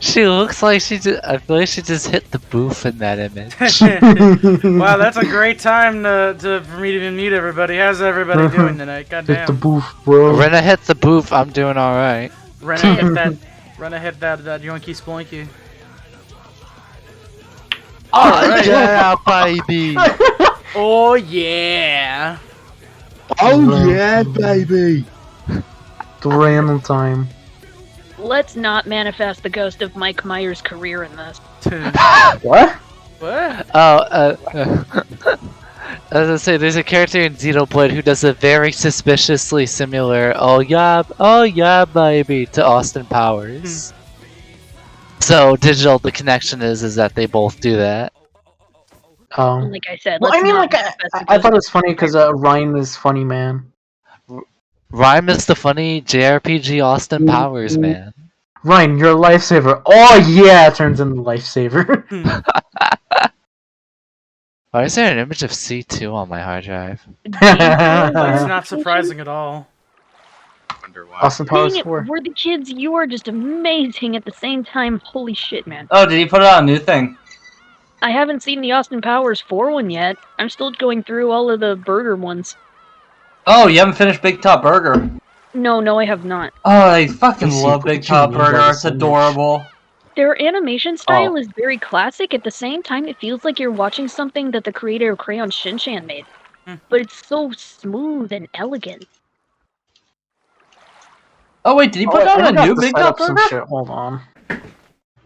She looks like she just. I feel like she just hit the booth in that image. Wow, that's a great time for me to meet everybody. How's everybody doing tonight? Hit the Goddamn. booth, bro. Rena hit the booth. I'm doing all right. Rena hit that yoinky splinky. Oh yeah, baby. Oh yeah. Oh yeah, baby. The random time. Let's not manifest the ghost of Mike Myers' career in this. What? What? Oh, as I say, there's a character in Xenoblade who does a very suspiciously similar oh yeah, baby to Austin Powers. So digital, the connection is that they both do that. Like I said, Well, let's I mean, not like, manifest the I ghost thought it was funny because Ryan is funny, man. Rhyme is the funny JRPG Austin Powers man. Ryan, you're a lifesaver. Oh yeah, turns into lifesaver. Why is there an image of C2 on my hard drive? That's not surprising at all. Wonder why. Austin Dang Powers it, 4. we're the kids. You are just amazing at the same time. Holy shit, man. Oh, did he put out a new thing? I haven't seen the Austin Powers 4 one yet. I'm still going through all of the burger ones. Oh, you haven't finished Big Top Burger. No, I have not. Oh, I fucking Let's see, love what Big did you Top mean by Burger. this It's image? adorable. Their animation style Oh. is very classic. At the same time, it feels like you're watching something that the creator of Crayon Shinchan made. But it's so smooth and elegant. Oh wait, did he put I out a forgot new to Big set Top up some Burger? shit. Hold on.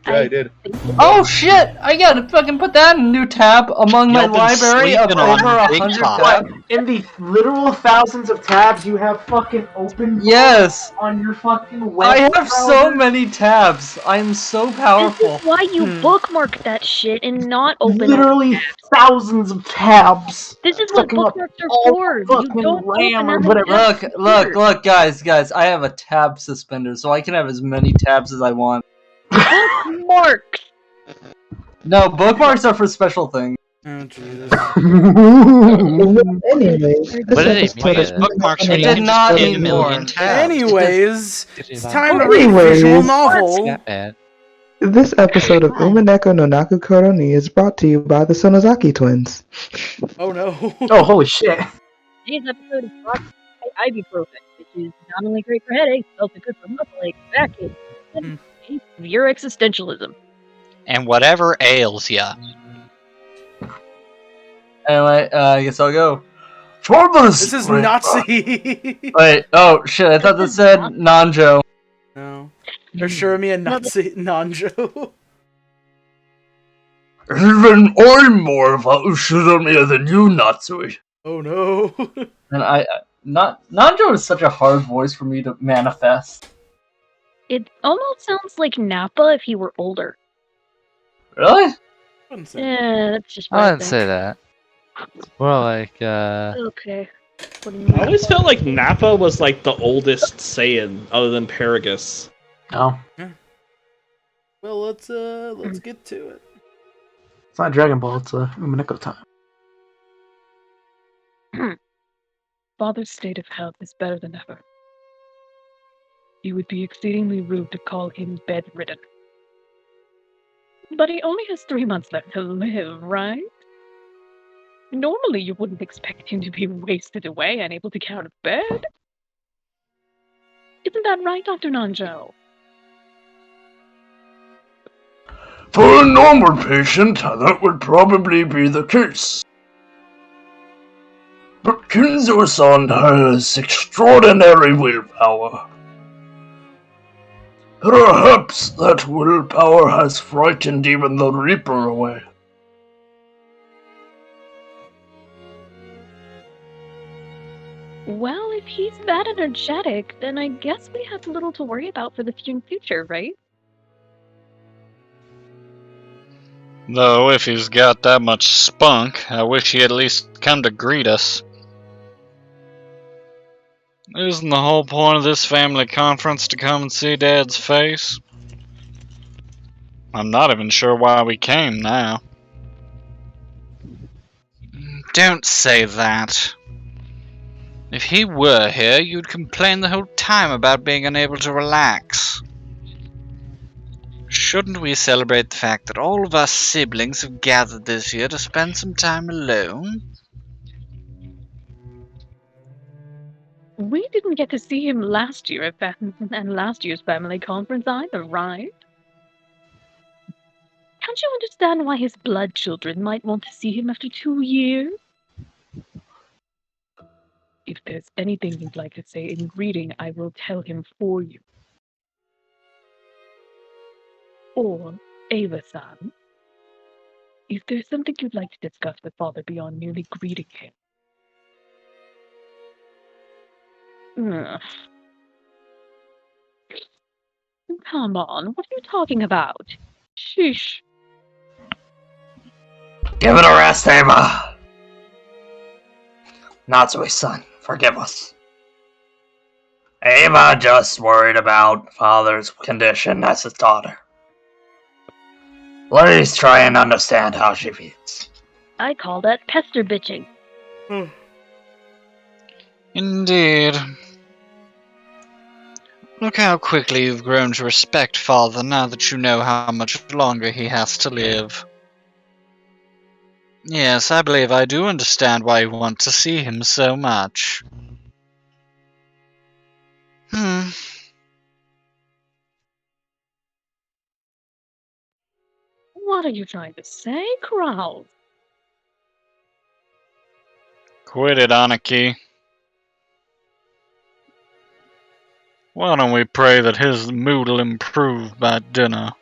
Yeah, I did. Oh shit! I gotta fucking put that in a new tab among my Y'all been library of sleeping on over Big 100 Top. tabs. In the literal thousands of tabs you have fucking open Yes! on your fucking web I have so browser? many tabs. I'm so This powerful. is why you bookmark that shit and not open Literally thousands of tabs. This is what Sucking up bookmarks are all for. the You fucking don't RAM or open whatever. Look, guys, I have a tab suspender, so I can have as many tabs as I want. bookmarks. No, bookmarks are for special things. Oh Jesus. Anyways, What did he this mean? episode Yes, is bookmarks It when you did can not just get need a million more. tabs. Anyways, it's time to Anyways. read visual novel. Scatman. This episode of Umineko no Naku Koroni is brought to you by the Sonozaki twins. Oh no. Oh, holy shit. Today's episode is brought to you by ibuprofen, which is not only great for headaches, but also good for muscle aches, backaches, and severe existentialism. And whatever ails ya. Anyway, I guess I'll go. For This is Nazi. Wait, oh shit, I thought this said Nanjo. No. They're sure me a Nazi Nanjo. Even I'm more of a Ushiromia than you, Natsui. Oh no. And Nanjo is such a hard voice for me to manifest. It almost sounds like Nappa if he were older. Really? Wouldn't say. Yeah, that's just what I I didn't say that. It's more like Okay. What do you I mean? always felt like Nappa was like the oldest Saiyan, other than Paragus. No. Well, let's get to it. It's not Dragon Ball, it's Umineko time. Father's state of health is better than ever. You would be exceedingly rude to call him bedridden. But he only has 3 months left to live, right? Normally you wouldn't expect him to be wasted away, unable to get out of bed. Isn't that right, Dr. Nanjo? For a normal patient, that would probably be the case. But Kinzo-san has extraordinary willpower. Perhaps that willpower has frightened even the Reaper away. Well, if he's that energetic, then I guess we have little to worry about for the future, right? Though, if he's got that much spunk, I wish he at least come to greet us. Isn't the whole point of this family conference to come and see Dad's face? I'm not even sure why we came now. Don't say that. If he were here, you'd complain the whole time about being unable to relax. Shouldn't we celebrate the fact that all of our siblings have gathered this year to spend some time alone? We didn't get to see him last year at and last year's family conference either, right? Can't you understand why his blood children might want to see him after 2 years? If there's anything you'd like to say in greeting, I will tell him for you. Or, Ava-san, if there's something you'd like to discuss with Father beyond merely greeting him. Ugh. Come on, what are you talking about? Sheesh. Give it a rest, Ava. Natsui-san, forgive us. Ava just worried about Father's condition as his daughter. Please try and understand how she feels. I call that pester bitching. Indeed. Look how quickly you've grown to respect Father now that you know how much longer he has to live. Yes, I believe I do understand why you want to see him so much. What are you trying to say, Krause? Quit it, Aniki. Why don't we pray that his mood'll improve by dinner?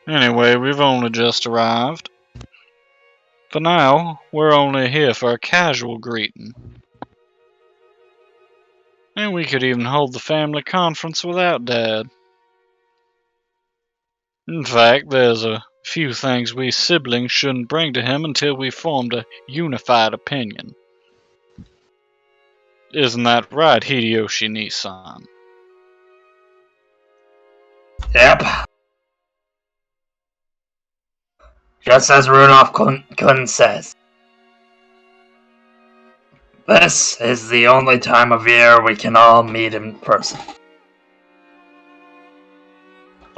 Anyway, we've only just arrived. For now, we're only here for a casual greeting. And we could even hold the family conference without Dad. In fact, there's a few things we siblings shouldn't bring to him until we formed a unified opinion. Isn't that right, Hideyoshi Nissan? Yep. Just as Rudolph Kun says. This is the only time of year we can all meet in person.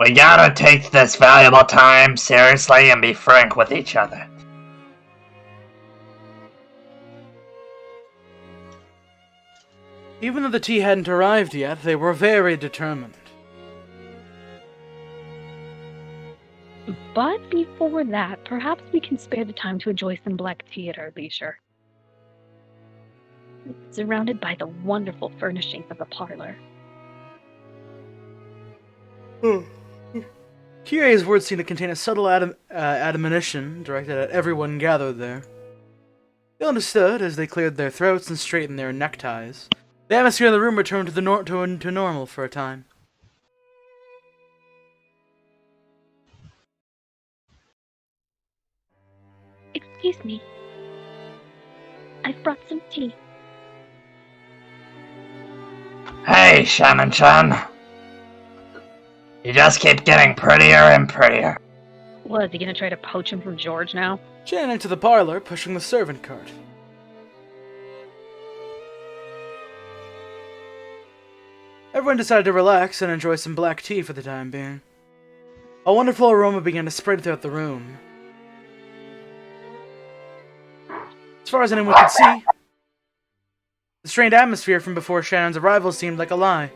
We gotta take this valuable time seriously and be frank with each other. Even though the tea hadn't arrived yet, they were very determined. But before that, perhaps we can spare the time to enjoy some black tea at our leisure. Surrounded by the wonderful furnishings of the parlor. Kirie's words seemed to contain a subtle admonition directed at everyone gathered there. They understood as they cleared their throats and straightened their neckties. The atmosphere in the room returned to normal for a time. Excuse me. I've brought some tea. Hey, Shannon-chan. You just keep getting prettier and prettier. What, is he gonna try to poach him from George now? Shannon entered the parlor, pushing the servant cart. Everyone decided to relax and enjoy some black tea for the time being. A wonderful aroma began to spread throughout the room. As far as anyone could see, the strained atmosphere from before Shannon's arrival seemed like a lie.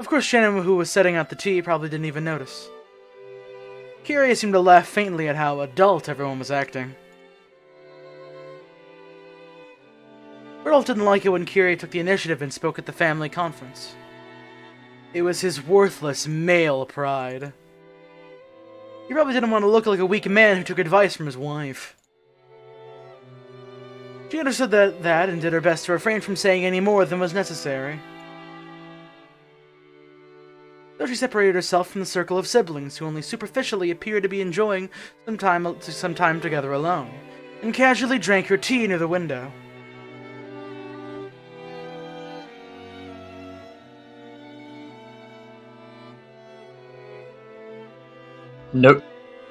Of course, Shannon, who was setting out the tea, probably didn't even notice. Kirie seemed to laugh faintly at how adult everyone was acting. Rudolph didn't like it when Kirie took the initiative and spoke at the family conference. It was his worthless male pride. He probably didn't want to look like a weak man who took advice from his wife. She understood that and did her best to refrain from saying any more than was necessary. Though she separated herself from the circle of siblings who only superficially appeared to be enjoying some time together alone, and casually drank her tea near the window. Nope.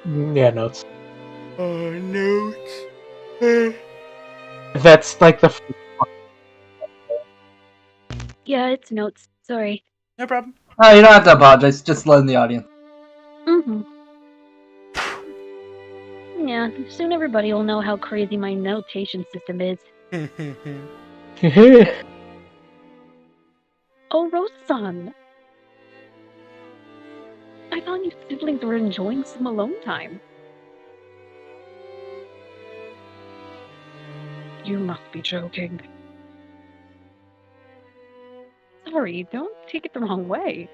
Yeah, notes. Oh, notes. That's like the. Yeah, it's notes. Sorry. No problem. Oh, you don't have to apologize. Just let in the audience. Mm-hmm. Yeah, soon everybody will know how crazy my notation system is. Oh, Rosa-san! I thought you siblings were enjoying some alone time. You must be joking. Sorry, don't take it the wrong way.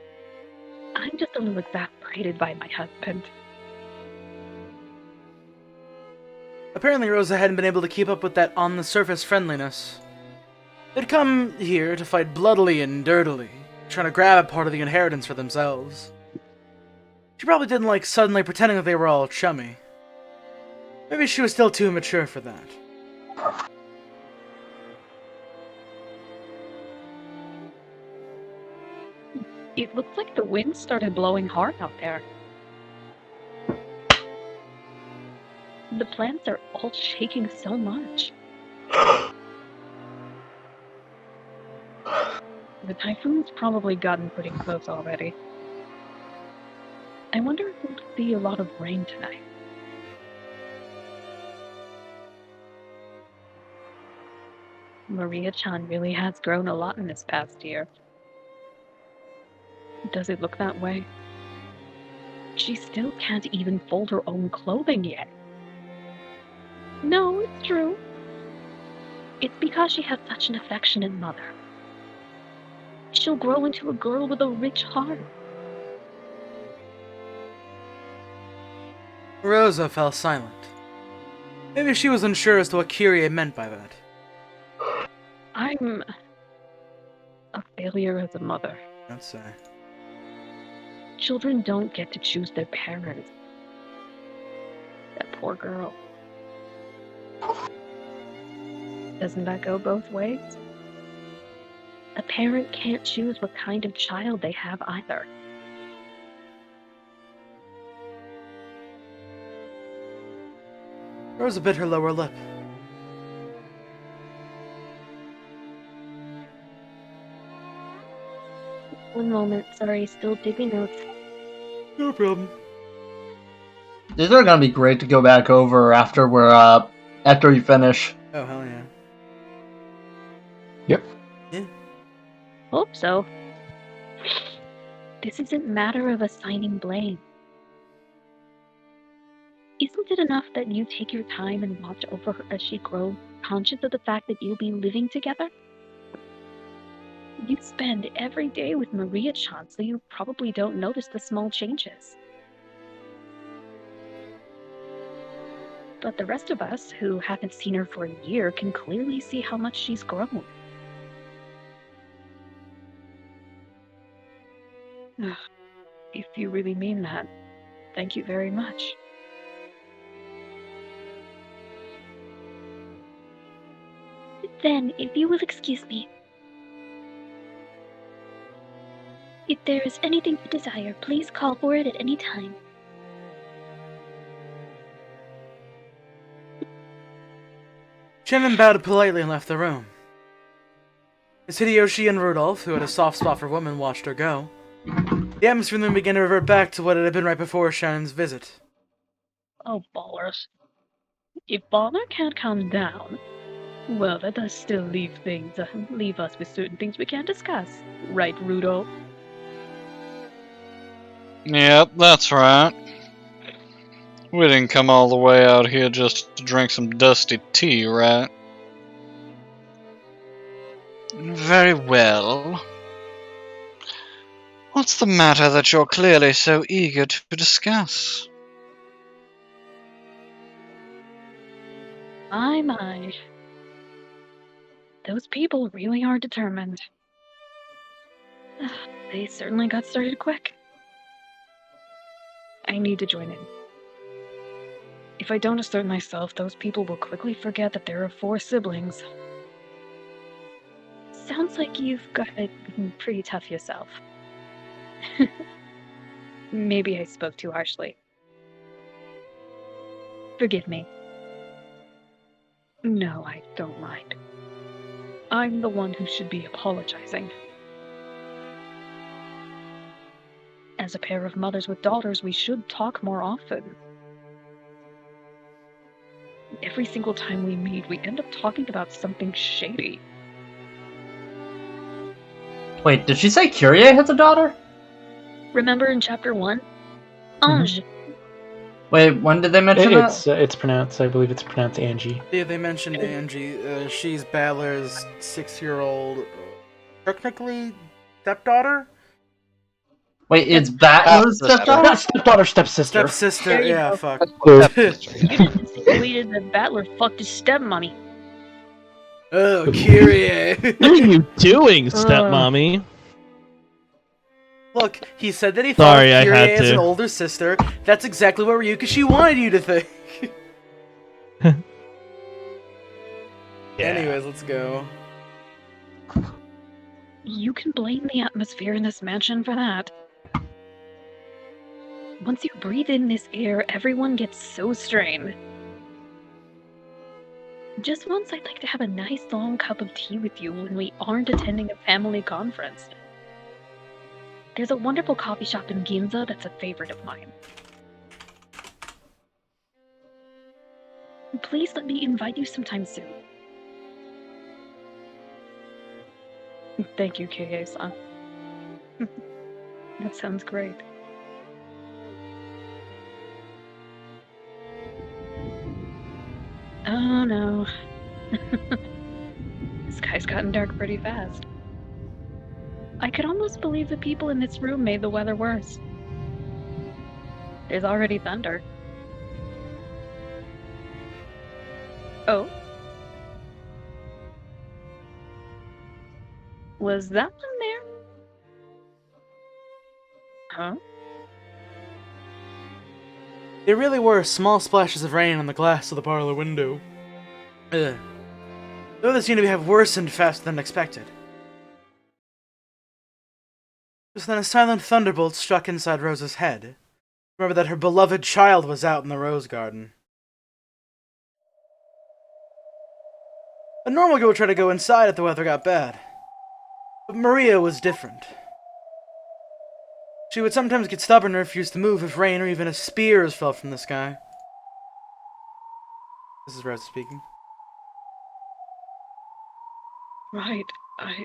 I'm just a little exasperated by my husband. Apparently Rosa hadn't been able to keep up with that on-the-surface friendliness. They'd come here to fight bloodily and dirtily, trying to grab a part of the inheritance for themselves. She probably didn't like suddenly pretending that they were all chummy. Maybe she was still too mature for that. It looks like the wind started blowing hard out there. The plants are all shaking so much. The typhoon's probably gotten pretty close already. I wonder if we'll see a lot of rain tonight. Maria-chan really has grown a lot in this past year. Does it look that way? She still can't even fold her own clothing yet. No, it's true. It's because she has such an affectionate mother. She'll grow into a girl with a rich heart. Rosa fell silent. Maybe she was unsure as to what Kyrie meant by that. I'm a failure as a mother. Don't say. Children don't get to choose their parents. That poor girl. Doesn't that go both ways? A parent can't choose what kind of child they have either. Rosa bit her lower lip. One moment, sorry, still taking notes. No problem. These are gonna be great to go back over after after you finish. Oh, hell yeah. Yep. Yeah. Hope so. This isn't a matter of assigning blame. Isn't it enough that you take your time and watch over her as she grows, conscious of the fact that you'll be living together? You spend every day with Maria-chan, so you probably don't notice the small changes. But the rest of us, who haven't seen her for a year, can clearly see how much she's grown. If you really mean that, thank you very much. Then, if you will excuse me, if there is anything you desire, please call for it at any time. Shannon bowed politely and left the room. As Hideyoshi and Rudolph, who had a soft spot for women, watched her go, the atmosphere in the room began to revert back to what it had been right before Shannon's visit. Oh, ballers. If Balmer can't calm down, well, that does still leave us with certain things we can't discuss. Right, Rudolph? Yep, that's right. We didn't come all the way out here just to drink some dusty tea, right? Very well. What's the matter that you're clearly so eager to discuss? My. Those people really are determined. They certainly got started quick. I need to join in. If I don't assert myself, those people will quickly forget that there are 4 siblings. Sounds like you've got it pretty tough yourself. Maybe I spoke too harshly. Forgive me. No, I don't mind. I'm the one who should be apologizing. As a pair of mothers with daughters, we should talk more often. Every single time we meet, we end up talking about something shady. Wait, did she say Kyrie has a daughter? Remember in chapter 1? Ange. Wait, when did they mention that? It's pronounced. I believe it's pronounced Angie. Yeah, they mentioned Angie. She's Balor's 6-year-old, technically stepdaughter? Wait, is Battler's stepdaughter? Stepdaughter, stepsister. Stepsister, There you yeah, go. fuck. You just insinuated that Battler fucked his stepmommy. Oh, Kyrie. What are you doing, stepmommy? Look, he said that he thought Sorry, I of Kyrie had as to. an older sister. That's exactly what Ryukishi wanted you to think. Anyways, let's go. You can blame the atmosphere in this mansion for that. Once you breathe in this air, everyone gets so strained. Just once, I'd like to have a nice long cup of tea with you when we aren't attending a family conference. There's a wonderful coffee shop in Ginza that's a favorite of mine. Please let me invite you sometime soon. Thank you, Kei-san. That sounds great. Oh no. The sky's gotten dark pretty fast. I could almost believe the people in this room made the weather worse. There's already thunder. Oh? Was that one there? Huh? There really were small splashes of rain on the glass of the parlor window. Ugh. Though they seem to have worsened faster than expected. Just then a silent thunderbolt struck inside Rosa's head. Remember that her beloved child was out in the rose garden. A normal girl would try to go inside if the weather got bad. But Maria was different. She would sometimes get stubborn and refuse to move if rain or even if spears fell from the sky. This is Rosa speaking. Right, I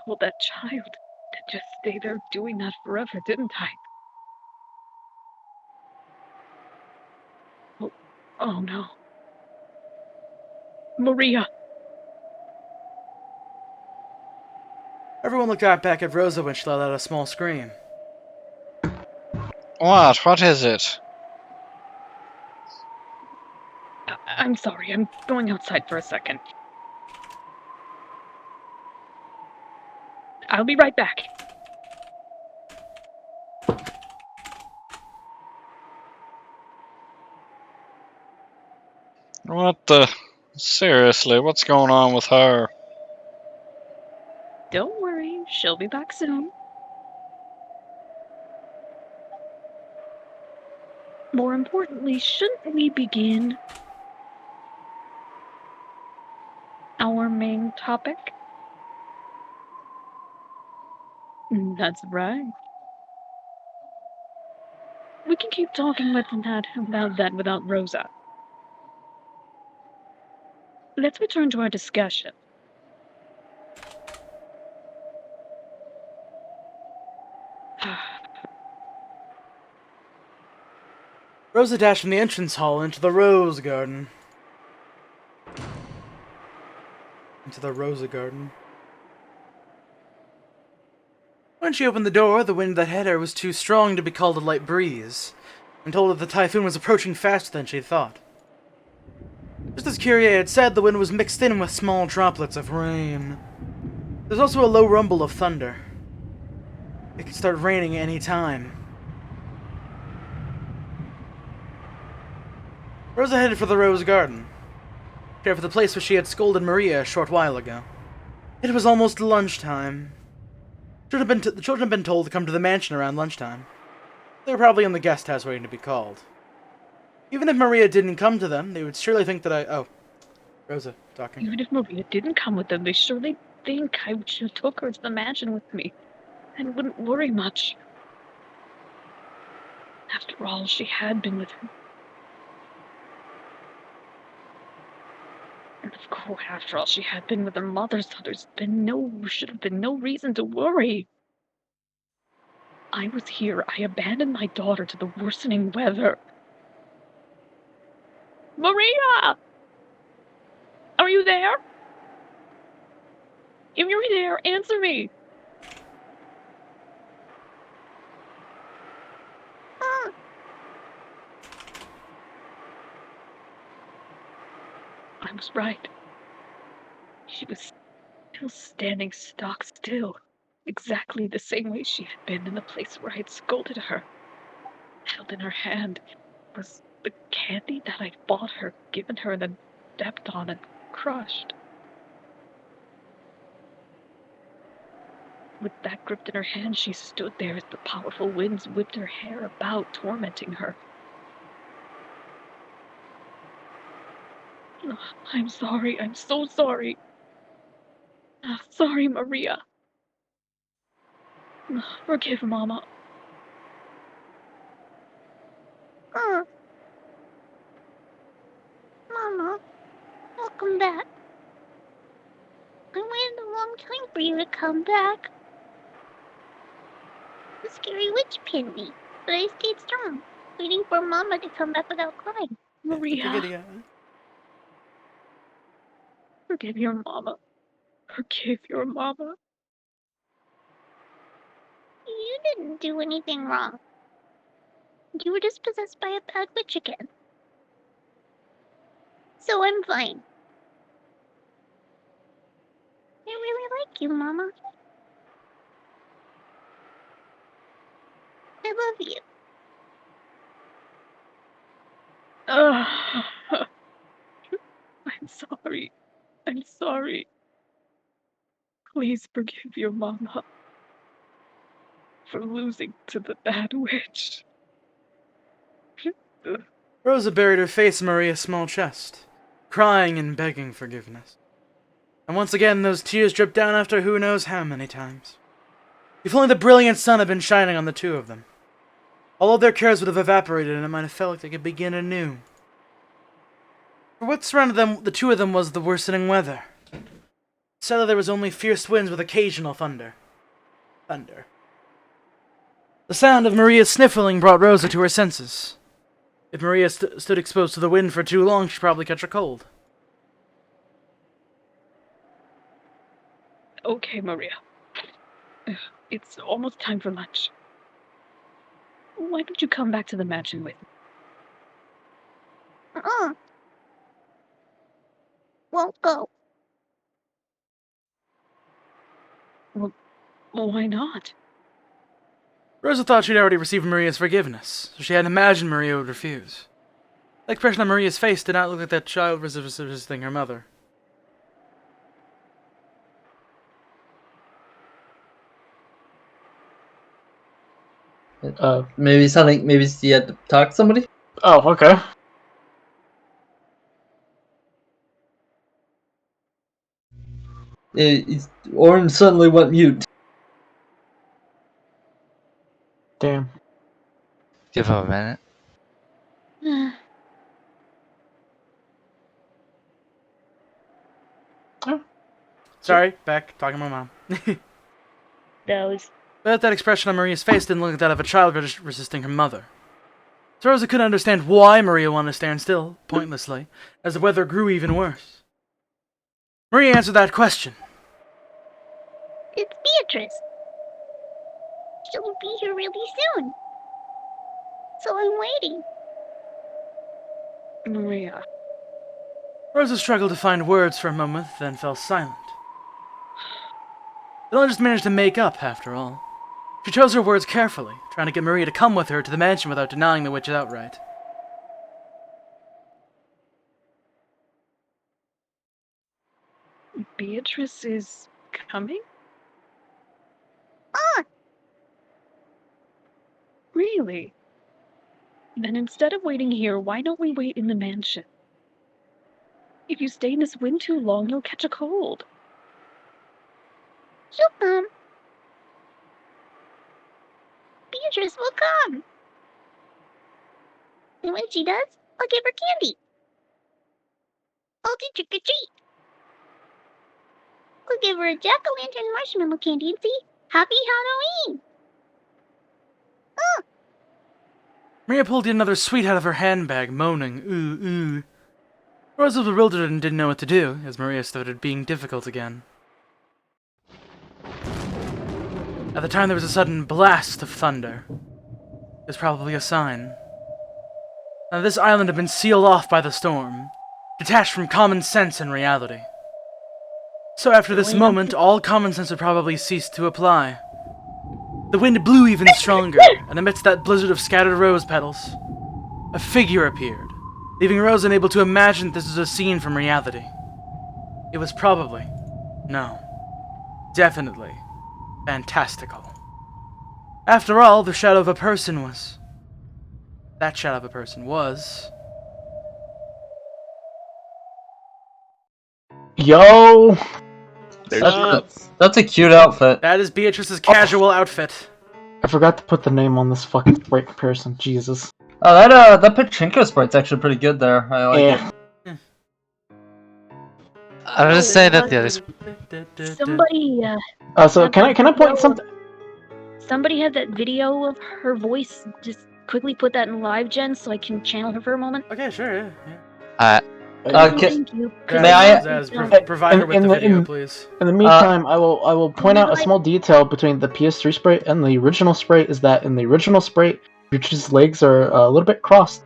told that child to just stay there doing that forever, didn't I? Oh no. Maria! Everyone looked right back at Rosa when she let out a small scream. What? What is it? I'm sorry, I'm going outside for a second. I'll be right back. What the? Seriously, what's going on with her? Don't worry, she'll be back soon. More importantly, shouldn't we begin our main topic? That's right. We can keep talking about that without Rosa. Let's return to our discussion. Rosa dashed from the entrance hall into the rose garden. Into the Rosa garden. When she opened the door, the wind that hit her was too strong to be called a light breeze, and told her the typhoon was approaching faster than she thought. Just as Kyrie had said, the wind was mixed in with small droplets of rain. There's also a low rumble of thunder. It could start raining any time. Rosa headed for the rose garden. She headed for the place where she had scolded Maria a short while ago. It was almost lunchtime. The children had been told to come to the mansion around lunchtime. They were probably in the guest house waiting to be called. Even if Maria didn't come to them, they would surely think that Rosa talking. Even if Maria didn't come with them, they surely think I should have took her to the mansion with me and wouldn't worry much. After all, she had been with her. And of course, after all, she had been with her mother, so should have been no reason to worry. I was here. I abandoned my daughter to the worsening weather. Maria! Are you there? If you're there, answer me. I was right. She was still standing stock still, exactly the same way she had been in the place where I had scolded her. Held in her hand was the candy that I'd bought her, given her, and then stepped on and crushed. With that gripped in her hand, she stood there as the powerful winds whipped her hair about, tormenting her. Oh, I'm sorry. I'm so sorry. Sorry, Maria. Forgive Mama. Mama, welcome back. I waited a long time for you to come back. The scary witch pinned me, but I stayed strong, waiting for Mama to come back without crying. Maria. Forgive your Mama. Forgive your Mama. You didn't do anything wrong. You were just possessed by a bad witch again. So I'm fine. I really like you, Mama. I love you. I'm sorry. I'm sorry. Please forgive your Mama for losing to the bad witch. Rosa buried her face in Maria's small chest, crying and begging forgiveness. And once again, those tears dripped down after who knows how many times. If only the brilliant sun had been shining on the two of them. All of their cares would have evaporated, and it might have felt like they could begin anew. For what surrounded them, the two of them, was the worsening weather. Sadly, there was only fierce winds with occasional thunder. The sound of Maria's sniffling brought Rosa to her senses. If Maria stood exposed to the wind for too long, she'd probably catch a cold. Okay, Maria. It's almost time for lunch. Why don't you come back to the mansion with me? Won't go. Well, why not? Rosa thought she'd already received Maria's forgiveness, so she had imagined Maria would refuse. The expression on Maria's face did not look like that child resisting her mother. Maybe something. Maybe she had to talk to somebody. Oh, okay. Orange suddenly went mute. Damn. Give him a minute. Sorry, back, talking to my mom. But that expression on Maria's face didn't look like that of a child resisting her mother. So Rosa couldn't understand why Maria wanted to stand still, pointlessly, as the weather grew even worse. Maria answered that question. It's Beatrice. She'll be here really soon. So I'm waiting. Maria. Rosa struggled to find words for a moment, then fell silent. They'll just managed to make up, after all. She chose her words carefully, trying to get Maria to come with her to the mansion without denying the witch outright. Beatrice is coming? Really? Then instead of waiting here, why don't we wait in the mansion? If you stay in this wind too long, you'll catch a cold. She'll come. Beatrice will come. And when she does, I'll give her candy. I'll do trick or treat. I'll give her a jack-o'-lantern marshmallow candy and say, Happy Halloween! Maria pulled another sweet out of her handbag, moaning, ooh, ooh. Rosa was bewildered and didn't know what to do, as Maria started being difficult again. At the time, there was a sudden blast of thunder. It was probably a sign. Now, this island had been sealed off by the storm, detached from common sense and reality. So after this moment, all common sense would probably cease to apply. The wind blew even stronger, and amidst that blizzard of scattered rose petals, a figure appeared, leaving Rose unable to imagine this was a scene from reality. It was probably, no, definitely, fantastical. After all, the shadow of a person was... That shadow of a person was... Yo! That's a cute outfit. That is Beatrice's casual outfit. I forgot to put the name on this fucking sprite comparison. Jesus. Oh, that pachinko sprite's actually pretty good there. I like it. I was just saying that the others. Somebody, So can I point something? somebody had that video of her voice. Just quickly put that in live gen so I can channel her for a moment. Okay, sure, yeah. Thank you. May I? Provide her with the video, please. In the meantime, I will point out a small detail between the PS3 sprite and the original sprite. Is that in the original sprite, Beatrice's legs are a little bit crossed.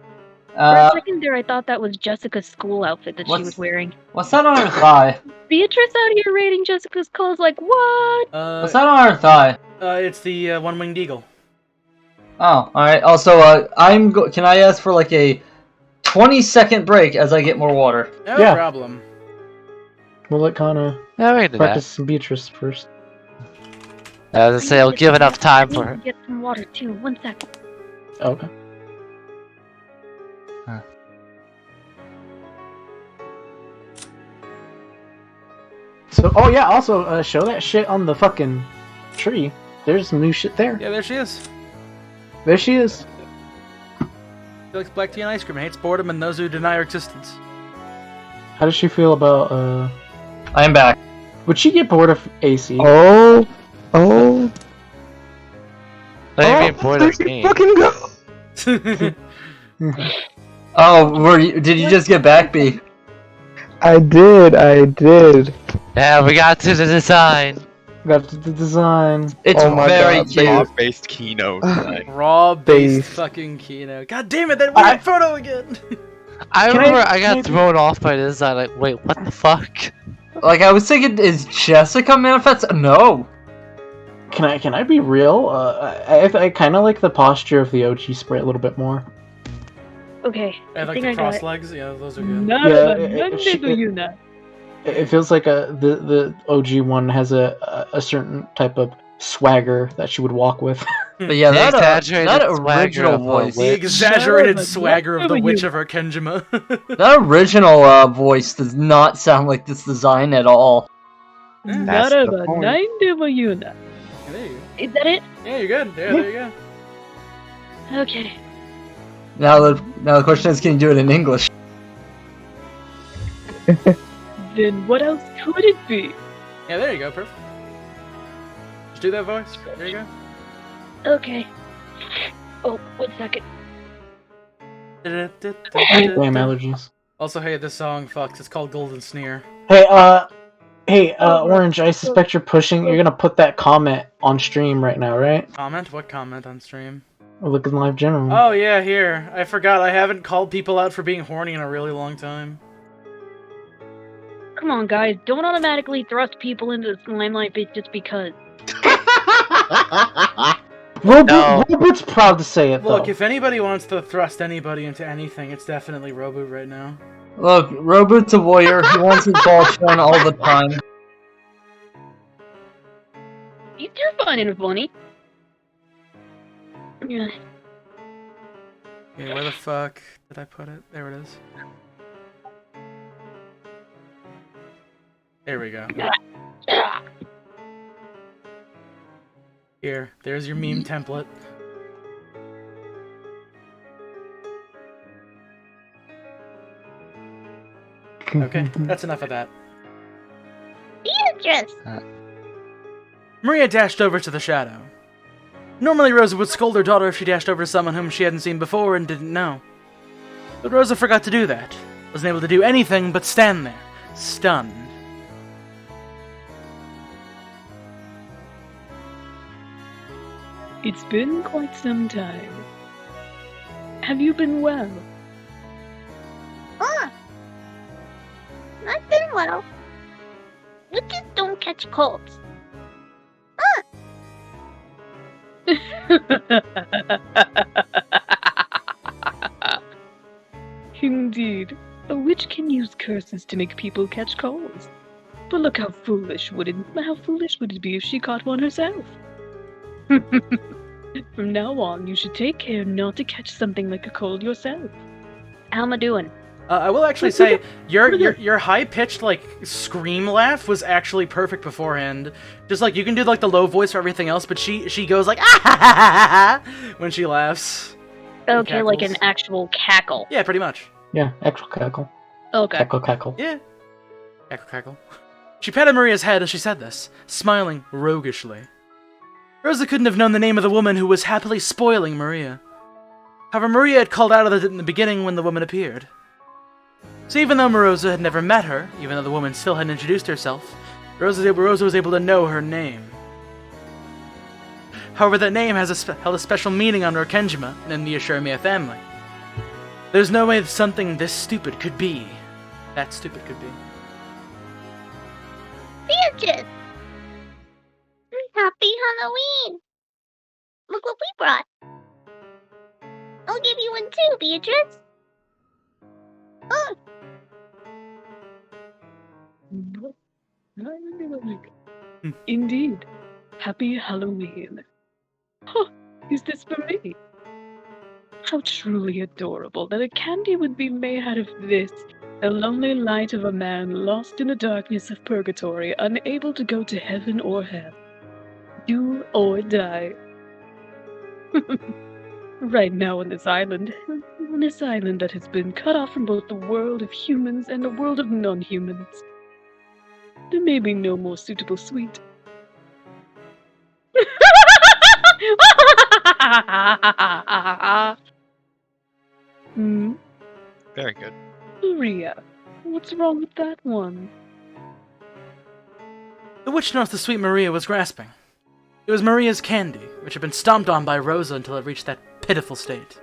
For a second there, I thought that was Jessica's school outfit that she was wearing. What's that on her thigh? Beatrice out here raiding Jessica's clothes, like what? What's that on her thigh? It's the one-winged eagle. Oh, alright. Also, can I ask for like a 20-second break as I get more water? No problem. We'll let Connor practice some Beatrice first. I was gonna say, I'll give enough time for her. Get some water too. 1 second. Okay. So, oh yeah, also, show that shit on the fucking tree. There's some new shit there. Yeah, there she is. There she is. She likes black tea and ice cream, hates boredom and those who deny her existence. How does she feel about, I am back. Would she get bored of AC? Oh. What do you mean bored of me? Fucking go. Oh, did you just get back, B? I did. Yeah, we got to the design. Got the design. It's very cute. Raw-based keynote. Raw-based fucking keynote. God damn it, that weird photo again! I remember I got thrown off by this. I like, wait, what the fuck? Like, I was thinking, is Jessica Manifest? No. Can I be real? I kind of like the posture of the OG sprite a little bit more. Okay. I like the cross legs. Yeah, those are good. It feels like the OG one has a certain type of swagger that she would walk with. But yeah, that original voice. The exaggerated swagger of the Witch of Arkenjima. That original voice does not sound like this design at all. Is that it? Yeah, you're good. Yeah, there you go. Okay. Now the question is, can you do it in English? Then what else could it be? Yeah, there you go. Perfect. Just do that voice. There you go. Okay. Oh, 1 second. Damn allergies. Also, hey, this song fucks. It's called Golden Sneer. Hey, Orange, I suspect you're gonna put that comment on stream right now, right? Comment? What comment on stream? Look in live general. Oh, yeah, here. I forgot. I haven't called people out for being horny in a really long time. Come on, guys. Don't automatically thrust people into the limelight just because. Roboot's proud to say it, though. Look, if anybody wants to thrust anybody into anything, it's definitely Roboot right now. Look, Roboot's a warrior. He wants his ball shown all the time. You do find it funny. Yeah. Okay, where the fuck did I put it? There it is. There we go. Here, there's your meme template. Okay, that's enough of that. Beatrice! Maria dashed over to the shadow. Normally Rosa would scold her daughter if she dashed over to someone whom she hadn't seen before and didn't know. But Rosa forgot to do that. Wasn't able to do anything but stand there, stunned. It's been quite some time. Have you been well? I've been well. Witches don't catch colds. Indeed, a witch can use curses to make people catch colds. But look how foolish would it be if she caught one herself? From now on, you should take care not to catch something like a cold yourself. How am I doing? I will actually say your high pitched like scream laugh was actually perfect beforehand. Just like you can do like the low voice for everything else, but she goes like ah when she laughs. Okay, like an actual cackle. Yeah, pretty much. Yeah, actual cackle. Okay. Cackle. Yeah. Cackle. She patted Maria's head as she said this, smiling roguishly. Rosa couldn't have known the name of the woman who was happily spoiling Maria. However, Maria had called out of it in the beginning when the woman appeared. So even though Rosa had never met her, even though the woman still hadn't introduced herself, Rosa was able to know her name. However, that name held a special meaning on Rokenjima and in the Ashuramiya family. There's no way that something this stupid could be. That stupid could be. Beatrice! Happy Halloween! Look what we brought. I'll give you one too, Beatrice. Indeed. Happy Halloween. Huh, is this for me? How truly adorable that a candy would be made out of this, a lonely light of a man lost in the darkness of purgatory, unable to go to heaven or hell. Do or die. Right now on this island that has been cut off from both the world of humans and the world of non-humans, there may be no more suitable sweet. Very good. Maria, what's wrong with that one? The witch noticed the sweet Maria was grasping. It was Maria's candy, which had been stomped on by Rosa until it reached that pitiful state.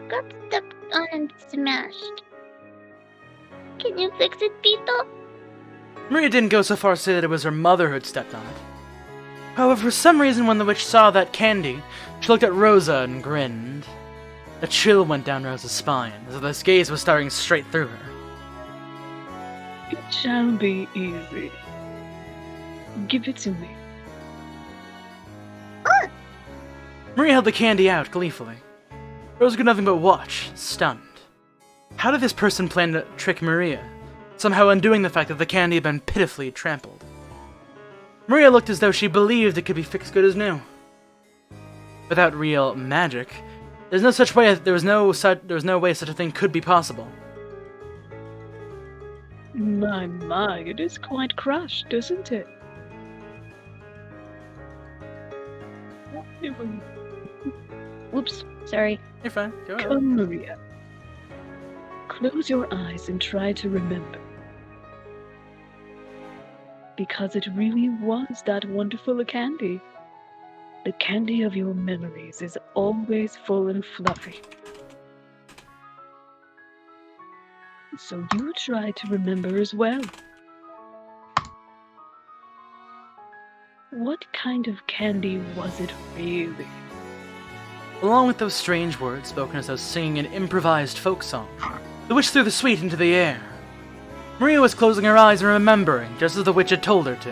Got stepped on and smashed. Can you fix it, Pito? Maria didn't go so far as to say that it was her mother who had stepped on it. However, for some reason when the witch saw that candy, she looked at Rosa and grinned. A chill went down Rosa's spine, as though this gaze was staring straight through her. It shall be easy. Give it to me. Maria held the candy out gleefully. Rosa could nothing but watch, stunned. How did this person plan to trick Maria, somehow undoing the fact that the candy had been pitifully trampled? Maria looked as though she believed it could be fixed good as new. Without real magic, there was no way such a thing could be possible. My, it is quite crushed, isn't it? Whoops, sorry. You're fine. Go ahead. Come, Maria. Close your eyes and try to remember. Because it really was that wonderful a candy. The candy of your memories is always full and fluffy. So you try to remember as well. What kind of candy was it really? Along with those strange words spoken as though singing an improvised folk song, the witch threw the sweet into the air. Maria was closing her eyes and remembering, just as the witch had told her to.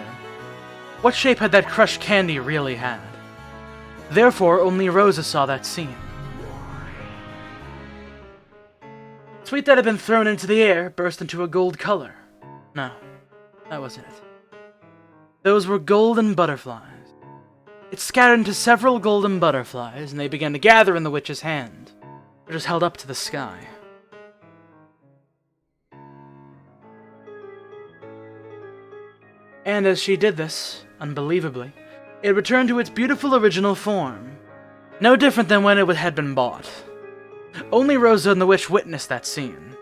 What shape had that crushed candy really had? Therefore, only Rosa saw that scene. sweet that had been thrown into the air burst into a gold color. No, that wasn't it. Those were golden butterflies. It scattered into several golden butterflies, and they began to gather in the witch's hand, which was held up to the sky. And as she did this, unbelievably, it returned to its beautiful original form, no different than when it had been bought. Only Rosa and the witch witnessed that scene.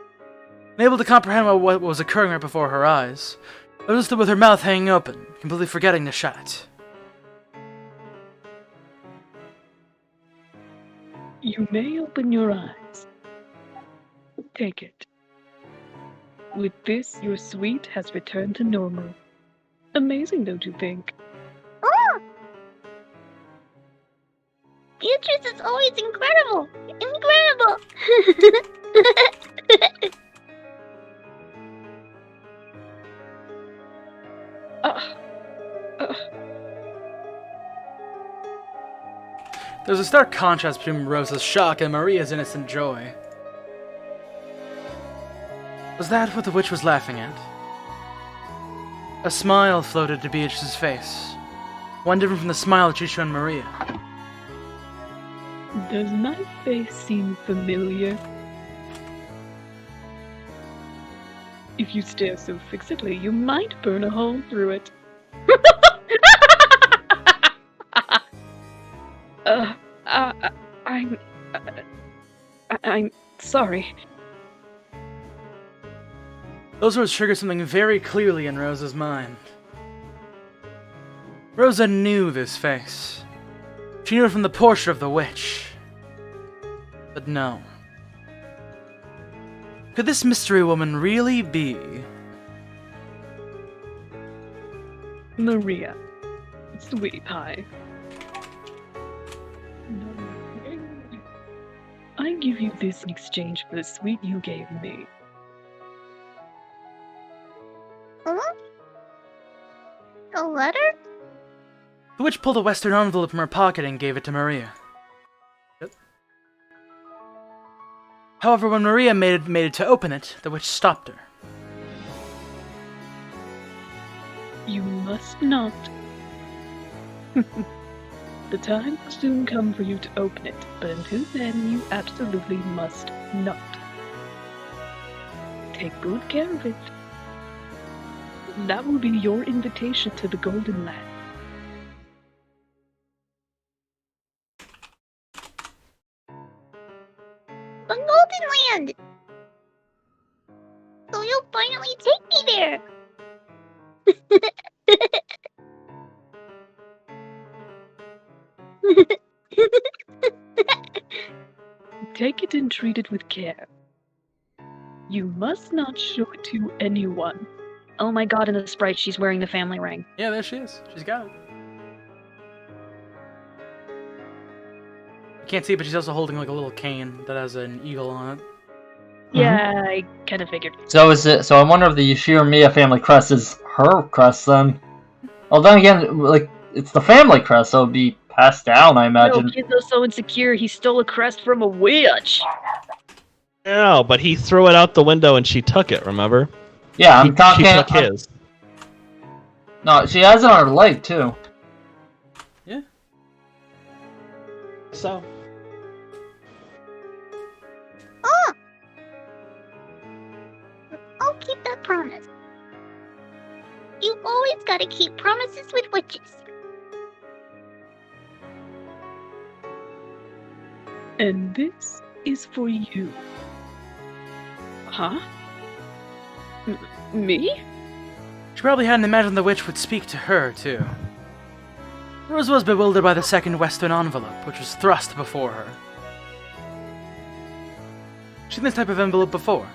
Unable to comprehend what was occurring right before her eyes, Rosa stood with her mouth hanging open, completely forgetting to shut it. You may open your eyes. Take it. With this, your sweet has returned to normal. Amazing, don't you think? Oh! Beatrice is always incredible! Incredible! There's a stark contrast between Rosa's shock and Maria's innocent joy. Was that what the witch was laughing at? A smile floated to Beatrice's face, one different from the smile that she'd shown Maria. Does my face seem familiar? If you stare so fixedly, you might burn a hole through it. I'm sorry. Those words triggered something very clearly in Rosa's mind. Rosa knew this face. She knew it from the portrait of the witch. But no. Could this mystery woman really be Maria? Sweet pie. I give you this in exchange for the sweet you gave me. Huh? A letter? The witch pulled a western envelope from her pocket and gave it to Maria. Yep. However, when Maria made it to open it, the witch stopped her. You must not. The time will soon come for you to open it, but until then you absolutely must not. Take good care of it. That will be your invitation to the Golden Land. The Golden Land! So you'll finally take me there! Take it and treat it with care. You must not show it to anyone. Oh my god, in the sprite, she's wearing the family ring. Yeah, there she is. She's got it. You can't see it, but she's also holding like a little cane that has an eagle on it. Yeah, I kind of figured. So is it? So I wonder if the Yoshiro family crest is her crest then. Well, then again, like it's the family crest, so it'd be passed down, I imagine. No, Kizo's so insecure, he stole a crest from a witch. No, but he threw it out the window and she took it. Remember? Yeah, I'm talking. She took his. No, she has it on her leg too. Yeah. So. Oh! I'll keep that promise. You always gotta keep promises with witches. And this is for you. Huh? Me? She probably hadn't imagined the witch would speak to her, too. Rose was bewildered by the second western envelope, which was thrust before her. She'd seen this type of envelope before.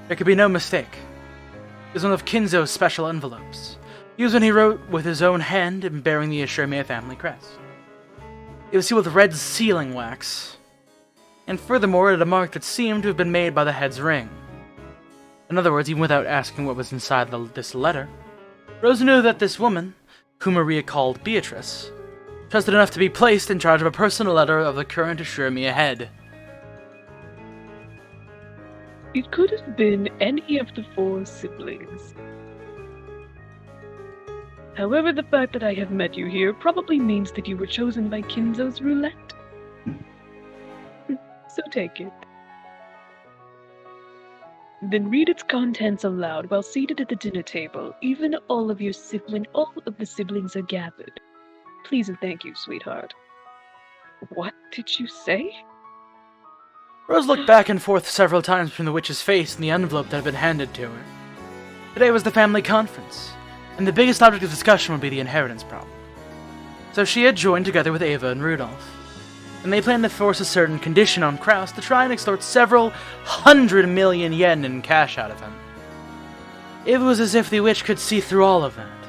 There could be no mistake. It was one of Kinzo's special envelopes, used when he wrote with his own hand and bearing the Ashirmia family crest. It was sealed with red sealing wax, and furthermore it had a mark that seemed to have been made by the head's ring. In other words, even without asking what was inside this letter, Rose knew that this woman, whom Maria called Beatrice, trusted enough to be placed in charge of a personal letter of the current Ashirmia head. It could have been any of the 4 siblings. However, the fact that I have met you here probably means that you were chosen by Kinzo's roulette. So take it. Then read its contents aloud while seated at the dinner table. When all of the siblings are gathered. Please and thank you, sweetheart. What did you say? Rose looked back and forth several times between the witch's face and the envelope that had been handed to her. Today was the family conference, and the biggest object of discussion would be the inheritance problem. So she had joined together with Ava and Rudolph, and they planned to force a certain condition on Kraus to try and extort several 100 million yen in cash out of him. It was as if the witch could see through all of that.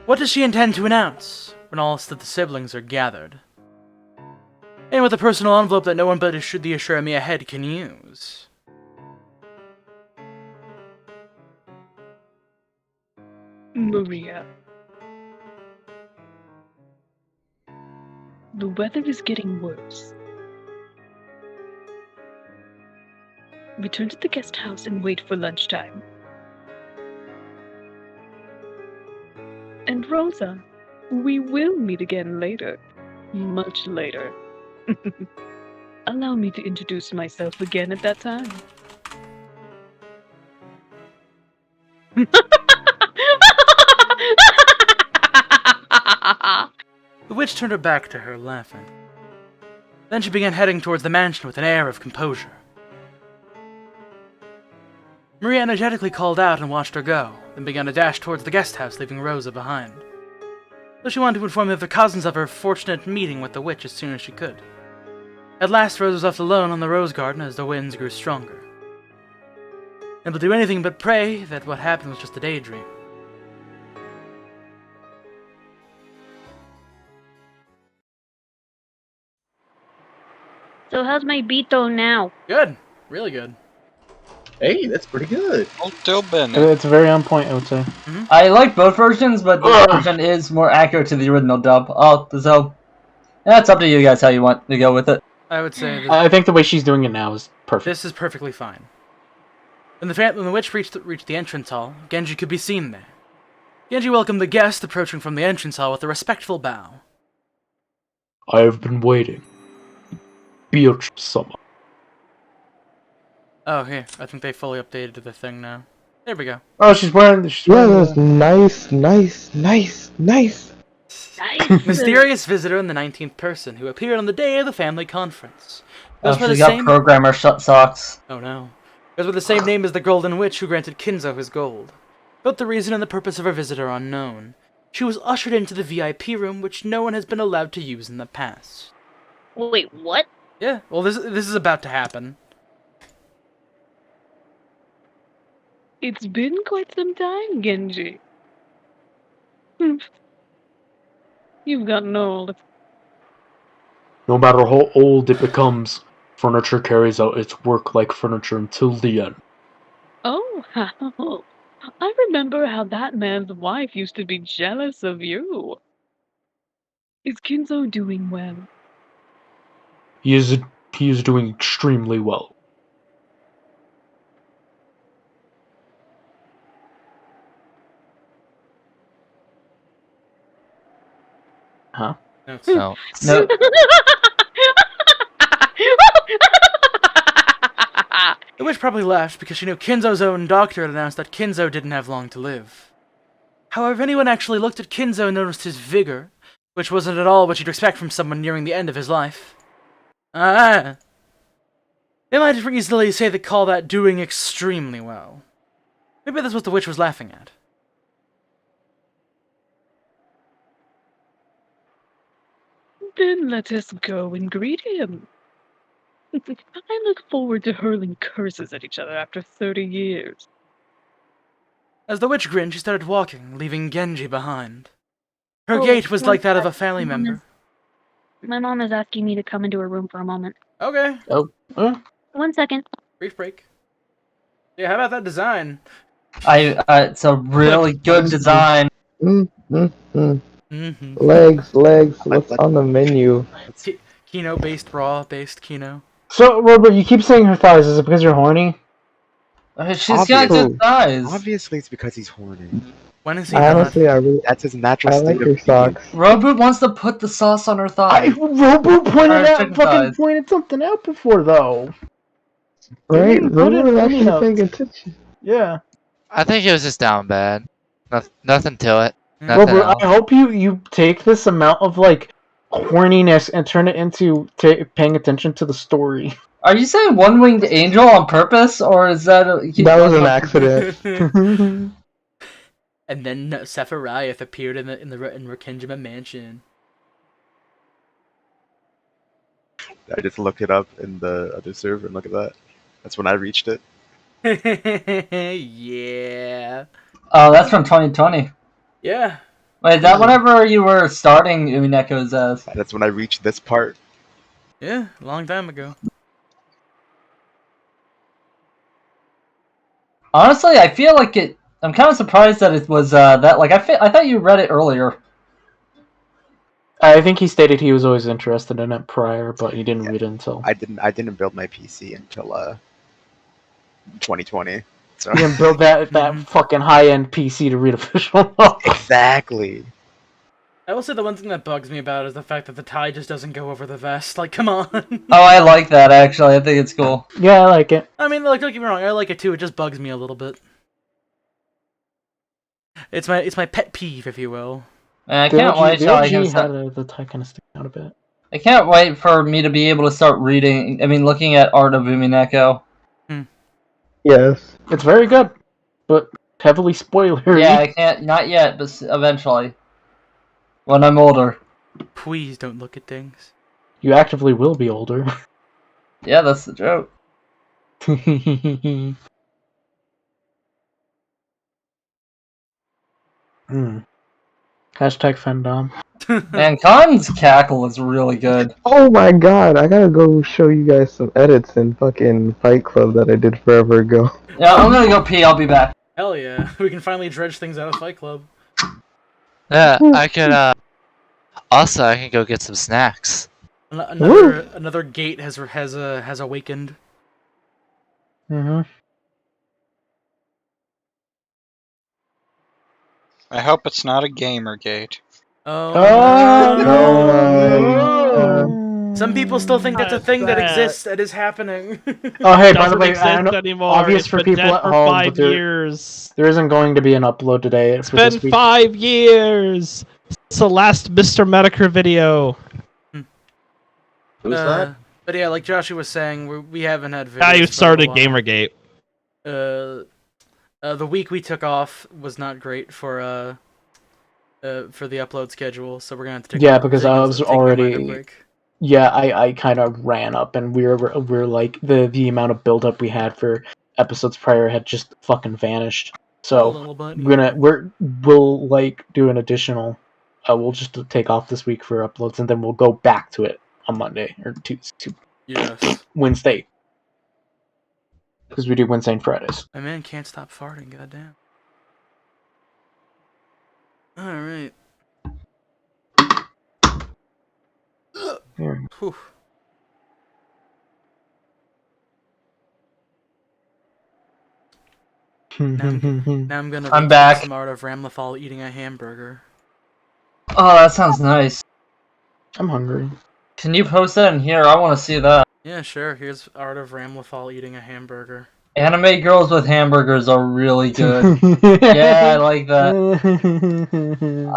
What does she intend to announce when all of the siblings are gathered? And with a personal envelope that no one but the Ashura head can use. Maria. The weather is getting worse. Return to the guest house and wait for lunchtime. And Rosa, we will meet again later. Much later. Allow me to introduce myself again at that time. The witch turned her back to her, laughing. Then she began heading towards the mansion with an air of composure. Maria energetically called out and watched her go, then began to dash towards the guest house, leaving Rosa behind. So she wanted to inform the other cousins of her fortunate meeting with the witch as soon as she could. At last, Rose was left alone on the rose garden as the winds grew stronger. And would do anything but pray that what happened was just a daydream. So how's my Beto now? Good. Really good. Hey, that's pretty good. Still been. It's very on point, I would say. I like both versions, but this version is more accurate to the original dub. So that's up to you guys how you want to go with it. I would say I think the way she's doing it now is perfect. This is perfectly fine. When the witch reached the entrance hall, Genji could be seen there. Genji welcomed the guest approaching from the entrance hall with a respectful bow. I have been waiting. Beatrice-sama. Oh, here. I think they fully updated the thing now. There we go. Oh, she's wearing... That's nice. Mysterious visitor in the 19th person who appeared on the day of the family conference. Oh, she got programmer socks. Oh no. Goes by the same name as the Golden Witch who granted Kinzo his gold. Both the reason and the purpose of her visit are unknown. She was ushered into the VIP room, which no one has been allowed to use in the past. Wait, what? Yeah, well this is about to happen. It's been quite some time, Genji. You've gotten old. No matter how old it becomes, furniture carries out its work like furniture until the end. Oh, how? I remember how that man's wife used to be jealous of you. Is Kinzo doing well? He is doing extremely well. Huh? No. No. The witch probably left because she knew Kinzo's own doctor had announced that Kinzo didn't have long to live. However, if anyone actually looked at Kinzo and noticed his vigor, which wasn't at all what you'd expect from someone nearing the end of his life. They might easily say they call that doing extremely well. Maybe that's what the witch was laughing at. Then let us go and greet him. I look forward to hurling curses at each other after 30 years. As the witch grinned, she started walking, leaving Genji behind. Her gait was like that of a family member. My mom is asking me to come into her room for a moment. Okay. Oh. 1 second. Brief break. Yeah, how about that design? It's a really good design. Legs. What's on the menu? Kino-based, raw-based Kino. So, Robert, you keep saying her thighs. Is it because you're horny? She's got good thighs. Obviously, it's because he's horny. When is he Honestly, That's his natural I state like your of being. socks. Roboot wants to put the sauce on her thighs. Robo chicken thighs. pointed something out before though. Right? didn't put it Robo in any actually notes. paying attention. Yeah. I think it was just down bad. Nothing to it. Nothing Robo, else. I hope you take this amount of like horniness and turn it into paying attention to the story. Are you saying one-winged angel on purpose, or is that That was an accident. And then Sephiroth appeared in Rakenjima Mansion. I just looked it up in the other server and look at that. That's when I reached it. Yeah. Oh, that's from 2020. Yeah. Wait, is that whenever you were starting Umineko's as? That's when I reached this part. Yeah, a long time ago. Honestly, I feel like it. I'm kind of surprised that it was that. Like, I thought you read it earlier. I think he stated he was always interested in it prior, but he didn't read it until. I didn't build my PC until 2020. So. You didn't build that fucking high-end PC to read official novels. Exactly. I will say the one thing that bugs me about is the fact that the tie just doesn't go over the vest. Like, come on. Oh, I like that actually. I think it's cool. Yeah, I like it. I mean, like, don't get me wrong, I like it too. It just bugs me a little bit. It's my pet peeve, if you will. I can't wait till I can start. The tie kind of sticking out a bit. I can't wait for me to be able to start reading. I mean, looking at Art of Umineko. Yes. It's very good, but heavily spoilery. Yeah, I can't. Not yet, but eventually. When I'm older. Please don't look at things. You actively will be older. Yeah, that's the joke. Hashtag fandom. And Khan's cackle is really good. Oh my god, I gotta go show you guys some edits in fucking Fight Club that I did forever ago. Yeah, I'm gonna go pee. I'll be back. Hell yeah, we can finally dredge things out of Fight Club. Yeah, I could. Also, I can go get some snacks. Another gate has awakened. I hope it's not a Gamergate. Some people still think that's a thing that exists that is happening. Oh, hey, by the way, exist I know, anymore. obvious It's for been people dead at for home, 5 but years. there isn't going to be an upload today. It's been 5 years. It's the last Mr. Medicare video. Who's that? But yeah, like Joshua was saying, we haven't had videos. Guy who for a started while. Gamergate. The week we took off was not great for the upload schedule, so we're gonna have to take. Because I was already. Break. Yeah, I kind of ran up, and we're like the amount of build up we had for episodes prior had just fucking vanished. So we'll like do an additional. We'll just take off this week for uploads, and then we'll go back to it on Monday or Wednesday. Because we do Wednesday and Fridays. My man can't stop farting. Goddamn. All right. Here. Whew. Now I'm gonna. I'm back. Some art of Ramlethal eating a hamburger. Oh, that sounds nice. I'm hungry. Can you post that in here? I want to see that. Yeah, sure. Here's art of Ramlethal eating a hamburger. Anime girls with hamburgers are really good. Yeah, I like that.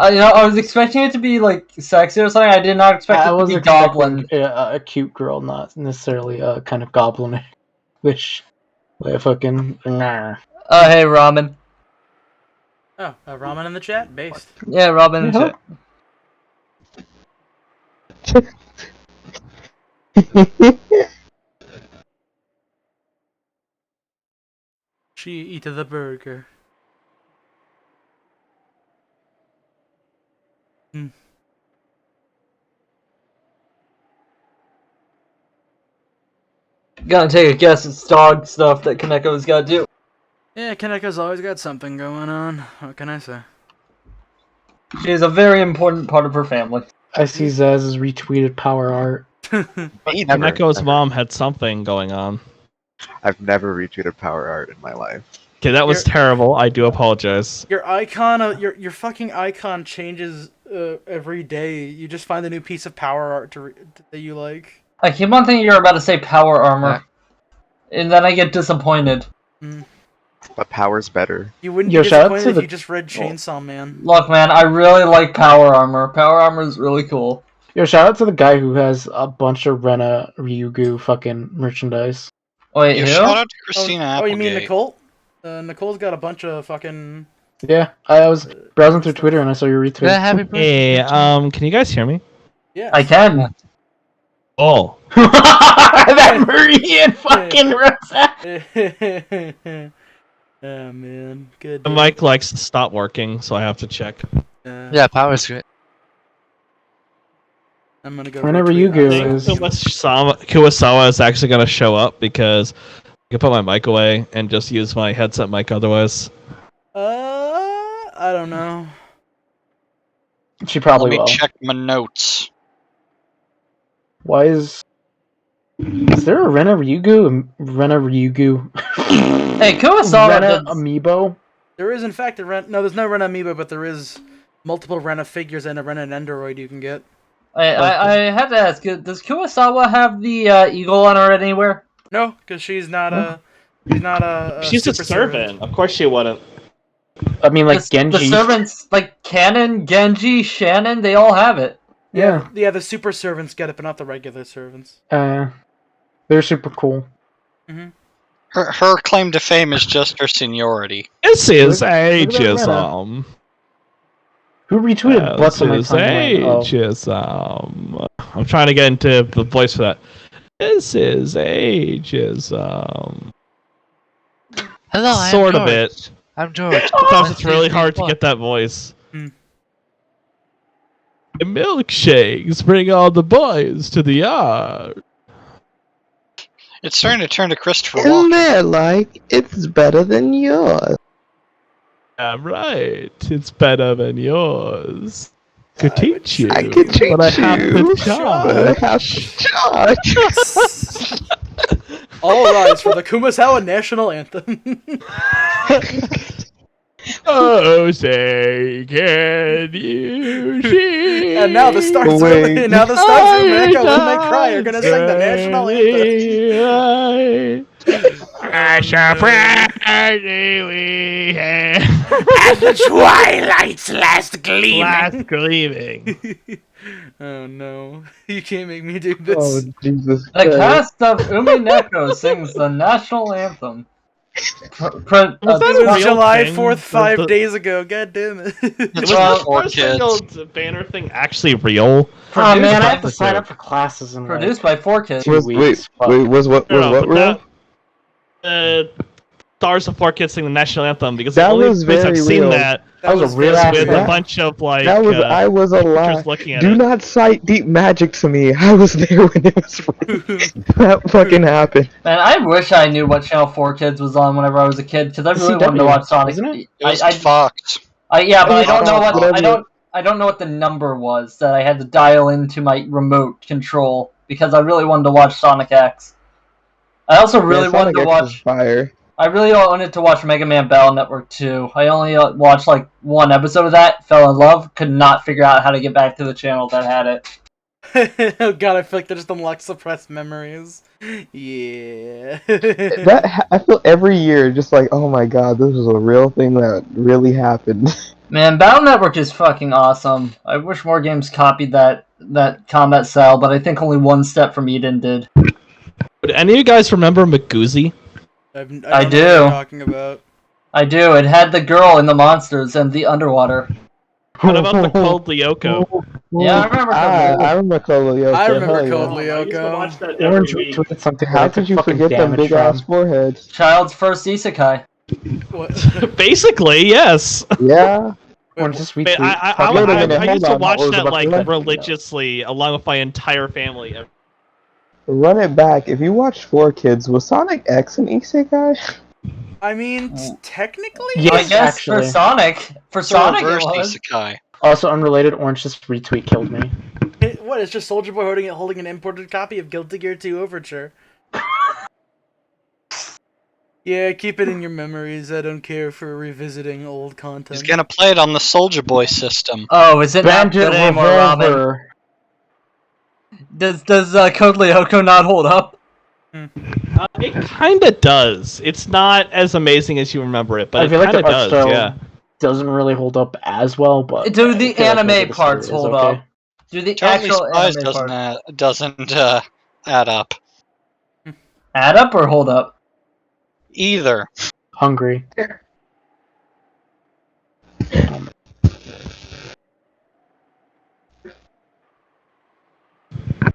I was expecting it to be like sexy or something. I did not expect it to be goblin. A cute girl, not necessarily a kind of goblin. Which, fucking nah. Hey, ramen. Oh, ramen in the chat, based. Yeah, ramen in the chat. She eat the burger. Gotta take a guess. It's dog stuff that Kaneko's gotta do. Yeah, Kaneko's always got something going on. What can I say? She is a very important part of her family. I see Zaz's retweeted power art. Kaneko's mom had something going on. I've never retweeted power art in my life. Okay, that was terrible. I do apologize. Your icon, your fucking icon changes every day. You just find a new piece of power art that you like. I keep on thinking you're about to say power armor, and then I get disappointed. But power's better. You wouldn't be disappointed if you just read Chainsaw Man. Look, man, I really like power armor. Power armor is really cool. Yo, shout out to the guy who has a bunch of Rena Ryugu fucking merchandise. Wait, Yeah, shout out to Christina Oh, Applegate. you mean Nicole? Nicole's got a bunch of fucking... Yeah, I was browsing through Twitter and I saw your retweet. Hey, can you guys hear me? Yeah. I can. Oh. That Marian fucking Oh, man. Good. The mic likes to stop working, so I have to check. Yeah, power's great. I'm gonna go. Whenever you go, Kuwasawa is actually going to show up because I can put my mic away and just use my headset mic otherwise. I don't know. She probably Let me will. check my notes. Why is there a Rena Ryugu? Rena Ryugu. Hey, Kuwasawa Rena did... amiibo? There is, in fact, no, there's no Rena amiibo, but there is multiple Rena figures and a Rena Nendoroid you can get. I had to ask, does Kuwasawa have the eagle on her anywhere? No, because she's not a She's a super servant. Of course she wouldn't. I mean, like Genji. The servants, like Canon, Genji, Shannon, they all have it. Yeah. Yeah, the super servants get it, but not the regular servants. They're super cool. Her claim to fame is just her seniority. This is Look at that ageism. Who retweeted This Butts on my is timeline? Oh. ageism. I'm trying to get into the voice for that. This is ageism. Hello, I'm Sort of George. it. I'm George. Sometimes it's really hard to get that voice. The milkshakes bring all the boys to the yard. It's starting to turn to Christopher Isn't Walken. that like it's better than yours? I'm right. It's better than yours. Could teach you. I could teach but I have you, to charge. but I have to charge. All rise for the Kumasawa national anthem. Oh, say, can you see? And now the stars of Umineko When They Cry are gonna sing the national anthem. I shall proudly we have. At the twilight's last gleaming. Last gleaming. Oh no. You can't make me do this. Oh Jesus! The cast of Umineko sings the national anthem. It was July 4th, 5 days ago. God damn it. Was the first single banner thing actually real? Oh man, I have to sign up for classes in Produced by 4Kids. 2 weeks. Was what real? Stars of 4Kids sing the national anthem because That the only was place I've very seen real. that was a real is ass with event. a bunch of like That was I was alive. pictures looking at Do it. not cite deep magic to me. I was there when it was real. That fucking happened. Man, I wish I knew what channel 4Kids was on whenever I was a kid because I really wanted to watch Sonic. Isn't it? It was Fox. Yeah, but I don't know what Whatever. I don't know what the number was that I had to dial into my remote control because I really wanted to watch Sonic X. I also really wanted to watch. Fire. I really wanted to watch Mega Man Battle Network 2. I only watched like one episode of that, fell in love, could not figure out how to get back to the channel that had it. Oh god, I feel like that just unlocks suppressed memories. Yeah. I feel every year just like, oh my god, this was a real thing that really happened. Man, Battle Network is fucking awesome. I wish more games copied that combat style, but I think only one step from Eden did. Would any of you guys remember Magoozy? I don't know I what do. you're talking about. I do. It had the girl and the monsters and the underwater. What about the Cold Lyoko? Yeah, I remember. I remember Code Lyoko. I remember hell Code yeah. Lyoko. Orange retweeted something. How could you forget them big ass foreheads? Child's first isekai. What? Basically, yes. Yeah. Orange just Man, retweet. I used to Hold on, watch what was that about like to say? religiously along with my entire family. Run it back. If you watched 4Kids, was Sonic X an isekai? I mean, technically? Yes, I guess actually. for Sonic. For Sonic, it Reverse was. isekai. Also unrelated, Orange just retweet killed me. What? It's just Soldier Boy holding an imported copy of Guilty Gear 2 Overture. Yeah, keep it in your memories. I don't care for revisiting old content. He's gonna play it on the Soldier Boy system. Oh, is it not Bandit good anymore, Ramen? Revolver. Does Code Lyoko not hold up? It kind of does. It's not as amazing as you remember it, but I feel it like kind the of art does. style Yeah. doesn't really hold up as well, but Do the I feel like maybe anime the parts story is hold okay. up? Do the Totally actual Spies anime parts doesn't add up. add up or hold up? Either. Hungry.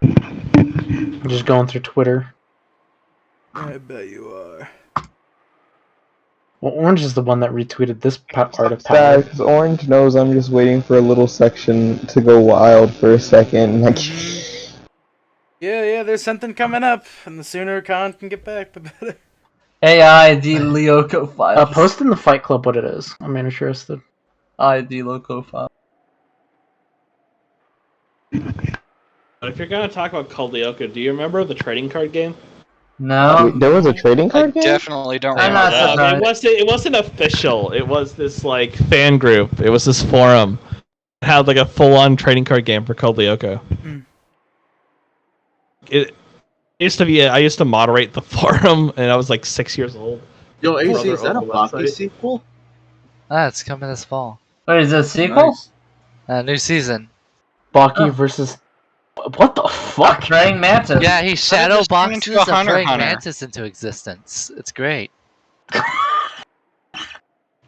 I'm just going through Twitter. I bet you are. Well, Orange is the one that retweeted this art of power. Because Orange knows I'm just waiting for a little section to go wild for a second. Like, Yeah, there's something coming up, and the sooner Khan can get back, the better. AI the Lyoko files. Post in the Fight Club what it is. I'm interested. ID Lyoko file. But if you're gonna talk about Code Lyoko, do you remember the trading card game? No. Wait, there was a trading card game? Definitely don't I'm remember not that. surprised. It wasn't official. It was this like fan group. It was this forum. It had like a full-on trading card game for Code Lyoko. It used to be. I used to moderate the forum, and I was like 6 years old. Yo, AC, Brother is that a owned the Baki website. sequel? It's coming this fall. Wait, is it a sequel? Nice. New season. Baki versus... What the fuck? Praying Mantis. Yeah, he shadow just turn boxes into a a Hunter praying Hunter. mantis into existence. It's great.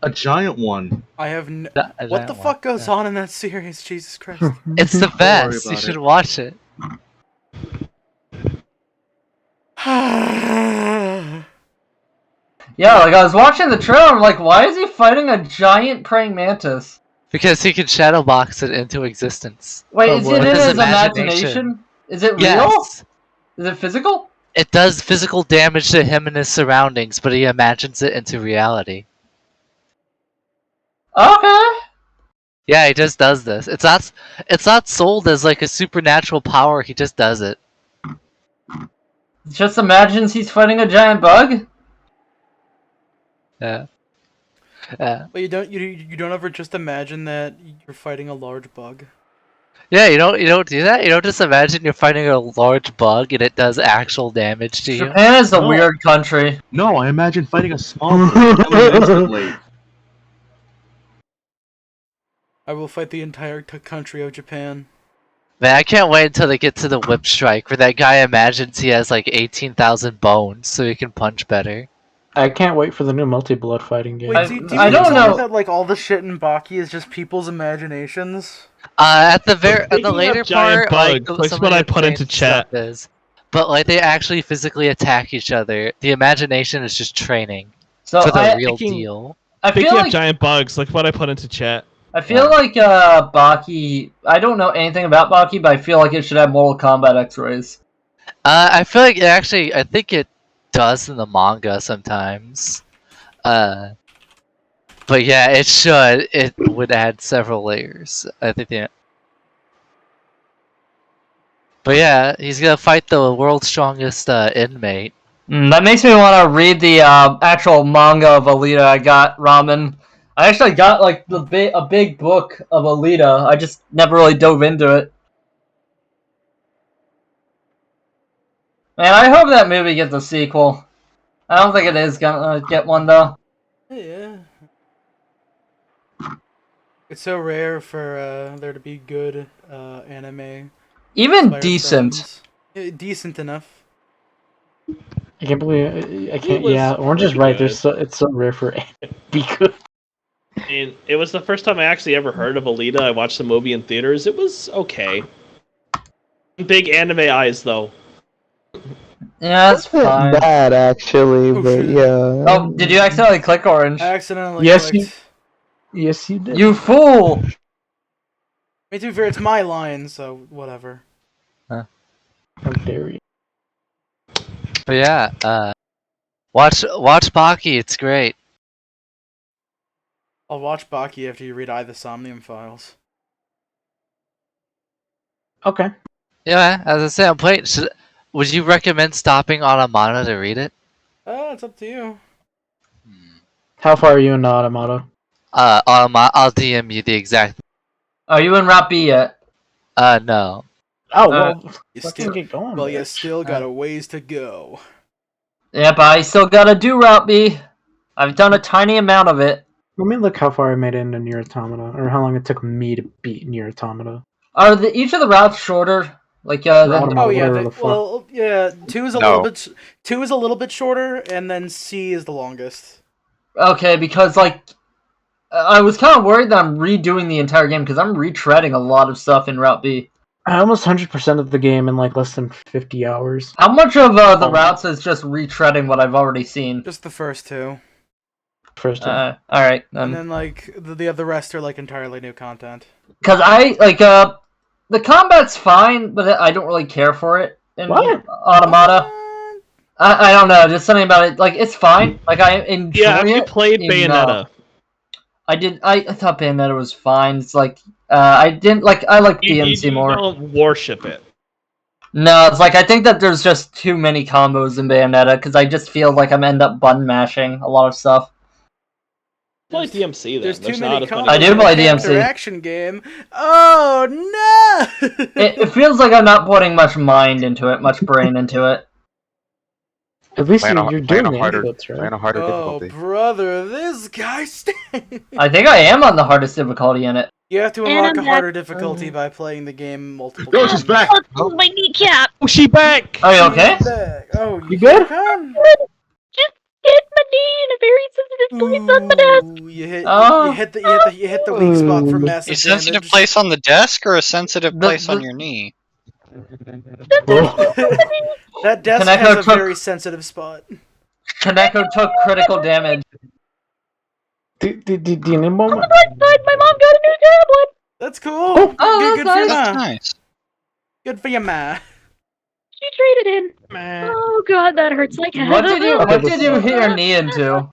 A giant one. I have no... A What the giant fuck goes on in that series? Jesus Christ. It's the worry best. You about should it. watch it. Yeah, like I was watching the trailer, I'm like, why is he fighting a giant praying mantis? Because he can shadow box it into existence. Wait, is it With in his his imagination? Is it real? Yes. Is it physical? It does physical damage to him and his surroundings, but he imagines it into reality. Okay. Yeah, he just does this. It's not sold as like a supernatural power, he just does it. Just imagines he's fighting a giant bug? Yeah. Yeah. But you don't ever just imagine that you're fighting a large bug? Yeah, you don't do that? You don't just imagine you're fighting a large bug and it does actual damage to you? Japan is a weird country. No, I imagine fighting a small one instantly. I will fight the entire country of Japan. Man, I can't wait until they get to the whip strike where that guy imagines he has like 18,000 bones so he can punch better. I can't wait for the new multi-blood fighting game. Wait, do you mean to tell me that like all the shit in Baki is just people's imaginations? At the later giant part, bug, like, that's what I put into chat. But like they actually physically attack each other. The imagination is just training So for the I- real Speaking- deal. I Speaking feel of like giant bugs, like what I put into chat. I feel like Baki. I don't know anything about Baki, but I feel like it should have Mortal Kombat X-rays. I feel like I think it does in the manga sometimes. But yeah, it should. It would add several layers. I think. Yeah. But yeah, he's gonna fight the world's strongest inmate. That makes me want to read the actual manga of Alita. I got Ramen. I actually got like a big book of Alita. I just never really dove into it. Man, I hope that movie gets a sequel. I don't think it is gonna get one though. Yeah. It's so rare for there to be good anime. Even inspired decent. films. Yeah, decent enough. I can't believe I can't. was Yeah, Orange is pretty right. good. It's so rare for it to be good. And it was the first time I actually ever heard of Alita. I watched the movie in theaters. It was okay. Big anime eyes though. Yeah, that's Not fine. bad actually, but yeah. Oh, did you accidentally click Orange? I accidentally Yes, clicked. Yes, you did. You fool! I mean, to be fair, it's my line, so whatever. How dare you? But yeah, watch Baki. It's great. I'll watch Baki after you read I the Somnium Files. Okay. Yeah, as I say, I'm playing. Would you recommend stopping on a manga to read it? It's up to you. How far are you in Automata? I'll DM you the exact. Are you in Route B yet? No. Oh well, You fucking still, get going. well, you bitch. still got a ways to go. Yep, I still gotta do Route B. I've done a tiny amount of it. Let me look how far I made it into Nier Automata, or how long it took me to beat Nier Automata. Are each of the routes shorter? Like than... Oh yeah, well yeah. 2 is a little bit. 2 is a little bit shorter, and then C is the longest. Okay, because like I was kind of worried that I'm redoing the entire game because I'm retreading a lot of stuff in Route B. I almost 100% of the game in like less than 50 hours. How much of the routes is just retreading what I've already seen? Just the first 2. First 2. All right. And then like the rest are like entirely new content. Because I like the combat's fine, but I don't really care for it in Automata. I don't know, just something about it. Like it's fine. Like I enjoy it. Yeah, have you played Bayonetta? I did. I thought Bayonetta was fine. It's like I didn't like. I like DMC more. You don't worship it. No, it's like I think that there's just too many combos in Bayonetta because I just feel like I'm end up button mashing a lot of stuff. Play DMC then. There's too many combos. I do play DMC. Action game. Oh no! It feels like I'm not putting much mind into it, much brain into it. At least Playing you're doing the harder, inputs, right? playing a harder Oh difficulty. brother, this guy stinks. I think I am on the hardest difficulty in it. You have to And unlock I'm a harder back. difficulty by playing the game multiple Oh, times. she's back. Oh, my kneecap! Oh, she back! Are you okay? Oh, You good? Just hit my knee in a very sensitive place on the desk. Ooh, you hit, Oh. you hit the weak spot for massive A sensitive damage. place on the desk or a sensitive place on your knee? That desk Kaneko has a took- very sensitive spot. Kaneko took critical damage. Do you need a moment? My mom got a new tablet. That's cool. Oh, good that's for your nice. ma. Nice. Good for your ma. She traded in. Oh god, that hurts like hell. What did you hit your knee into?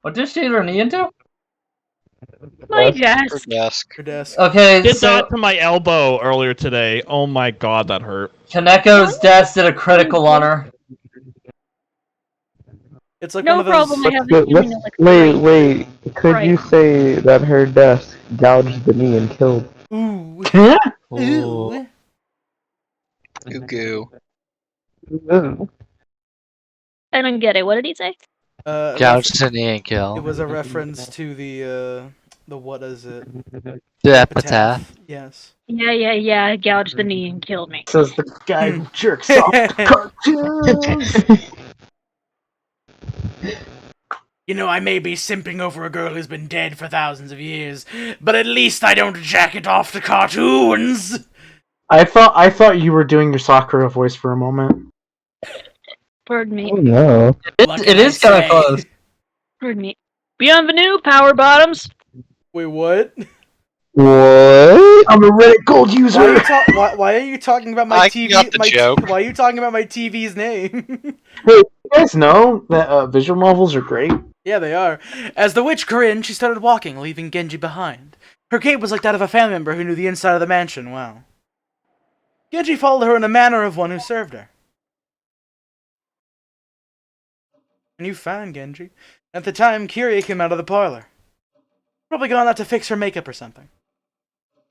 What did she hit her knee into? My Her desk. desk. Your desk. Okay, Did so that to my elbow earlier today. Oh my god, that hurt. Kaneko's desk did a critical on her. It's like No one of those. problem, I have a Let's, wait. Could you say that her desk gouged the knee and killed? Ooh. Ooh. Goo goo. I don't get it. What did he say? Gouge the knee and kill. It was a reference to the what is it? The epitaph. Yes. Yeah. Gouged the knee and killed me. Says the guy who jerks off cartoons. You know, I may be simping over a girl who's been dead for thousands of years, but at least I don't jack it off to cartoons. I thought you were doing your Sakura voice for a moment. Pardon me. Oh no. It is kind of close. Pardon me. Bienvenue, power bottoms. Wait, what? What? I'm a Reddit gold user. Why are you talking about my I TV? got the joke. Why are you talking about my TV's name? Hey, you guys know that visual novels are great? Yeah, they are. As the witch grinned, she started walking, leaving Genji behind. Her gait was like that of a family member who knew the inside of the mansion well. Genji followed her in the manner of one who served her. And you found Genji. At the time, Kyrie came out of the parlor. Probably gone out to fix her makeup or something.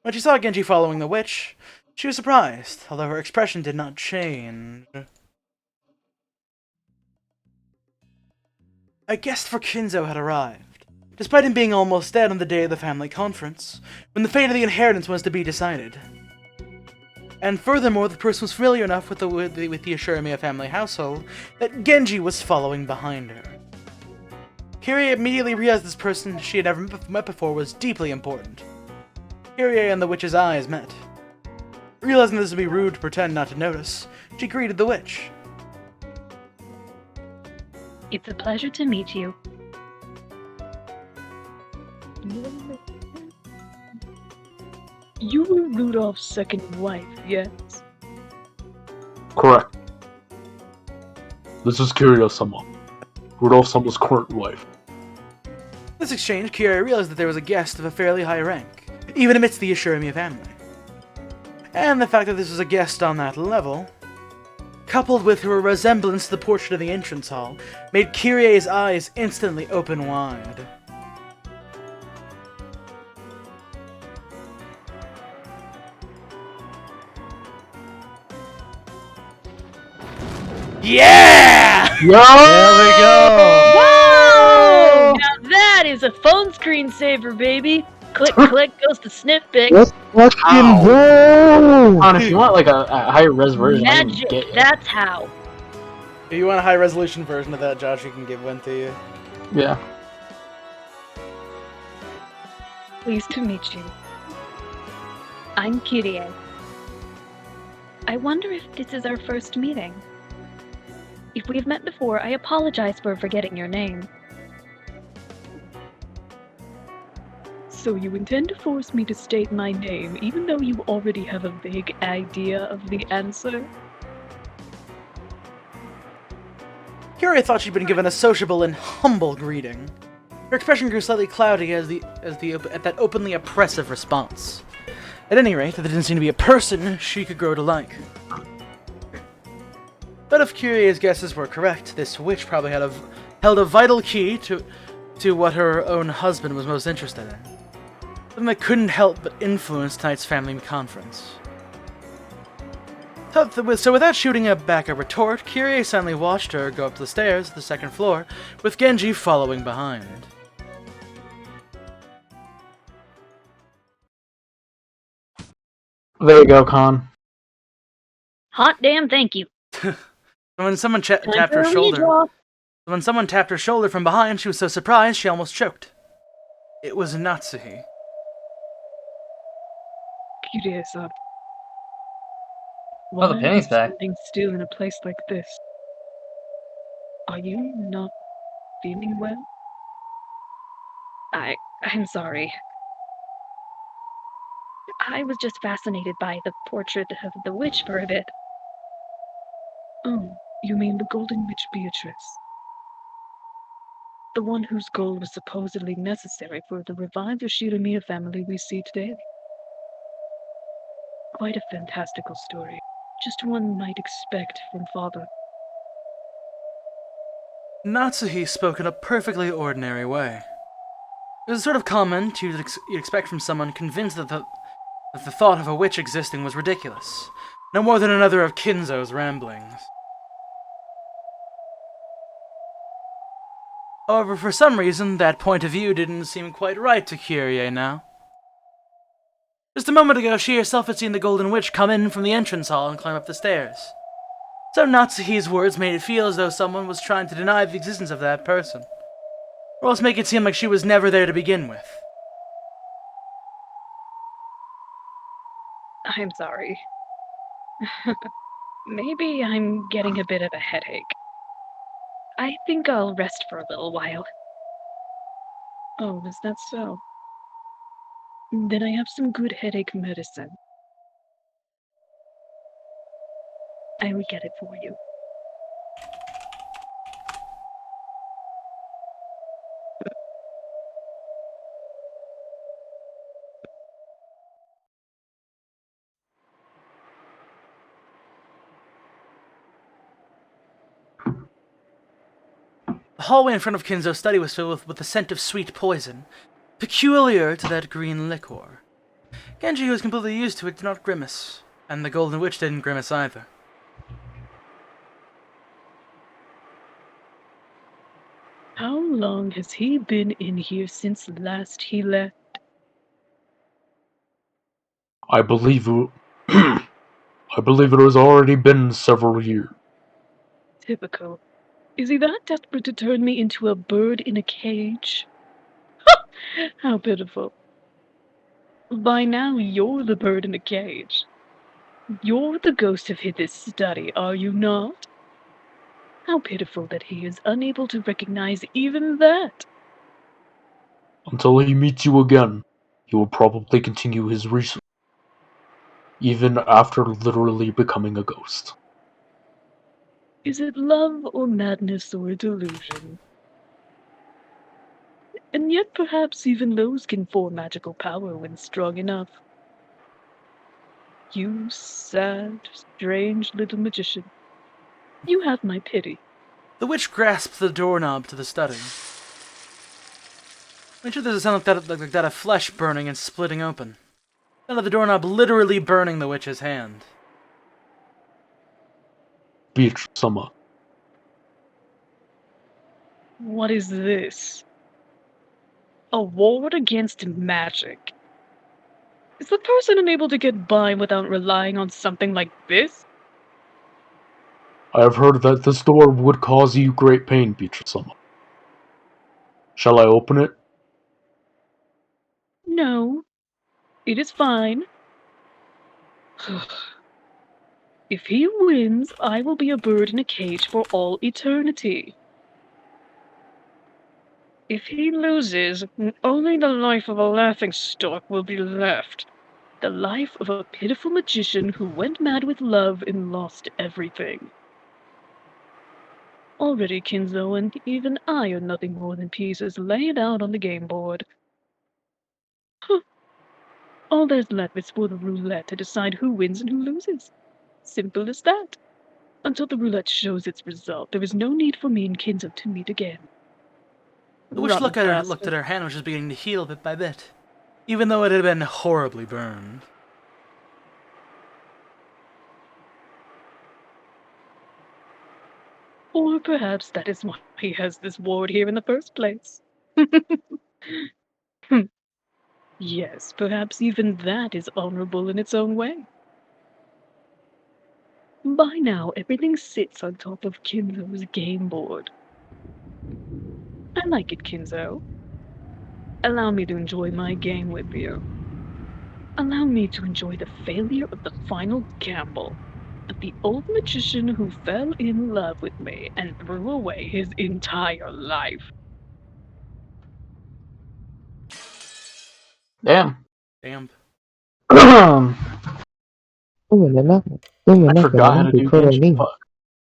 When she saw Genji following the witch, she was surprised, although her expression did not change. A guest for Kinzo had arrived, despite him being almost dead on the day of the family conference, when the fate of the inheritance was to be decided. And furthermore, the person was familiar enough with the Ashuramiya family household that Genji was following behind her. Kyrie immediately realized this person she had never met before was deeply important. Kyrie and the witch's eyes met. Realizing this would be rude to pretend not to notice, she greeted the witch. It's a pleasure to meet you. You were Rudolph's second wife, yes? Correct. This is Kiryu-sama, Rudolph-sama's current wife. In this exchange, Kyrie realized that there was a guest of a fairly high rank, even amidst the Ashuramiya family. And the fact that this was a guest on that level, coupled with her resemblance to the portrait in the entrance hall, made Kyrie's eyes instantly open wide. Yeah! Yo! There we go! Whoa! Now that is a phone screensaver, baby. Click, click goes the snip pic. Let's fucking go! Con, if you want like a higher res version, I can Magic. get you. That's how. If you want a high resolution version of that, Josh, you can give one to you. Yeah. Pleased to meet you. I'm Kyrie. I wonder if this is our first meeting. If we've met before, I apologize for forgetting your name. So you intend to force me to state my name, even though you already have a vague idea of the answer? Kyrie thought she'd been given a sociable and humble greeting. Her expression grew slightly cloudy at that openly oppressive response. At any rate, there didn't seem to be a person she could grow to like. But if Curie's guesses were correct, this witch probably held a vital key to what her own husband was most interested in. Something that couldn't help but influence tonight's family conference. So without shooting back a retort, Kyrie silently watched her go up the stairs to the second floor, with Genji following behind. There you go, Con. Hot damn, thank you. When someone tapped her shoulder, from behind, she was so surprised she almost choked. It was Natsuhi. Kyrie-san. Oh, the penny's back. Standing still in a place like this. Are you not feeling well? I'm sorry. I was just fascinated by the portrait of the witch for a bit. Oh, you mean the Golden Witch Beatrice? The one whose goal was supposedly necessary for the revived Yoshiramiya family we see today? Quite a fantastical story. Just one might expect from father. Natsuhi spoke in a perfectly ordinary way. It was the sort of comment you'd expect from someone convinced that the thought of a witch existing was ridiculous, no more than another of Kinzo's ramblings. However, for some reason, that point of view didn't seem quite right to Kyrie now. Just a moment ago, she herself had seen the Golden Witch come in from the entrance hall and climb up the stairs. So Natsuhi's words made it feel as though someone was trying to deny the existence of that person, or else make it seem like she was never there to begin with. I'm sorry. Maybe I'm getting a bit of a headache. I think I'll rest for a little while. Oh, is that so? Then I have some good headache medicine. I will get it for you. The hallway in front of Kinzo's study was filled with the scent of sweet poison, peculiar to that green liquor. Genji, who was completely used to it, did not grimace, and the Golden Witch didn't grimace either. How long has he been in here since last he left? I believe it, I believe it has already been several years. Typical. Is he that desperate to turn me into a bird in a cage? How pitiful. By now, you're the bird in the cage. You're the ghost of his study, are you not? How pitiful that he is unable to recognize even that. Until he meets you again, he will probably continue his research, even after literally becoming a ghost. Is it love or madness or a delusion? And yet perhaps even those can form magical power when strong enough. You sad, strange little magician. You have my pity. The witch grasped the doorknob to the study. Make sure there's a sound like that of flesh burning and splitting open. Sound of the doorknob literally burning the witch's hand. Beatrice-sama, What is this? A ward against magic. Is the person unable to get by without relying on something like this? I have heard that this door would cause you great pain, Beatrice-sama. Shall I open it? No. It is fine. If he wins, I will be a bird in a cage for all eternity. If he loses, only the life of a laughingstock will be left. The life of a pitiful magician who went mad with love and lost everything. Already, Kinzo and even I are nothing more than pieces laid out on the game board. Huh. All there's left is for the roulette to decide who wins and who loses. Simple as that. Until the roulette shows its result, there is no need for me and Kinzo to meet again. The witch looked at her hand, which was beginning to heal bit by bit, even though it had been horribly burned. Or perhaps that is why he has this ward here in the first place. Yes, perhaps even that is honorable in its own way. By now, everything sits on top of Kinzo's game board. I like it, Kinzo. Allow me to enjoy my game with you. Allow me to enjoy the failure of the final gamble of the old magician who fell in love with me and threw away his entire life. Damn. Damn. I forgot how to do Genshin. Fuck.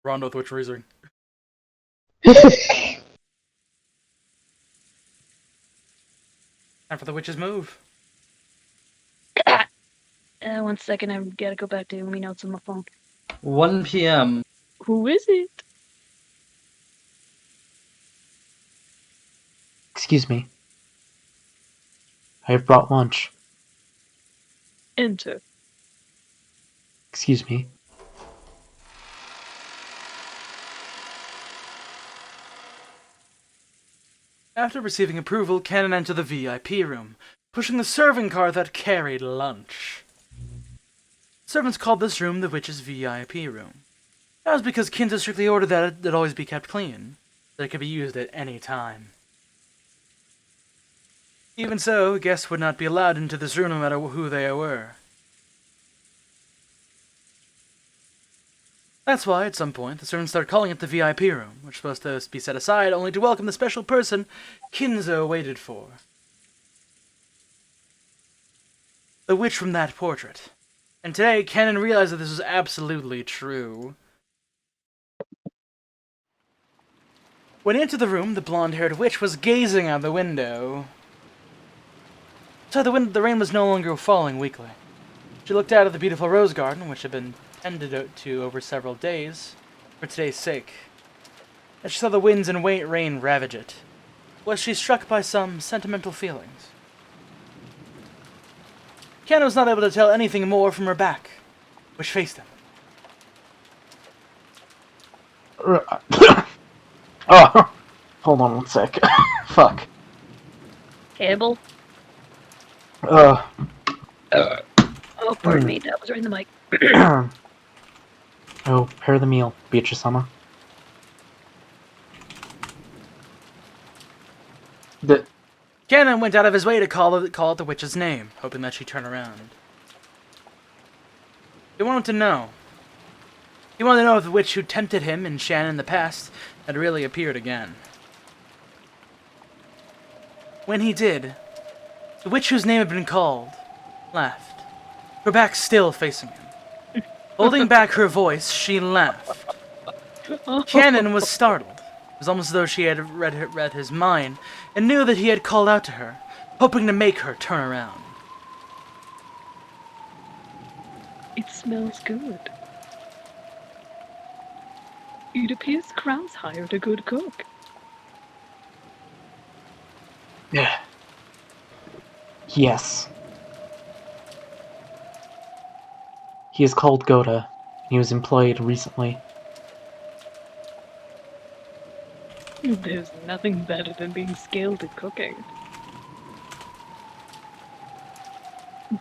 Rondo with Witch Razor. Time for the witch's move. 1 second, I've got to go back to me notes on my phone. 1 p.m. Who is it? Excuse me. I have brought lunch. Enter. Excuse me. After receiving approval, Cannon entered the VIP room, pushing the serving cart that carried lunch. Servants called this room the witch's VIP room. That was because Kinzo strictly ordered that it always be kept clean, that it could be used at any time. Even so, guests would not be allowed into this room no matter who they were. That's why, at some point, the servants started calling it the VIP room, which was supposed to be set aside only to welcome the special person Kinzo waited for. The witch from that portrait. And today, Cannon realized that this was absolutely true. When he entered the room, the blonde-haired witch was gazing out the window. So the rain was no longer falling weakly. She looked out at the beautiful rose garden, which had been tended to over several days, for today's sake. As she saw the winds and rain ravage it, was she struck by some sentimental feelings. Cannon was not able to tell anything more from her back, which faced him. Oh, hold on 1 sec. Fuck. Cable. Oh, pardon me, that was right in the mic. Oh, prepare the meal, Beatrice-sama. Cannon went out of his way to call out the witch's name, hoping that she'd turn around. He wanted to know. He wanted to know if the witch who tempted him and Shannon in the past had really appeared again. When he did, the witch whose name had been called laughed, her back still facing him. Holding back her voice, she laughed. Cannon was startled. It was almost as though she had read his mind and knew that he had called out to her, hoping to make her turn around. It smells good. It appears Krauss hired a good cook. Yeah. Yes. He is called Goda, and he was employed recently. There's nothing better than being skilled at cooking.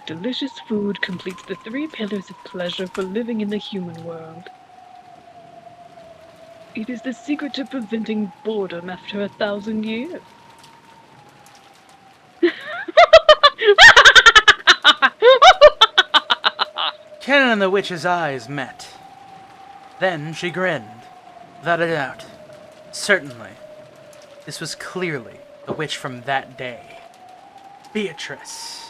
Delicious food completes the 3 pillars of pleasure for living in the human world. It is the secret to preventing boredom after 1,000 years. Kennen and the witch's eyes met. Then she grinned. Without a doubt. Certainly. This was clearly the witch from that day. Beatrice.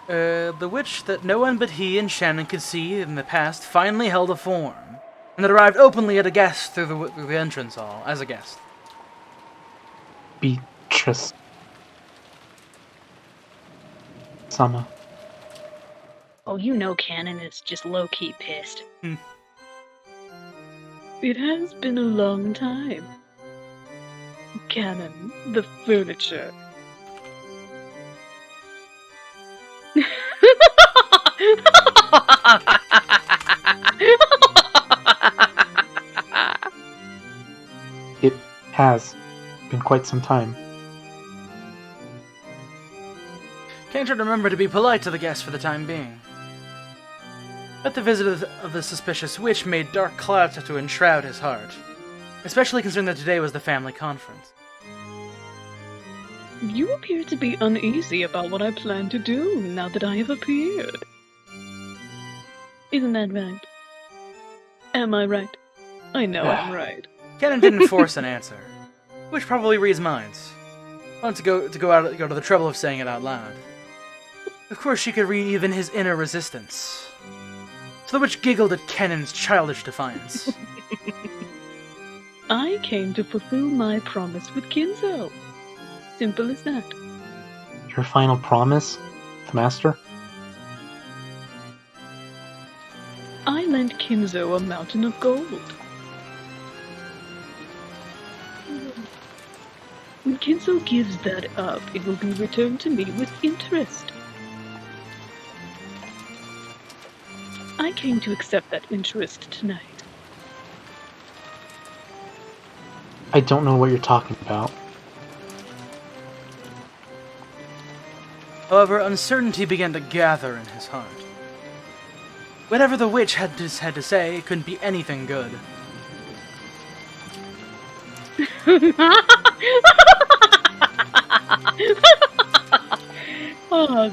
The witch that no one but he and Shannon could see in the past finally held a form, and that arrived openly as a guest through the entrance hall, as a guest. Beatrice. Sama. Oh, you know Cannon is just low-key pissed. It has been a long time. Cannon, the furniture. It has been quite some time. Cantor remembered to be polite to the guest for the time being. But the visit of the suspicious witch made dark clouds to enshroud his heart, especially considering that today was the family conference. You appear to be uneasy about what I plan to do now that I have appeared. Isn't that right? Am I right? I know I'm right. Cannon didn't force an answer, which probably reads minds. Wanted to go to the trouble of saying it out loud. Of course, she could read even his inner resistance. So the witch giggled at Kennon's childish defiance. I came to fulfill my promise with Kinzo. Simple as that. Your final promise, the master? I lent Kinzo a mountain of gold. When Kinzo gives that up, it will be returned to me with interest. I came to accept that interest tonight. I don't know what you're talking about. However, uncertainty began to gather in his heart. Whatever the witch had to say, it couldn't be anything good.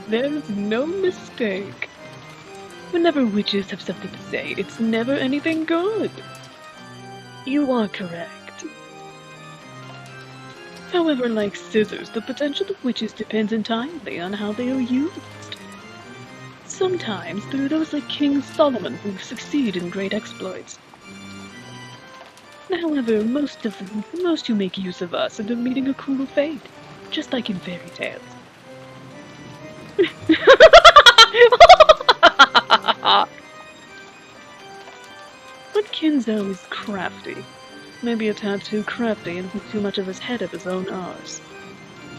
There's no mistake. Whenever witches have something to say, it's never anything good. You are correct. However, like scissors, the potential of witches depends entirely on how they are used. Sometimes there are those like King Solomon who succeed in great exploits. However, most who make use of us end up meeting a cruel fate, just like in fairy tales. But Kinzo is crafty. Maybe a tad too crafty and with too much of his head of his own arse.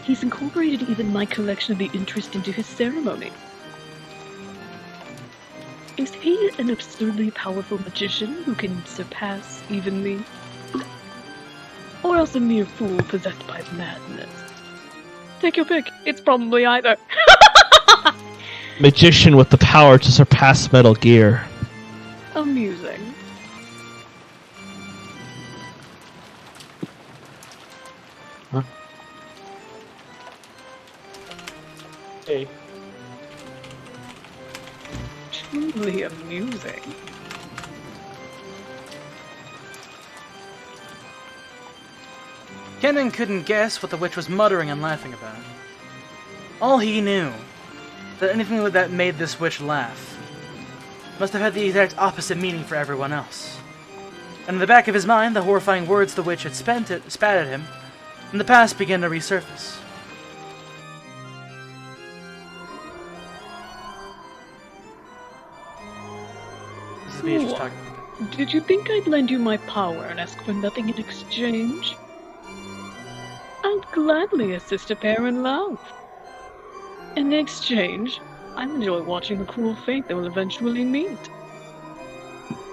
He's incorporated even my collection of the interest into his ceremony. Is he an absurdly powerful magician who can surpass even me? Or else a mere fool possessed by madness? Take your pick. It's probably either. Magician with the power to surpass Metal Gear. Amusing. Huh? Hey. Truly amusing. Kennen couldn't guess what the witch was muttering and laughing about. All he knew, that anything that made this witch laugh, must have had the exact opposite meaning for everyone else. And in the back of his mind, the horrifying words the witch had spat at him in the past began to resurface. This is Beatrice talking. Did you think I'd lend you my power and ask for nothing in exchange? I'd gladly assist a pair in love. In exchange, I'll enjoy watching the cruel fate they will eventually meet.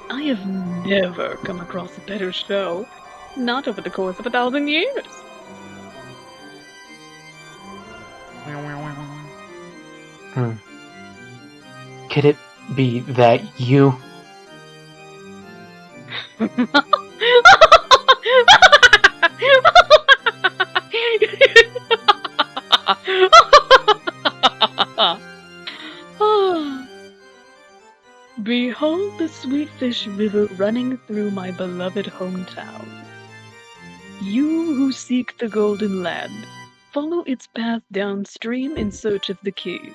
I have never come across a better show. Not over the course of 1,000 years. Could it be that you... Behold the sweet fish river running through my beloved hometown. You who seek the golden land, follow its path downstream in search of the key.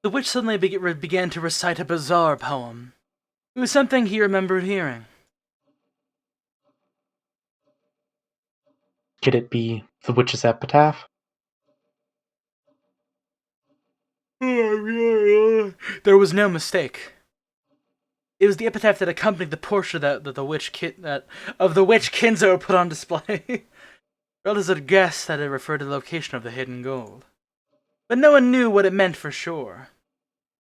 The witch suddenly began to recite a bizarre poem. It was something he remembered hearing. Could it be the witch's epitaph? There was no mistake. It was the epitaph that accompanied the portrait that the witch Kinzo put on display. Relatives had guessed that it referred to the location of the hidden gold, but no one knew what it meant for sure.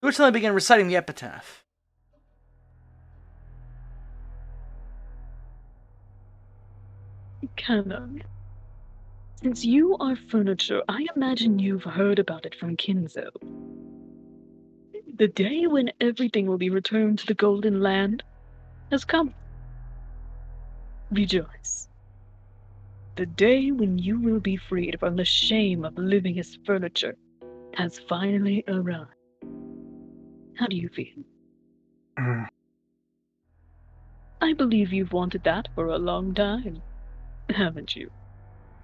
The witch suddenly began reciting the epitaph. Canon. Since you are furniture, I imagine you've heard about it from Kinzo. The day when everything will be returned to the Golden Land has come. Rejoice. The day when you will be freed from the shame of living as furniture has finally arrived. How do you feel? I believe you've wanted that for a long time, haven't you?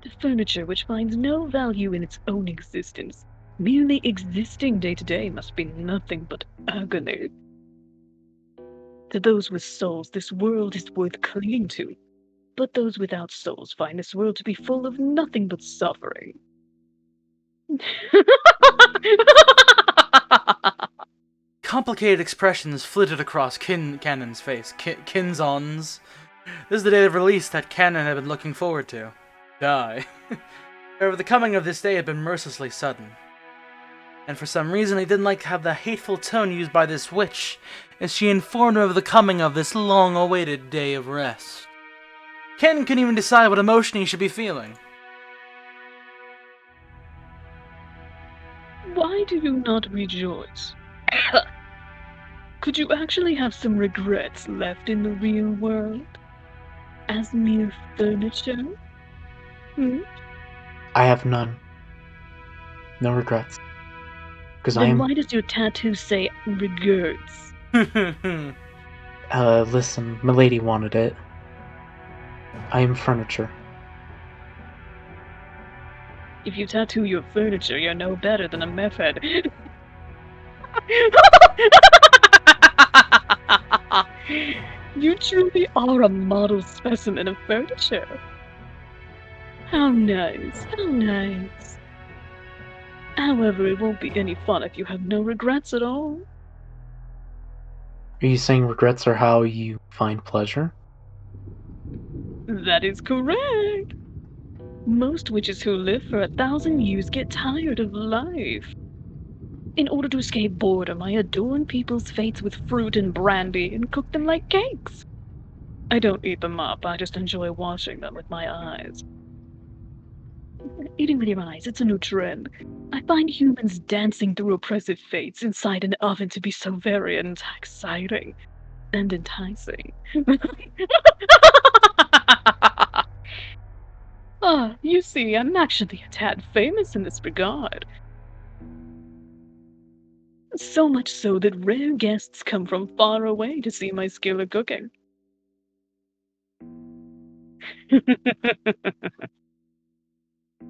The furniture which finds no value in its own existence, merely existing day to day, must be nothing but agony. To those with souls, this world is worth clinging to, but those without souls find this world to be full of nothing but suffering. Complicated expressions flitted across Cannon's face. Kinzon's. This is the day of release that Cannon had been looking forward to. Die. However, the coming of this day had been mercilessly sudden. And for some reason he didn't like to have the hateful tone used by this witch, as she informed him of the coming of this long-awaited day of rest. Cannon couldn't even decide what emotion he should be feeling. Why do you not rejoice? Could you actually have some regrets left in the real world? As mere furniture? I have none. No regrets. Because Then why does your tattoo say regrets? Listen, milady wanted it. I am furniture. If you tattoo your furniture, you're no better than a meth head. You truly are a model specimen of furniture. How nice, how nice. However, it won't be any fun if you have no regrets at all. Are you saying regrets are how you find pleasure? That is correct. Most witches who live for 1,000 years get tired of life. In order to escape boredom, I adorn people's fates with fruit and brandy and cook them like cakes. I don't eat them up, I just enjoy watching them with my eyes. Eating with your eyes, it's a new trend. I find humans dancing through oppressive fates inside an oven to be so very exciting and enticing. You see, I'm actually a tad famous in this regard. So much so that rare guests come from far away to see my skill at cooking.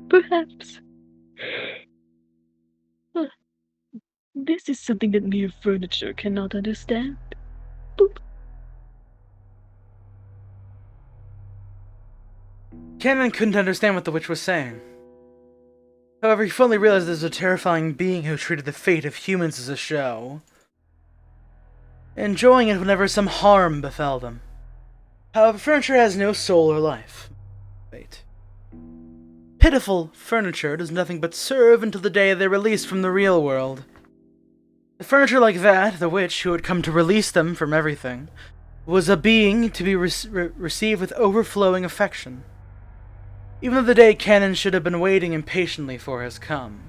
Perhaps. This is something that mere furniture cannot understand. Boop. Cannon couldn't understand what the witch was saying. However, he finally realized there was a terrifying being who treated the fate of humans as a show, enjoying it whenever some harm befell them. However, furniture has no soul or life. Wait. Pitiful furniture does nothing but serve until the day they're released from the real world. The furniture like that, the witch who had come to release them from everything, was a being to be received with overflowing affection. Even though the day Canon should have been waiting impatiently for has come,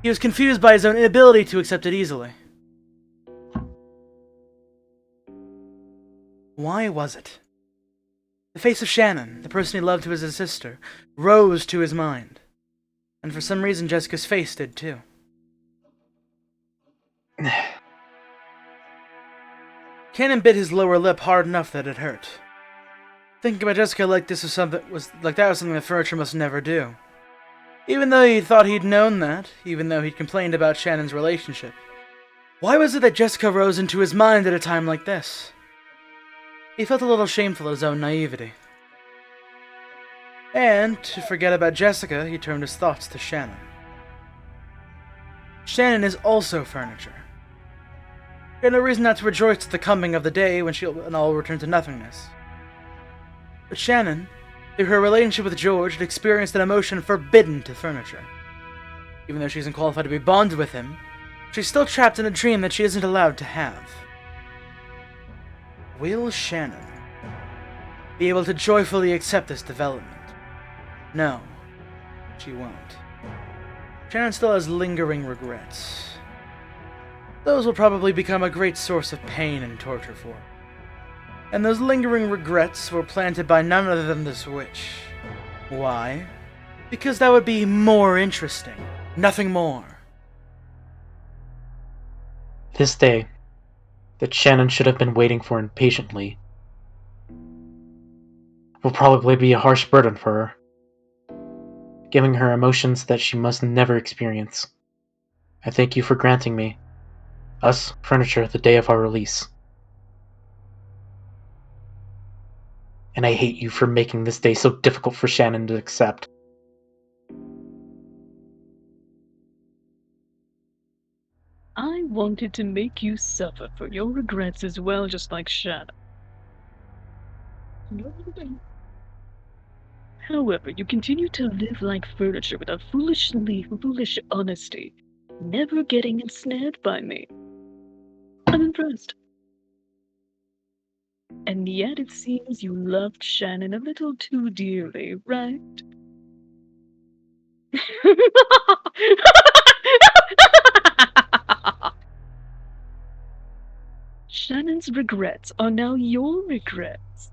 he was confused by his own inability to accept it easily. Why was it? The face of Shannon, the person he loved who was his sister, rose to his mind. And for some reason Jessica's face did too. Canon bit his lower lip hard enough that it hurt. Thinking about Jessica like that was something the furniture must never do. Even though he thought he'd known that, even though he'd complained about Shannon's relationship. Why was it that Jessica rose into his mind at a time like this? He felt a little shameful at his own naivety. And, to forget about Jessica, he turned his thoughts to Shannon. Shannon is also furniture. He had no reason not to rejoice at the coming of the day when she'll all return to nothingness. But Shannon, through her relationship with George, had experienced an emotion forbidden to furniture. Even though she isn't qualified to be bonded with him, she's still trapped in a dream that she isn't allowed to have. Will Shannon be able to joyfully accept this development? No, she won't. Shannon still has lingering regrets. Those will probably become a great source of pain and torture for her. And those lingering regrets were planted by none other than this witch. Why? Because that would be more interesting. Nothing more. This day, that Shannon should have been waiting for impatiently, will probably be a harsh burden for her, giving her emotions that she must never experience. I thank you for granting me, us, furniture, the day of our release. And I hate you for making this day so difficult for Shannon to accept. I wanted to make you suffer for your regrets as well, just like Shannon. However, you continue to live like furniture without foolish honesty, never getting ensnared by me. I'm impressed. And yet it seems you loved Shannon a little too dearly, right? Shannon's regrets are now your regrets.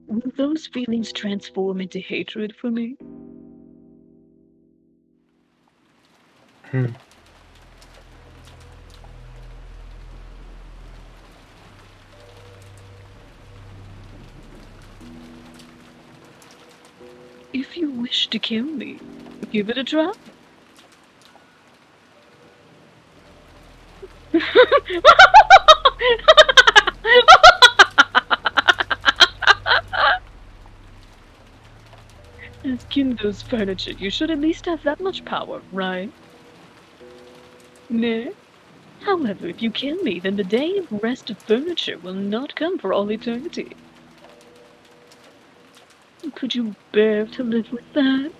Will those feelings transform into hatred for me? If you wish to kill me, give it a try. As Kindo's furniture, you should at least have that much power, right? Nah? However, if you kill me, then the day of rest of furniture will not come for all eternity. Could you bear to live with that?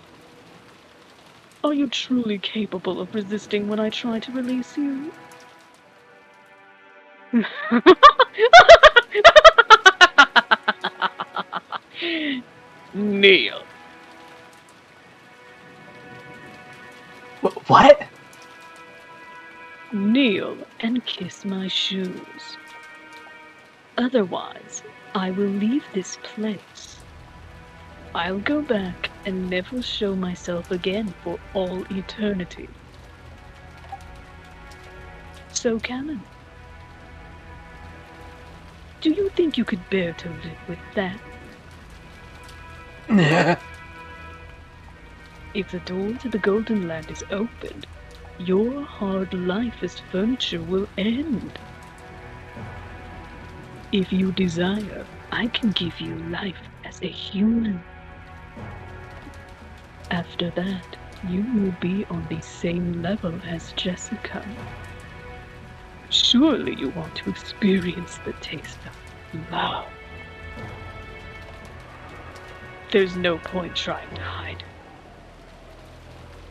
Are you truly capable of resisting when I try to release you? Kneel. What? Kneel and kiss my shoes. Otherwise, I will leave this place. I'll go back and never show myself again for all eternity. So, Canon, do you think you could bear to live with that? If the door to the Golden Land is opened, your hard life as furniture will end. If you desire, I can give you life as a human. After that, you will be on the same level as Jessica. Surely you want to experience the taste of love. There's no point trying to hide.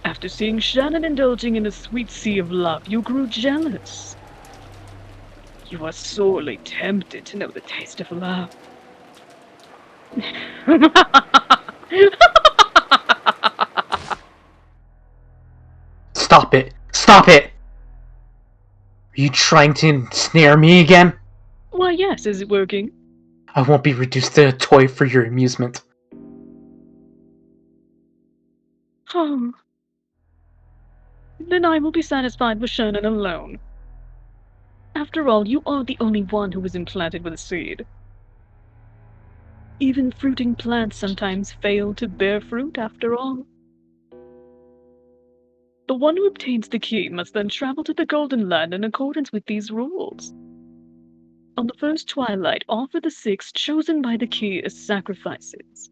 After seeing Shannon indulging in a sweet sea of love, you grew jealous. You are sorely tempted to know the taste of love. Stop it! Stop it! Are you trying to ensnare me again? Why, yes, is it working? I won't be reduced to a toy for your amusement. Oh. Then I will be satisfied with Shannon alone. After all, you are the only one who was implanted with a seed. Even fruiting plants sometimes fail to bear fruit after all. The one who obtains the key must then travel to the Golden Land in accordance with these rules. On the first twilight, offer the 6 chosen by the key as sacrifices.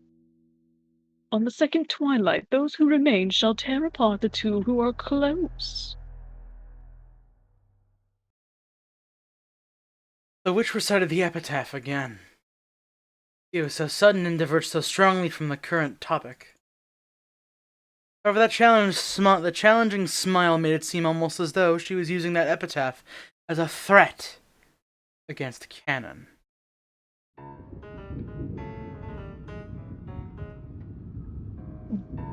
On the second twilight, those who remain shall tear apart the 2 who are close. The witch recited the epitaph again. It was so sudden and diverged so strongly from the current topic. However, the challenging smile made it seem almost as though she was using that epitaph as a threat against canon.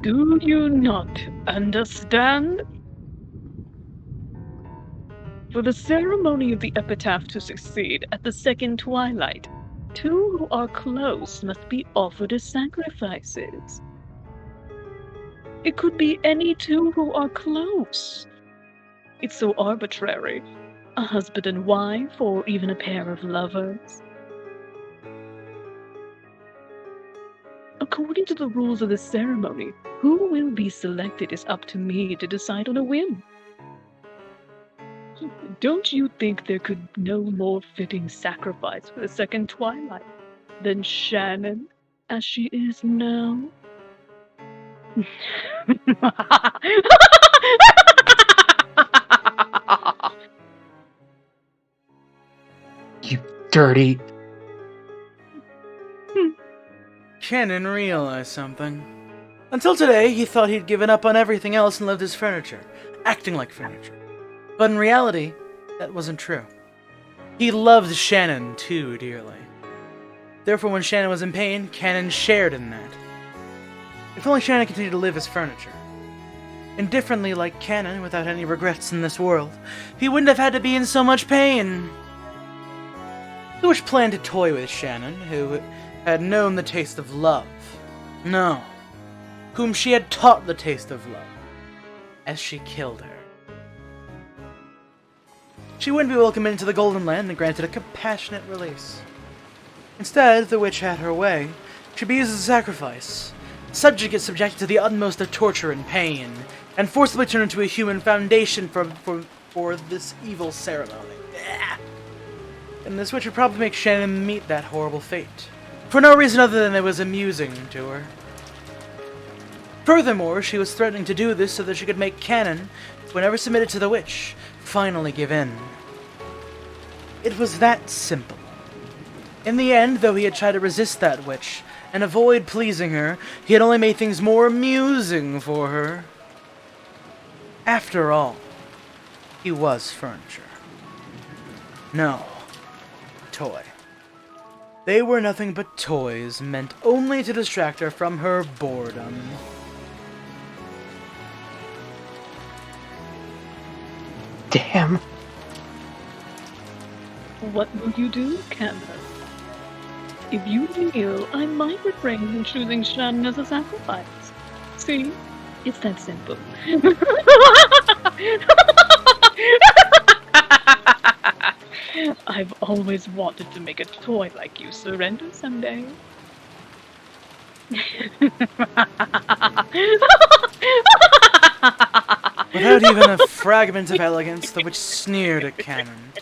Do you not understand? For the ceremony of the epitaph to succeed at the second twilight, 2 who are close must be offered as sacrifices. It could be any 2 who are close. It's so arbitrary. A husband and wife, or even a pair of lovers. According to the rules of the ceremony, who will be selected is up to me to decide on a whim. Don't you think there could no more fitting sacrifice for the second twilight than Shannon, as she is now? You dirty... Canon realized something. Until today, he thought he'd given up on everything else and lived as furniture, acting like furniture. But in reality, that wasn't true. He loved Shannon too dearly. Therefore, when Shannon was in pain, Canon shared in that. If only Shannon continued to live as furniture. Indifferently like Canon, without any regrets in this world, he wouldn't have had to be in so much pain. The witch planned to toy with Shannon, who had known the taste of love. No, whom she had taught the taste of love, as she killed her. She wouldn't be welcomed into the Golden Land and granted a compassionate release. Instead, the witch had her way. She'd be used as a sacrifice. Subject gets subjected to the utmost of torture and pain, and forcibly turned into a human foundation for this evil ceremony. And this witch would probably make Shannon meet that horrible fate, for no reason other than it was amusing to her. Furthermore, she was threatening to do this so that she could make Canon, whenever submitted to the witch, finally give in. It was that simple. In the end, though he had tried to resist that witch and avoid pleasing her, he had only made things more amusing for her. After all, he was furniture. No, toy. They were nothing but toys, meant only to distract her from her boredom. Damn. What will you do, Candace? If you kneel, I might refrain from choosing Shannon as a sacrifice. See? It's that simple. I've always wanted to make a toy like you surrender someday. Without even a fragment of elegance, the witch sneered at Canon,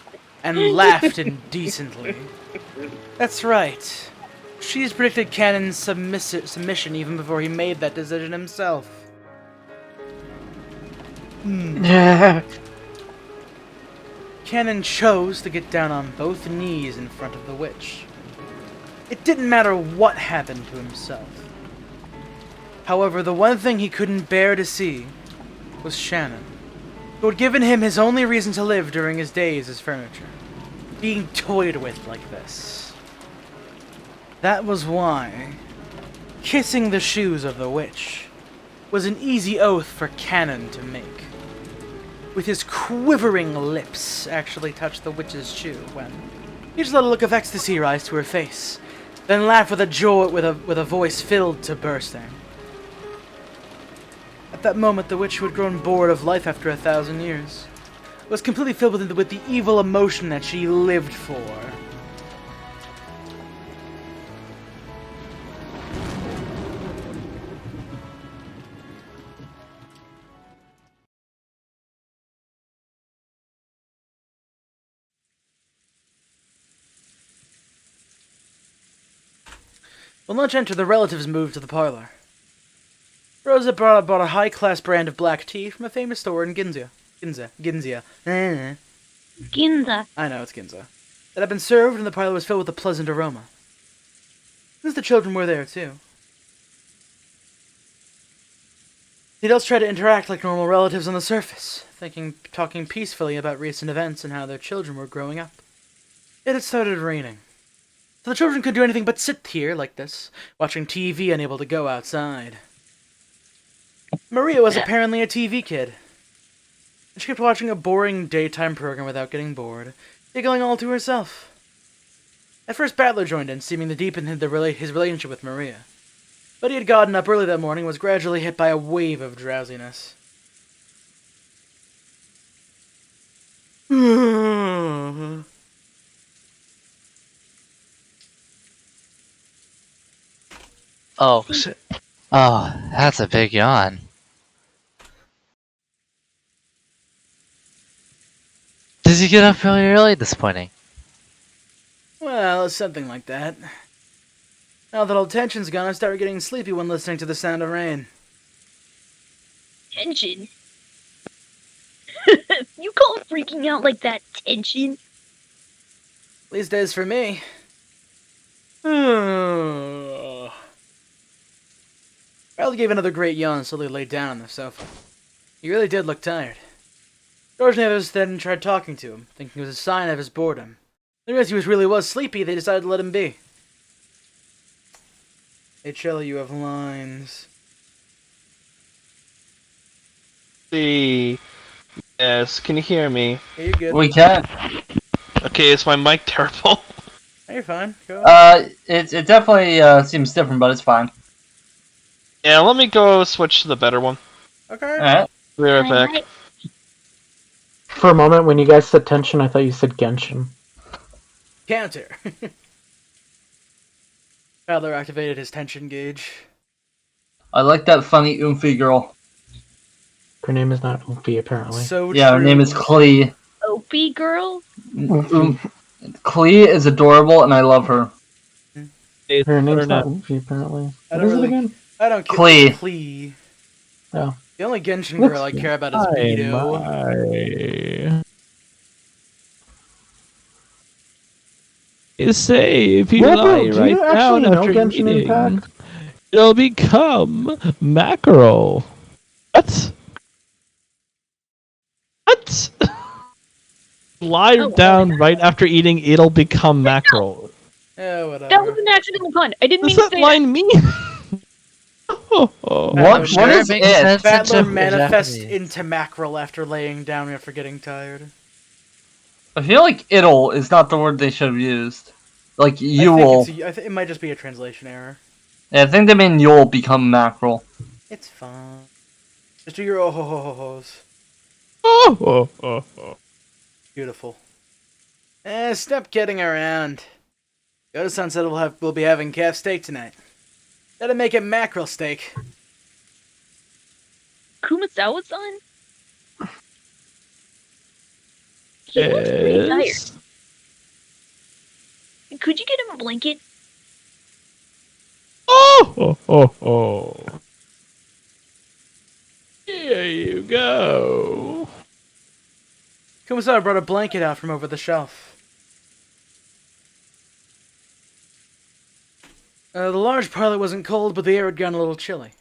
and laughed indecently. That's right. She's predicted Canon's submission even before he made that decision himself. Canon chose to get down on both knees in front of the witch. It didn't matter what happened to himself. However, the one thing he couldn't bear to see was Shannon, who had given him his only reason to live during his days as furniture. Being toyed with like this. That was why kissing the shoes of the witch was an easy oath for Cannon to make. With his quivering lips actually touch the witch's shoe when he just let a look of ecstasy rise to her face, then laughed with a joy with a voice filled to bursting. At that moment, the witch, who had grown bored of life after 1,000 years, was completely filled with the evil emotion that she lived for. When lunch entered, the relatives moved to the parlor. Rosa bought a high-class brand of black tea from a famous store in Ginza. Ginza. Ginza. I know, it's Ginza. That had been served, and the parlor was filled with a pleasant aroma. Since the children were there, too. The adults tried to interact like normal relatives on the surface, talking peacefully about recent events and how their children were growing up. It had started raining. So the children couldn't do anything but sit here, like this, watching TV, unable to go outside. Maria was apparently a TV kid. She kept watching a boring daytime program without getting bored, giggling all to herself. At first, Battler joined in, seeming to deepen his relationship with Maria. But he had gotten up early that morning and was gradually hit by a wave of drowsiness. Oh, shit. Oh, that's a big yawn. Did you get up really early this morning? Well, it's something like that. Now that all tension's gone, I started getting sleepy when listening to the sound of rain. Tension? You call freaking out like that tension? These days for me. Riley gave another great yawn and slowly laid down on the sofa. He really did look tired. George and the others then tried talking to him, thinking it was a sign of his boredom. They realized he really was sleepy, they decided to let him be. Hey, Cello, you have lines. See. Yes, can you hear me? Yeah, you're good. We can. Okay, is my mic terrible? Hey, you're fine. Go ahead. It definitely seems different, but it's fine. Yeah, let me go switch to the better one. Okay. Alright. Be right back. For a moment, when you guys said tension, I thought you said Genshin. Counter. Fowler activated his tension gauge. I like that funny Oomphy girl. Her name is not Oomphy, apparently. So yeah, her name is Klee. Opie girl? Klee is adorable, and I love her. Her name's not Oomphy, apparently. What is it again? I don't care. Klee. Klee. Oh. The only Genshin girl I care about is Beidou. You say if you Well, lie do right you actually down know after Genshin eating, Impact? it'll become mackerel. What? What? Lie down right after eating, it'll become mackerel. Yeah, whatever. That was an accidental pun. I didn't What's mean to that say line mean? What is it? Battler manifest into mackerel after laying down after getting tired. I feel like "it'll" is not the word they should have used. Like "you will." I think it might just be a translation error. Yeah, I think they mean "you'll become mackerel." It's fine. Just do your oh-ho-ho-ho-hos. Oh. Beautiful. Stop kidding around. Go to Sunset. We'll be having calf steak tonight. Gotta make it mackerel steak. Kumasawa-san? He looks pretty tired. Could you get him a blanket? Oh. Here you go. Kumasawa brought a blanket out from over the shelf. The large parlor wasn't cold, but the air had gone a little chilly.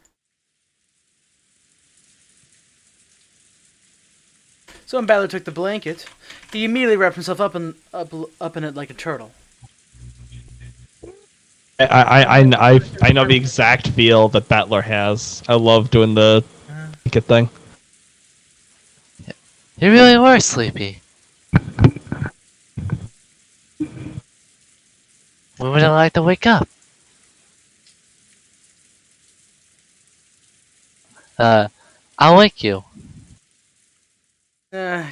So when Balor took the blanket, he immediately wrapped himself up in it like a turtle. I know the exact feel that Battler has. I love doing the blanket thing. You really were sleepy. We wouldn't like to wake up. I'll wake you.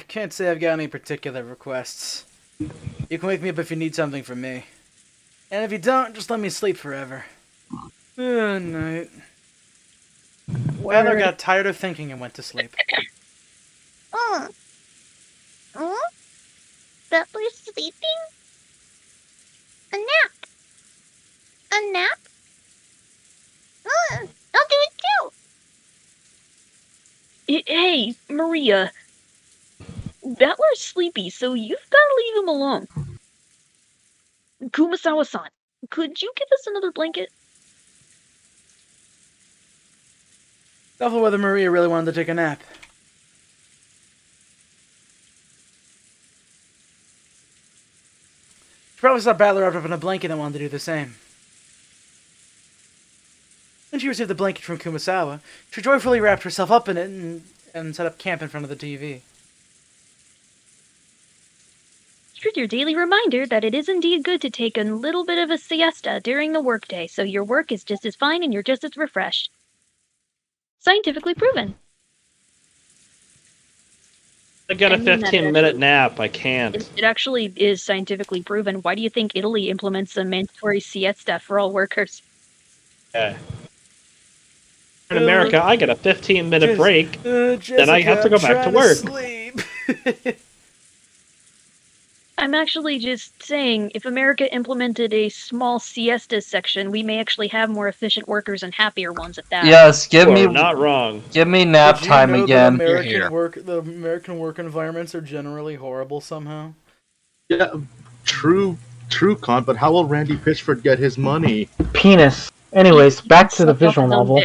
Can't say I've got any particular requests. You can wake me up if you need something from me. And if you don't, just let me sleep forever. Night. Balor got tired of thinking and went to sleep. Butler's sleeping? A nap. A nap? I'll do it too. Hey, Maria. Battler's sleepy, so you've got to leave him alone. Kumasawa-san, could you give us another blanket? Doubtful whether Maria really wanted to take a nap. She probably saw Balor wrapped up in a blanket and wanted to do the same. When she received the blanket from Kumasawa, she joyfully wrapped herself up in it and set up camp in front of the TV. Here's your daily reminder that it is indeed good to take a little bit of a siesta during the workday, so your work is just as fine and you're just as refreshed. Scientifically proven. I got a 15-minute nap. I can't. It actually is scientifically proven. Why do you think Italy implements a mandatory siesta for all workers? Yeah. In America, I get a 15-minute break, then I have to go back to work. I'm actually just saying, if America implemented a small siesta section, we may actually have more efficient workers and happier ones at that. Yes, give me. Not wrong. Give me nap time again. The American work environments are generally horrible somehow. Yeah, true, Con. But how will Randy Pitchford get his money? Penis. Anyways, back to the visual novel.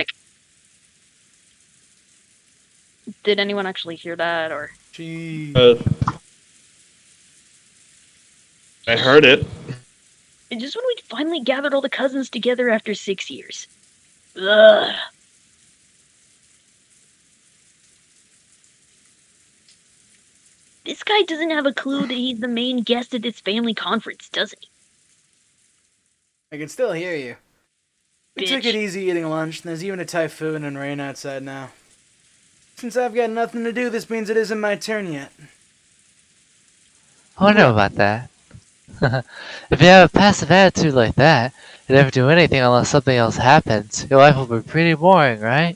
Did anyone actually hear that, or? I heard it. Just when we finally gathered all the cousins together after 6 years. Ugh. This guy doesn't have a clue that he's the main guest at this family conference, does he? I can still hear you. We took it easy eating lunch, and there's even a typhoon and rain outside now. Since I've got nothing to do, this means it isn't my turn yet. I know about that. If you have a passive attitude like that, you never do anything unless something else happens, your life will be pretty boring, right?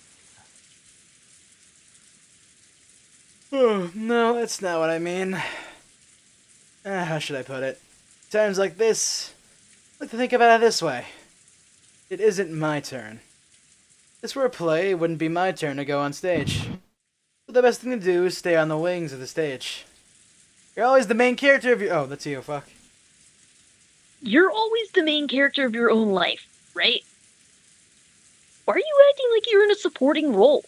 Oh, no, that's not what I mean. How should I put it? Times like this, I like to think about it this way. It isn't my turn. If this were a play, it wouldn't be my turn to go on stage. So the best thing to do is stay on the wings of the stage. You're always the main character of your— oh, that's you, fuck. You're always the main character of your own life, right? Why are you acting like you're in a supporting role?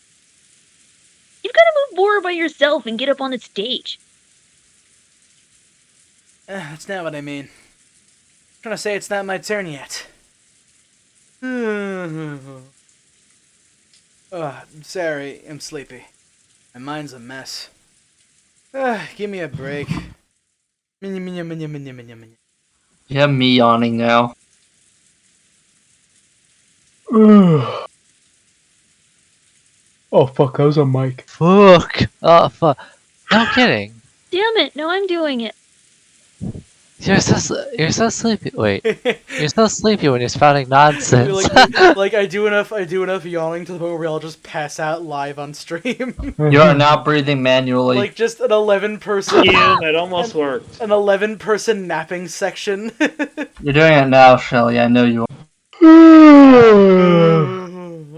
You've got to move more by yourself and get up on the stage. That's not what I mean. I'm trying to say it's not my turn yet. Oh, I'm sorry, I'm sleepy. My mind's a mess. Give me a break. Yeah, me yawning now. Oh fuck, I was on mic. Fuck. Oh fuck. No kidding. Damn it! No, I'm doing it. You're so sleepy. Wait. You're so sleepy when you're spouting nonsense. like I do enough yawning to the point where we all just pass out live on stream. You are now breathing manually. Like just an 11-person. Yeah, it almost worked. An 11-person napping section. You're doing it now, Shelly. I know you are.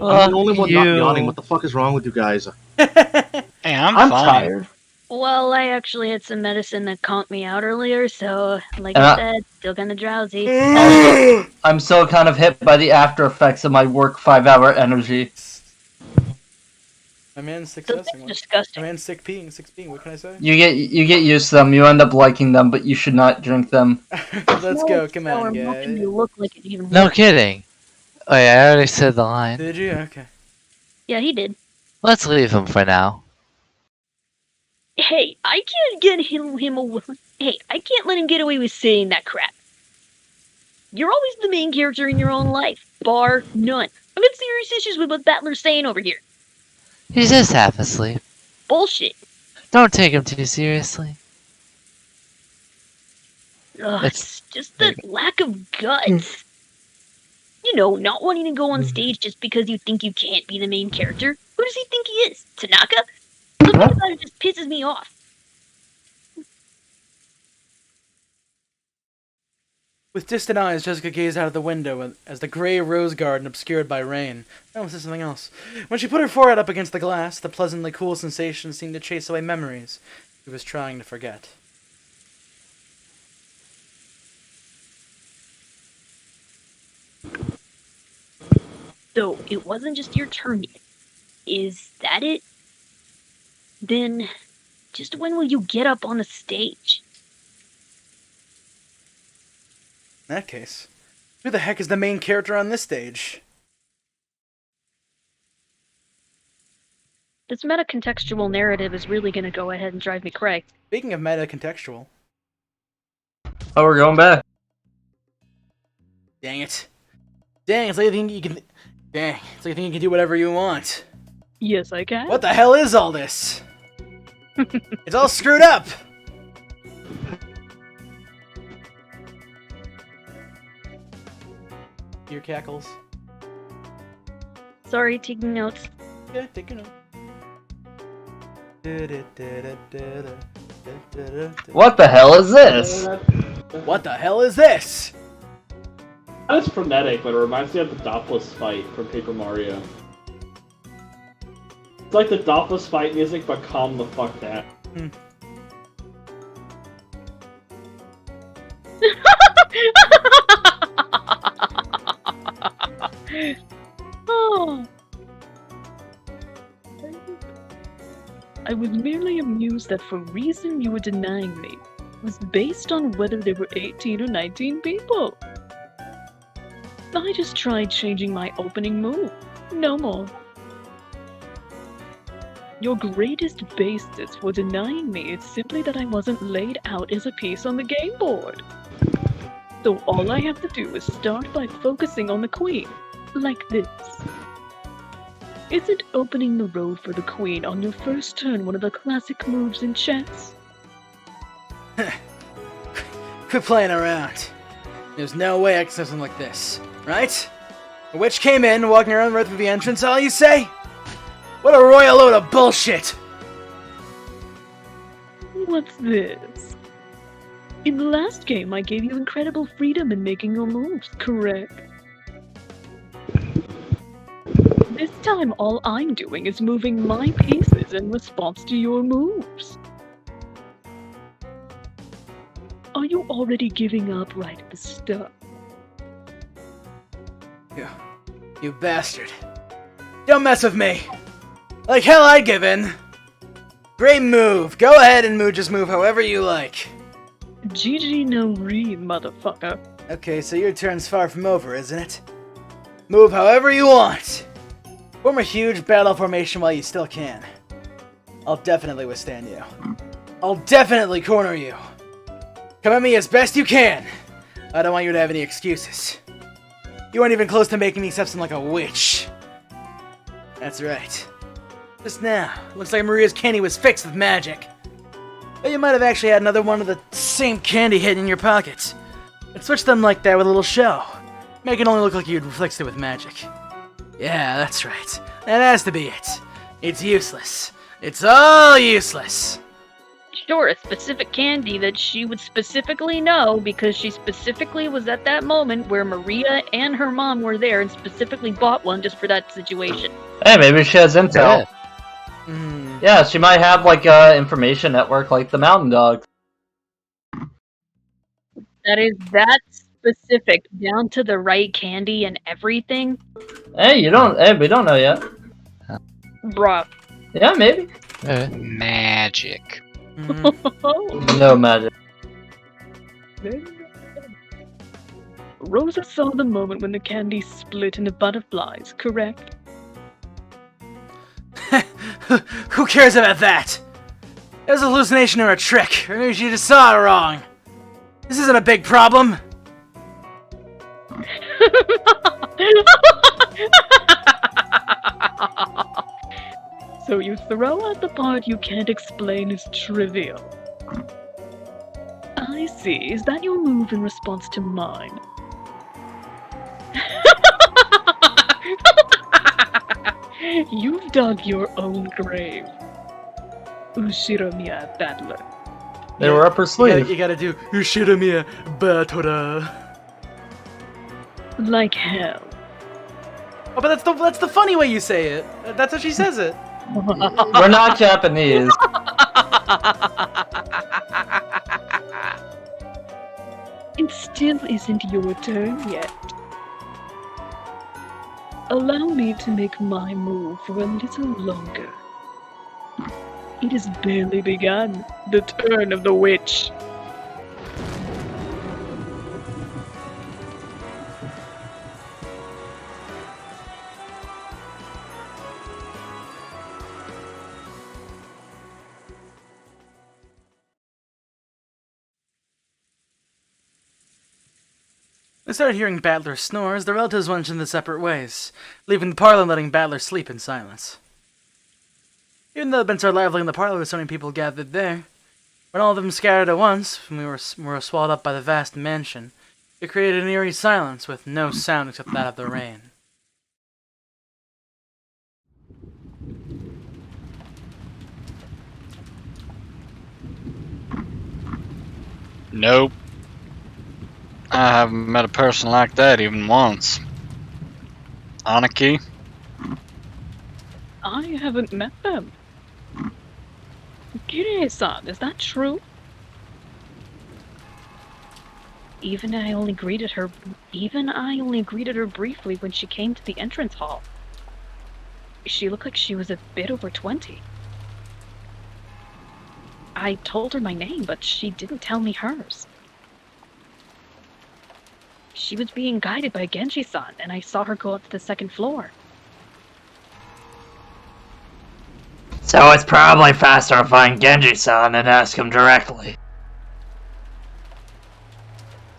I'm the only one not yawning. What the fuck is wrong with you guys? Hey, I'm fine. Tired. Well, I actually had some medicine that calmed me out earlier, so, like I said, still kinda drowsy. Also, I'm still kind of hit by the after effects of my work 5-hour energy. My man's successing. Disgusting. My man's sick peeing. What can I say? You get used to them. You end up liking them, but you should not drink them. Let's go. Come on, guys. Making me look like an even No worse. kidding. Oh yeah, I already said the line. Did you? Okay. Yeah, he did. Let's leave him for now. Hey, I can't get him away. Hey, I can't let him get away with saying that crap. You're always the main character in your own life, bar none. I've got serious issues with what Battler's saying over here. He's just half asleep. Bullshit. Don't take him too seriously. Ugh, it's just the lack of guts. You know, not wanting to go on stage just because you think you can't be the main character. Who does he think he is? Tanaka? Something about it just pisses me off. With distant eyes, Jessica gazed out of the window as the gray rose garden obscured by rain. I almost said something else. When she put her forehead up against the glass, the pleasantly cool sensation seemed to chase away memories she was trying to forget. So, it wasn't just your turn yet. Is that it? Then, just when will you get up on the stage? In that case, who the heck is the main character on this stage? This meta-contextual narrative is really gonna go ahead and drive me cray. Speaking of meta-contextual. Oh, we're going back. Dang it. Dang, it's like you think you can... Dang, it's like you think you can do whatever you want. Yes, I can. What the hell is all this? It's all screwed up! Your cackles. Sorry, taking notes. Yeah, take a note. What the hell is this? What the hell is this? It's frenetic, but it reminds me of the Doppeless fight from Paper Mario. It's like the Doppeless fight music, but calm the fuck down. Oh. I was merely amused that for reason you were denying me was based on whether there were 18 or 19 people. I just tried changing my opening move. No more. Your greatest basis for denying me is simply that I wasn't laid out as a piece on the game board. So all I have to do is start by focusing on the queen, like this. Isn't opening the road for the queen on your first turn one of the classic moves in chess? Quit playing around. There's no way I can say something like this, right? A witch came in, walking around right through the entrance, all you say? What a royal load of bullshit! What's this? In the last game, I gave you incredible freedom in making your moves, correct? This time, all I'm doing is moving my pieces in response to your moves. Are you already giving up right at the start? You bastard. Don't mess with me! Like hell I'd give in! Great move! Go ahead and just move however you like. GG no re, motherfucker. Okay, so your turn's far from over, isn't it? Move however you want! Form a huge battle formation while you still can. I'll definitely withstand you. I'll definitely corner you. Come at me as best you can. I don't want you to have any excuses. You weren't even close to making me something like a witch. That's right. Just now, looks like Maria's candy was fixed with magic. But you might have actually had another one of the same candy hidden in your pockets. And switch them like that with a little show. Make it only look like you'd fixed it with magic. Yeah, that's right. That has to be it. It's useless. It's all useless. Sure, a specific candy that she would specifically know because she specifically was at that moment where Maria and her mom were there and specifically bought one just for that situation. Hey, maybe she has intel. Yeah, she might have like a information network like the Mountain Dog. That is that specific, down to the right candy and everything. Hey, we don't know yet. Bruh. Yeah, maybe. Magic. No magic. Rosa saw the moment when the candy split into butterflies, correct? Who cares about that? It was a hallucination or a trick, or maybe she just saw it wrong. This isn't a big problem. So you throw out the part you can't explain as trivial. I see. Is that your move in response to mine? You've dug your own grave. Ushiromiya Battler. They were up her sleeve. You gotta do Ushiromiya Batora. Like hell. Oh, but that's the funny way you say it. That's how she says it. We're not Japanese. It still isn't your turn yet. Allow me to make my move for a little longer. It has barely begun. The turn of the witch. They started hearing Battler snores. The relatives went in their separate ways, leaving the parlor and letting Battler sleep in silence. Even though the events are lively in the parlor with so many people gathered there, when all of them scattered at once, and we were swallowed up by the vast mansion, it created an eerie silence with no sound except that of the rain. Nope. I haven't met a person like that even once. Aniki? I haven't met them. Kirie-san, is that true? Even I only greeted her briefly when she came to the entrance hall. She looked like she was a bit over 20. I told her my name, but she didn't tell me hers. She was being guided by Genji-san, and I saw her go up to the second floor. So it's probably faster to find Genji-san and ask him directly.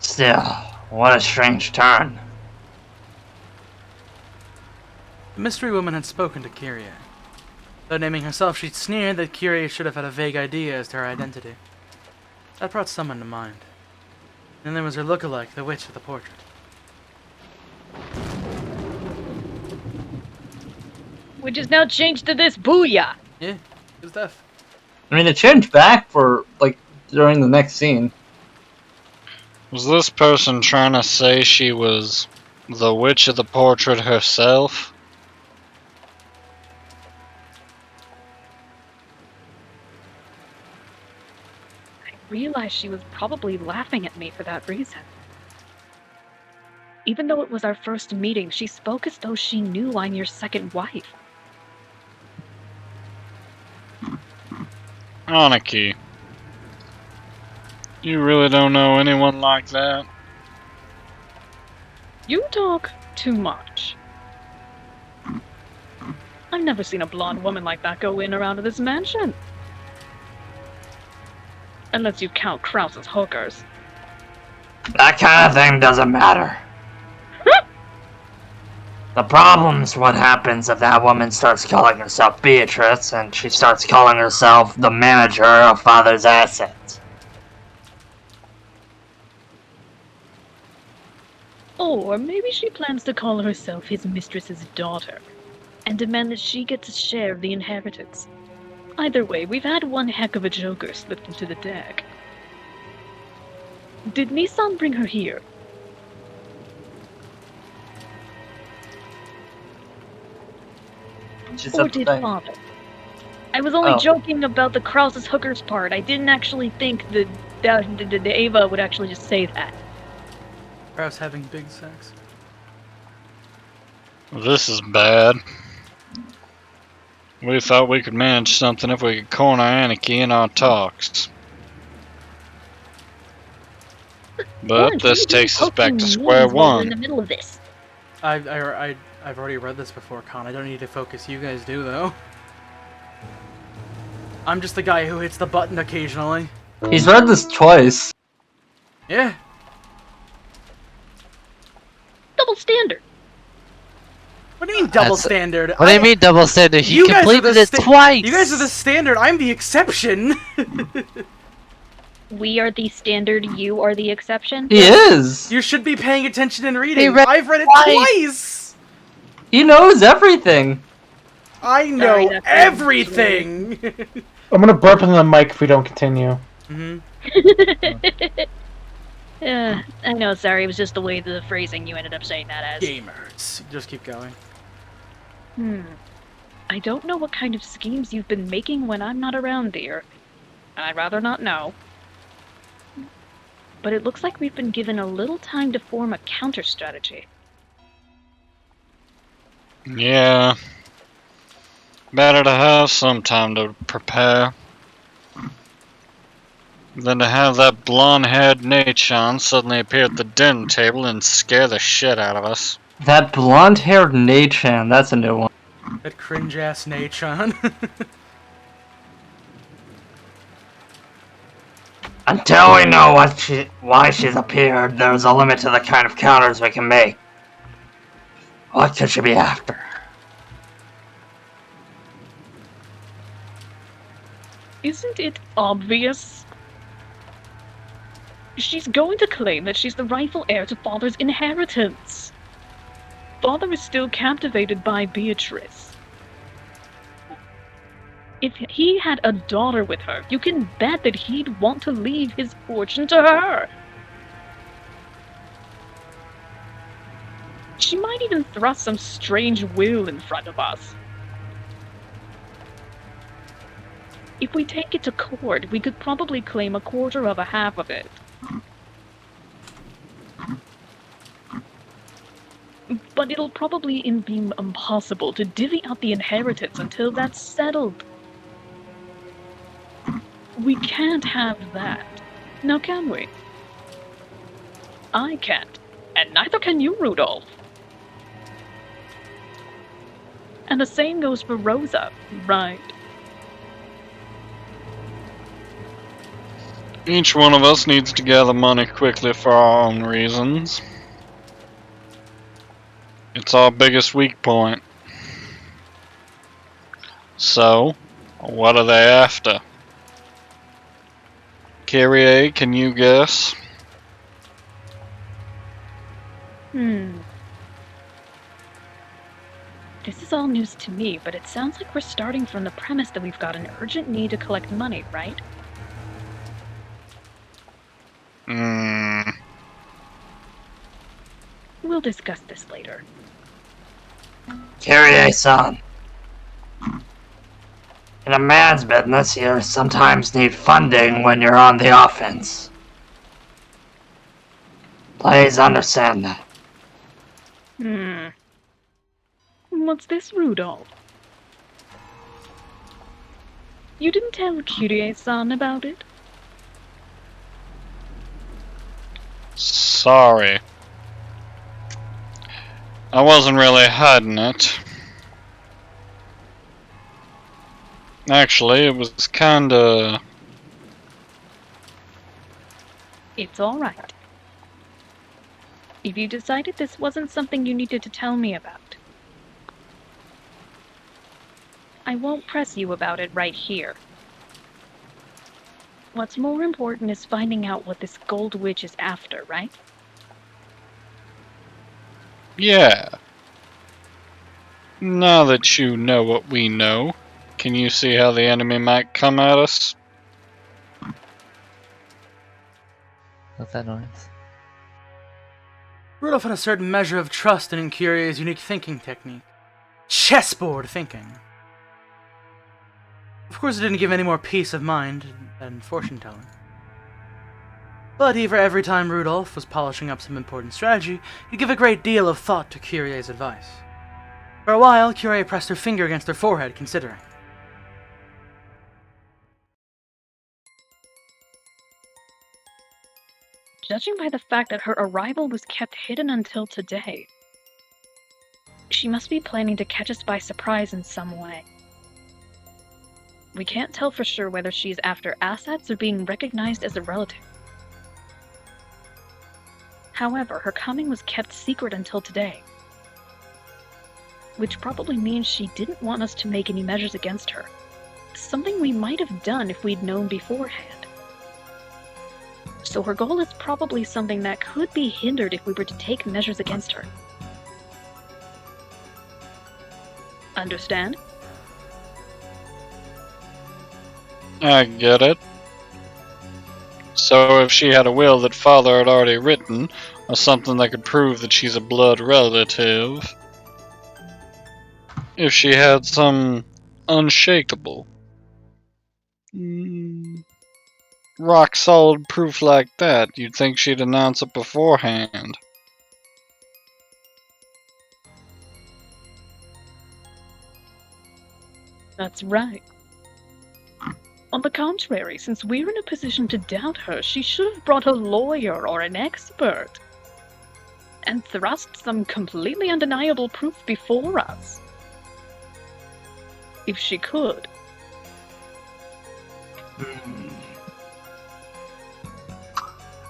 Still, what a strange turn. The mystery woman had spoken to Kirie. Though naming herself, she sneered that Kirie should have had a vague idea as to her identity. That brought someone to mind. Then there was her look-alike, the witch of the portrait. Which is now changed to this booyah! Yeah, good stuff. I mean, it changed back for, like, during the next scene. Was this person trying to say she was the witch of the portrait herself? I realized she was probably laughing at me for that reason. Even though it was our first meeting, she spoke as though she knew I'm your second wife. Aniki. You really don't know anyone like that? You talk too much. I've never seen a blonde woman like that go in or out of this mansion. Unless you count Krause's hookers. That kind of thing doesn't matter. The problem's what happens if that woman starts calling herself Beatrice and she starts calling herself the manager of Father's assets. Or maybe she plans to call herself his mistress's daughter, and demand that she gets a share of the inheritance. Either way, we've had one heck of a joker slipped into the deck. Did Nissan bring her here? Or did Father? I was only joking about the Krause's hookers part. I didn't actually think that the Ava would actually just say that. Krause having big sex. This is bad. We thought we could manage something if we could corner Anarchy in our talks. But Orange, this what are you takes us back poking to square memes while we're in one. the middle of this? I've already read this before, Con. I don't need to focus. You guys do, though. I'm just the guy who hits the button occasionally. He's read this twice. Yeah. Double standard. What do you mean double standard? What do you mean double standard? He You guys are completed the it twice! You guys are the standard. I'm the exception. We are the standard, you are the exception? He is! You should be paying attention and reading. read I've read it twice! He knows everything! I know everything! I'm gonna burp in the mic if we don't continue. Yeah, I know, sorry, it was just the way the phrasing you ended up saying that as. Gamers. Just keep going. I don't know what kind of schemes you've been making when I'm not around, dear. I'd rather not know. But it looks like we've been given a little time to form a counter-strategy. Yeah. Better to have some time to prepare than to have that blonde-haired Nachon suddenly appear at the dinner table and scare the shit out of us. That blonde-haired Nachan, that's a new one. That cringe-ass Nachon. Until we know why she's appeared, there's a limit to the kind of counters we can make. What could she be after? Isn't it obvious? She's going to claim that she's the rightful heir to Father's inheritance. Father is still captivated by Beatrice. If he had a daughter with her, you can bet that he'd want to leave his fortune to her. She might even thrust some strange will in front of us. If we take it to court, we could probably claim a quarter of a half of it. But it'll probably be impossible to divvy out the inheritance until that's settled. We can't have that. Now can we? I can't. And neither can you, Rudolph. And the same goes for Rosa, right? Each one of us needs to gather money quickly for our own reasons. It's our biggest weak point. So, what are they after? Kyrie, can you guess? This is all news to me, but it sounds like we're starting from the premise that we've got an urgent need to collect money, right? We'll discuss this later. Kyrie-san. In a man's business, you sometimes need funding when you're on the offense. Please understand that. What's this, Rudolph? You didn't tell Kyrie-san about it? Sorry. I wasn't really hiding it. Actually, it was kinda... It's alright. If you decided this wasn't something you needed to tell me about, I won't press you about it right here. What's more important is finding out what this gold witch is after, right? Yeah. Now that you know what we know, can you see how the enemy might come at us? What's that noise? Rudolph had a certain measure of trust in Curie's unique thinking technique. Chessboard thinking. Of course, it didn't give any more peace of mind than fortune-telling. But even every time Rudolph was polishing up some important strategy, he'd give a great deal of thought to Curie's advice. For a while, Curie pressed her finger against her forehead, considering. Judging by the fact that her arrival was kept hidden until today, she must be planning to catch us by surprise in some way. We can't tell for sure whether she's after assets or being recognized as a relative. However, her coming was kept secret until today, which probably means she didn't want us to make any measures against her. Something we might have done if we'd known beforehand. So her goal is probably something that could be hindered if we were to take measures against her. Understand? I get it. So if she had a will that father had already written, or something that could prove that she's a blood relative, if she had some unshakable, rock solid proof like that, you'd think she'd announce it beforehand. That's right. On the contrary, since we're in a position to doubt her, she should have brought a lawyer or an expert and thrust some completely undeniable proof before us. If she could.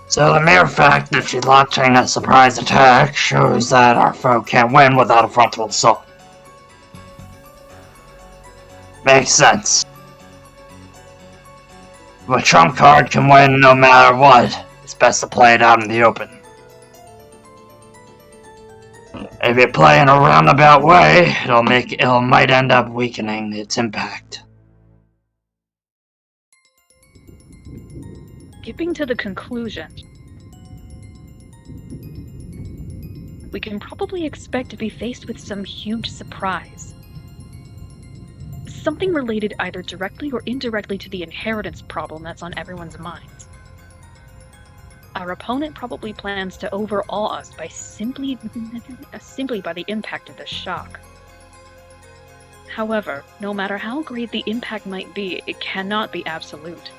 So the mere fact that she's launching a surprise attack shows that our foe can't win without a frontal assault. Makes sense. If a trump card can win no matter what, it's best to play it out in the open. If you play in a roundabout way, it might end up weakening its impact. Skipping to the conclusion, we can probably expect to be faced with some huge surprise. Something related either directly or indirectly to the inheritance problem that's on everyone's minds. Our opponent probably plans to overawe us by simply by the impact of the shock. However, no matter how great the impact might be, it cannot be absolute.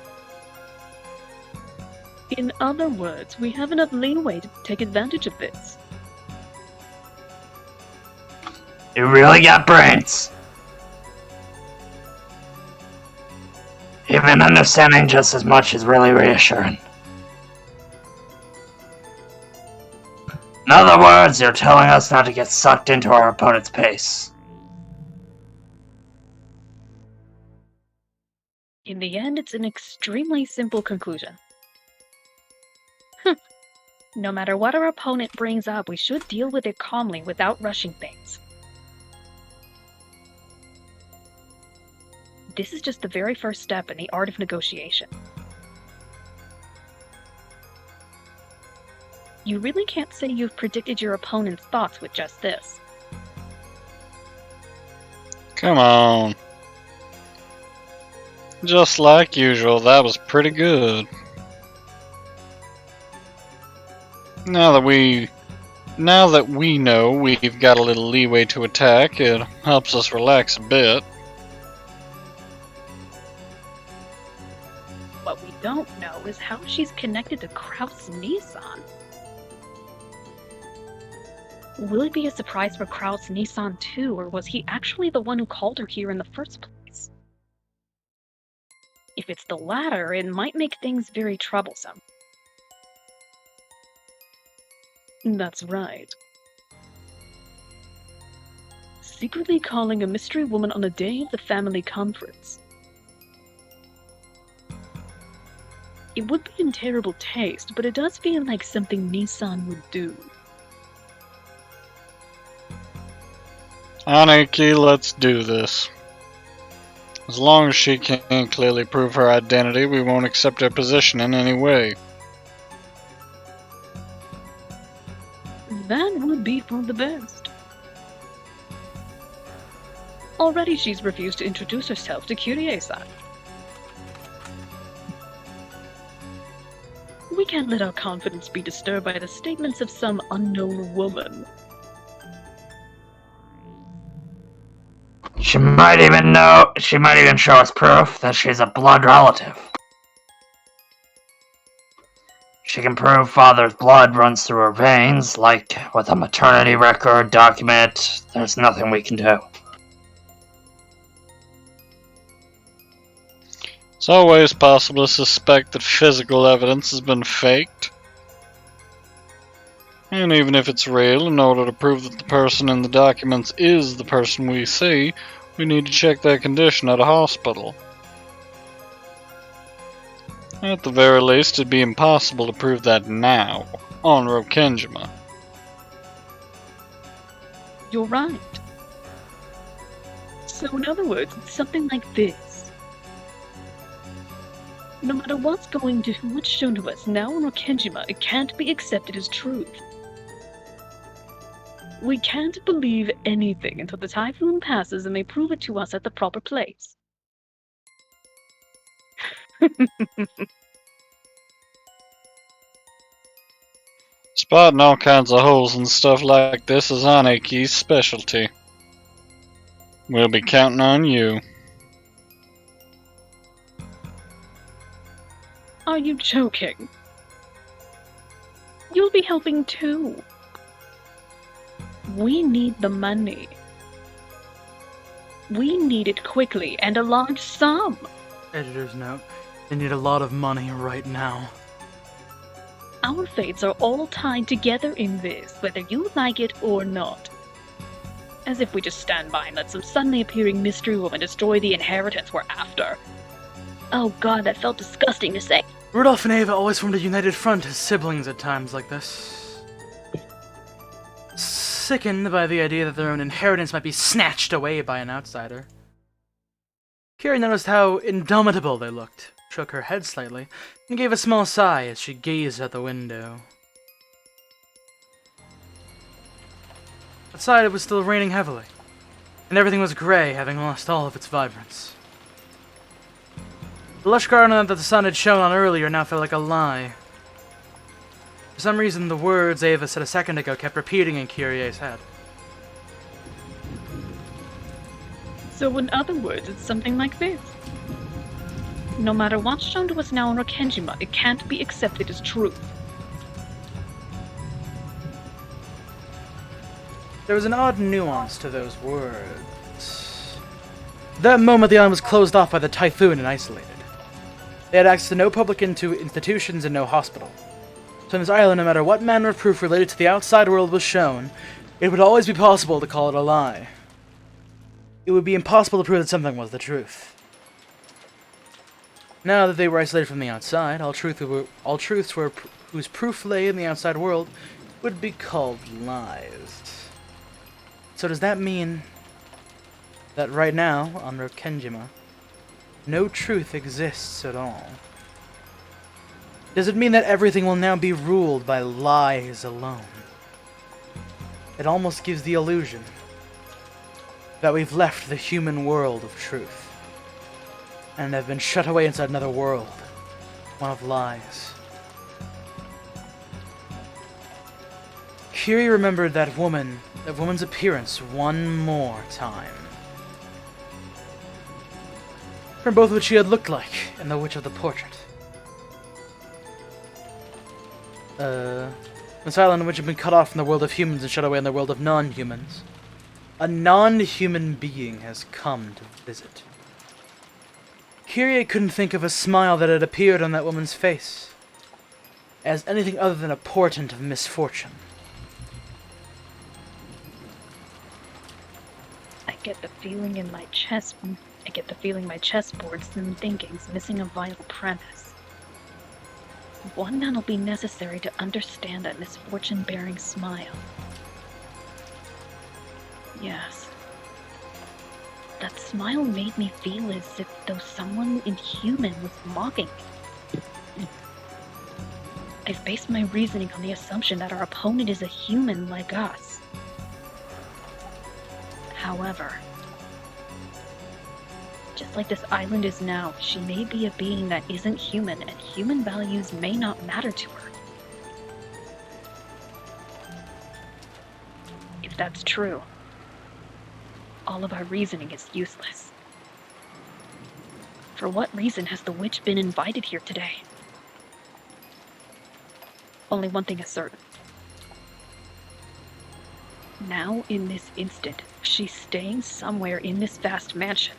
In other words, we have enough leeway to take advantage of this. You really got brains. Even understanding just as much is really reassuring. In other words, you're telling us not to get sucked into our opponent's pace. In the end, it's an extremely simple conclusion. No matter what our opponent brings up, we should deal with it calmly without rushing things. This is just the very first step in the art of negotiation. You really can't say you've predicted your opponent's thoughts with just this. Come on. Just like usual, that was pretty good. Now that we know we've got a little leeway to attack, it helps us relax a bit. What we don't know is how she's connected to Kraut's Nissan. Will it be a surprise for Kraut's Nissan too, or was he actually the one who called her here in the first place? If it's the latter, it might make things very troublesome. That's right. Secretly calling a mystery woman on the day of the family conference. It would be in terrible taste, but it does feel like something Nissan would do. Aniki, let's do this. As long as she can't clearly prove her identity, we won't accept her position in any way. That would be for the best. Already she's refused to introduce herself to Kyrie-san. We can't let our confidence be disturbed by the statements of some unknown woman. She might even show us proof that she's a blood relative. She can prove father's blood runs through her veins, like with a maternity record document. There's nothing we can do. It's always possible to suspect that physical evidence has been faked. And even if it's real, in order to prove that the person in the documents is the person we see, we need to check their condition at a hospital. At the very least, it'd be impossible to prove that now, on Rokenjima. You're right. So in other words, it's something like this. No matter what's shown to us now on Rokenjima, it can't be accepted as truth. We can't believe anything until the typhoon passes and they prove it to us at the proper place. Spotting all kinds of holes and stuff like this is Aneki's specialty. We'll be counting on you. Are you joking? You'll be helping too. We need the money. We need it quickly and a large sum. Editor's note. They need a lot of money right now. Our fates are all tied together in this, whether you like it or not. As if we just stand by and let some suddenly appearing mystery woman destroy the inheritance we're after. Oh god, that felt disgusting to say. Rudolph and Ava always formed a united front as siblings at times like this. Sickened by the idea that their own inheritance might be snatched away by an outsider. Carrie noticed how indomitable they looked, shook her head slightly, and gave a small sigh as she gazed out the window. Outside it was still raining heavily, and everything was grey, having lost all of its vibrance. The lush garden that the sun had shone on earlier now felt like a lie. For some reason, the words Ava said a second ago kept repeating in Kyrie's head. So in other words, it's something like this. No matter what's shown to us now in Rokenjima, it can't be accepted as truth. There was an odd nuance to those words. At that moment, the island was closed off by the typhoon and isolated. They had access to no public institutions and no hospital. So on this island, no matter what manner of proof related to the outside world was shown, it would always be possible to call it a lie. It would be impossible to prove that something was the truth. Now that they were isolated from the outside, all truths whose proof lay in the outside world would be called lies. So does that mean that right now, on Rokenjima, no truth exists at all? Does it mean that everything will now be ruled by lies alone? It almost gives the illusion that we've left the human world of truth and have been shut away inside another world, one of lies. Kyrie remembered that woman's appearance one more time. From both what she had looked like and the witch of the portrait. This island which had been cut off from the world of humans and shut away in the world of non-humans. A non-human being has come to visit. Kyrie couldn't think of a smile that had appeared on that woman's face as anything other than a portent of misfortune. I get the feeling my chessboard's thinking's missing a vital premise. One that'll be necessary to understand that misfortune-bearing smile. Yes. That smile made me feel as if though someone inhuman was mocking me. I've based my reasoning on the assumption that our opponent is a human like us. However, just like this island is now, she may be a being that isn't human, and human values may not matter to her. If that's true, all of our reasoning is useless. For what reason has the witch been invited here today? Only one thing is certain. Now, in this instant, she's staying somewhere in this vast mansion.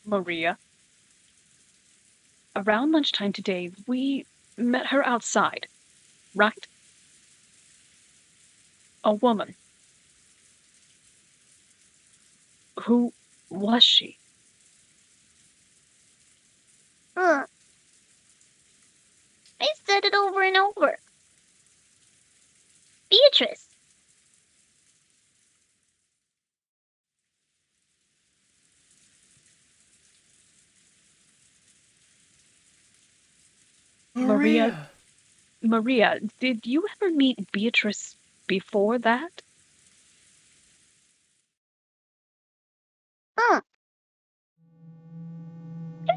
Maria. Around lunchtime today, we met her outside, right? A woman. Who was she? I said it over and over. Beatrice. Maria, did you ever meet Beatrice before that? I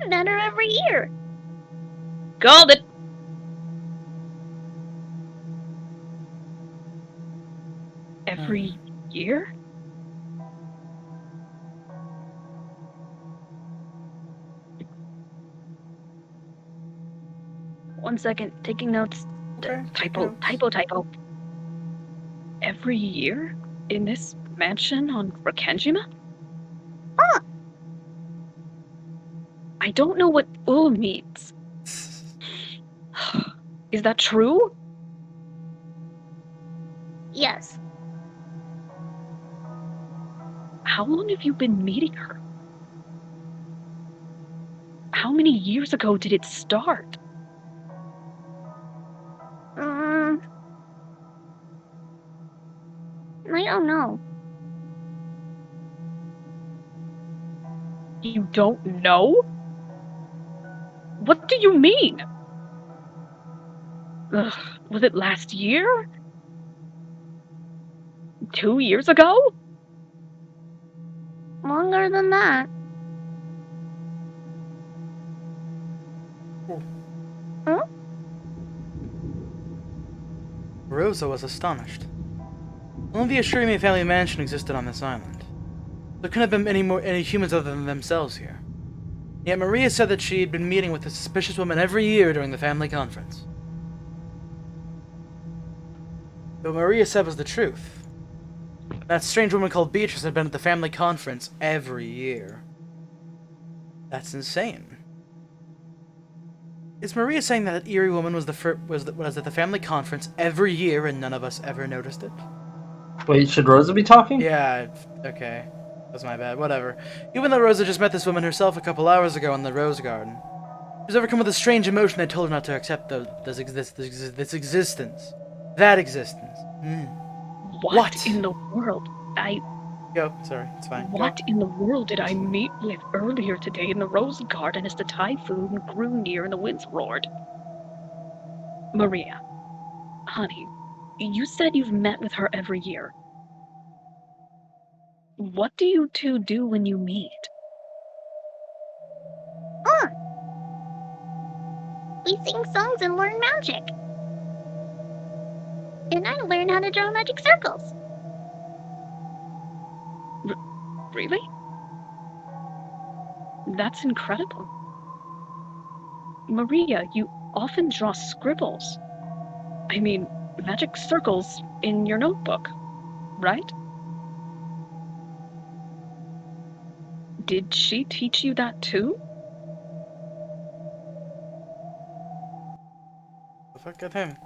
met her every year. Called it! Every year? One second, taking notes. Okay, Typo. Every year? In this mansion on Rakenjima? I don't know what ul means. Is that true? Yes. How long have you been meeting her? How many years ago did it start? I don't know. You don't know? What do you mean? Ugh, was it last year? 2 years ago? Longer than that. Huh? Rosa was astonished. Only the Ashurimi family mansion existed on this island. There couldn't have been any humans other than themselves here. Yet Maria said that she had been meeting with a suspicious woman every year during the family conference. What Maria said was the truth. That strange woman called Beatrice had been at the family conference every year. That's insane. Is Maria saying that eerie woman was at the family conference every year and none of us ever noticed it? Wait, should Rosa be talking? Yeah, okay. That's my bad. Whatever. Even though Rosa just met this woman herself a couple hours ago in the Rose Garden, she's overcome with a strange emotion that told her not to accept this existence. That existence. What in the world? Go. Sorry, it's fine. What in the world did I meet with earlier today in the Rose Garden as the typhoon grew near and the winds roared? Maria, honey, you said you've met with her every year. What do you two do when you meet? We sing songs and learn magic. And I learn how to draw magic circles. Really? That's incredible. Maria, you often draw scribbles. I mean, magic circles in your notebook, right? Did she teach you that too? The fuck at him?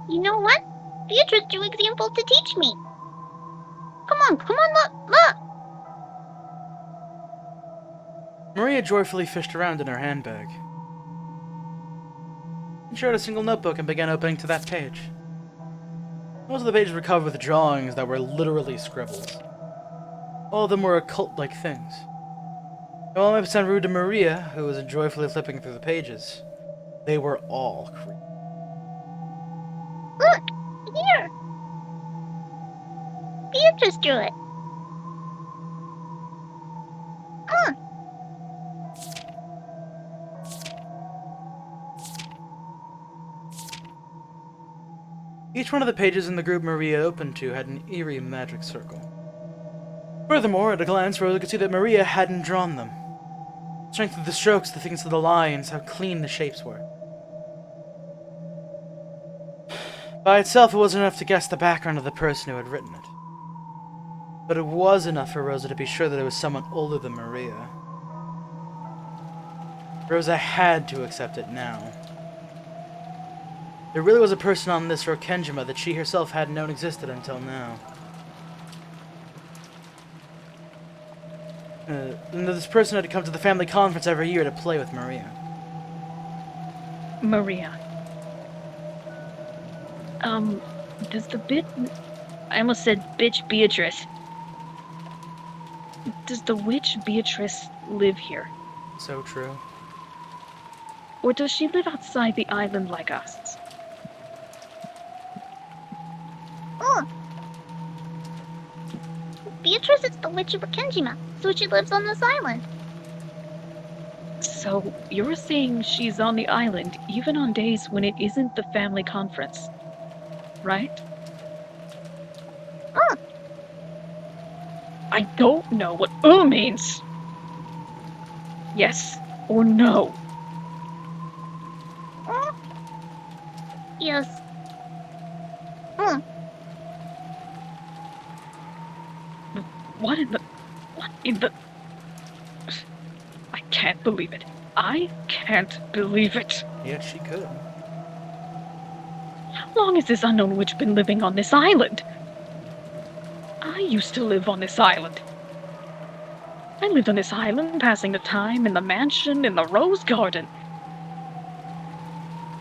You know what? Beatrice drew examples to teach me. Come on, look! Maria joyfully fished around in her handbag. She showed a single notebook and began opening to that page. Most of the pages were covered with drawings that were literally scribbles. All of them were occult-like things. And while it might sound rude to Maria, who was joyfully flipping through the pages, they were all creepy. Look! Here! Beatrice drew it. Each one of the pages in the group Maria opened to had an eerie magic circle. Furthermore, at a glance, Rosa could see that Maria hadn't drawn them. The strength of the strokes, the thickness of the lines, how clean the shapes were. By itself, it wasn't enough to guess the background of the person who had written it. But it was enough for Rosa to be sure that it was someone older than Maria. Rosa had to accept it now. There really was a person on this Rokenjima that she herself hadn't known existed until now. And this person had to come to the family conference every year to play with Maria. Maria. Does the I almost said bitch Beatrice. Does the witch Beatrice live here? So true. Or does she live outside the island like us? Oh. Beatrice is the witch of Rokenjima, so she lives on this island. So, you're saying she's on the island even on days when it isn't the family conference, right? I don't know what means. Yes or no? Yes. What in the... I can't believe it. I can't believe it. Yes, she could. How long has this unknown witch been living on this island? I used to live on this island. I lived on this island, passing the time in the mansion, in the rose garden.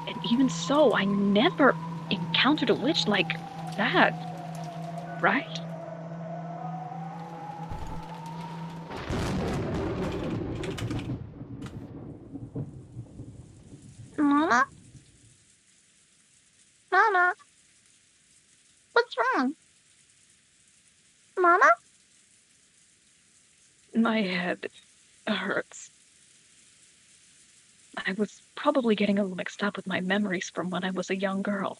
And even so, I never encountered a witch like that. Right? Mama? Mama? What's wrong? Mama? My head hurts. I was probably getting a little mixed up with my memories from when I was a young girl.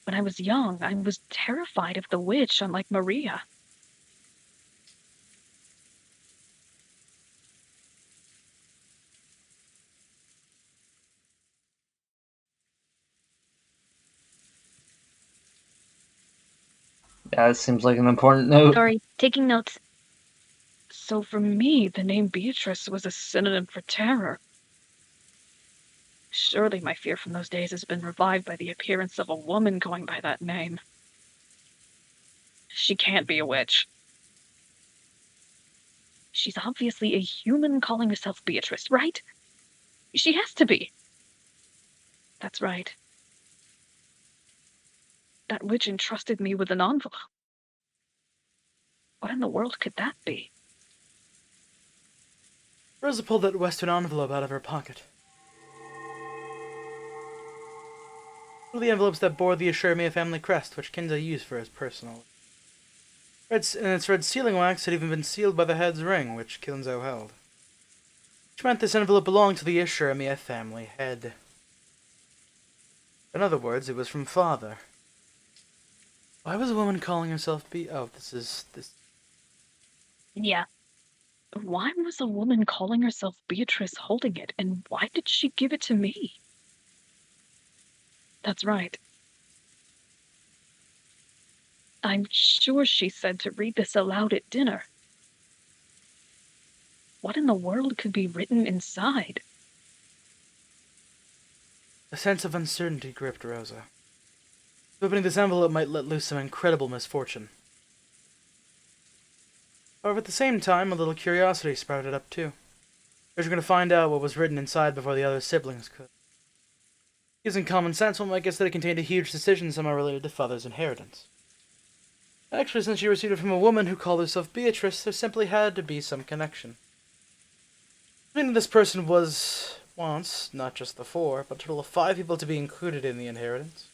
When I was young, I was terrified of the witch, unlike Maria. Yeah, it seems like an important note. Sorry, taking notes. So for me, the name Beatrice was a synonym for terror. Surely my fear from those days has been revived by the appearance of a woman going by that name. She can't be a witch. She's obviously a human calling herself Beatrice, right? She has to be. That's right. That witch entrusted me with an envelope. What in the world could that be? Rosa pulled that Western envelope out of her pocket. One of the envelopes that bore the Ashurmia family crest, which Kinza used for his personal. And its red sealing wax had even been sealed by the head's ring, which Kinzo held. Which meant this envelope belonged to the Ashurmia family head. In other words, it was from Father. Why was a woman calling herself this. Yeah. Why was a woman calling herself Beatrice holding it, and why did she give it to me? That's right. I'm sure she said to read this aloud at dinner. What in the world could be written inside? A sense of uncertainty gripped Rosa. Opening this envelope might let loose some incredible misfortune. However, at the same time, a little curiosity sprouted up too. They were going to find out what was written inside before the other siblings could. Using common sense, one might guess that it contained a huge decision somehow related to Father's inheritance. Actually, since she received it from a woman who called herself Beatrice, there simply had to be some connection. Meaning this person was, once, not just the 4, but a total of 5 people to be included in the inheritance.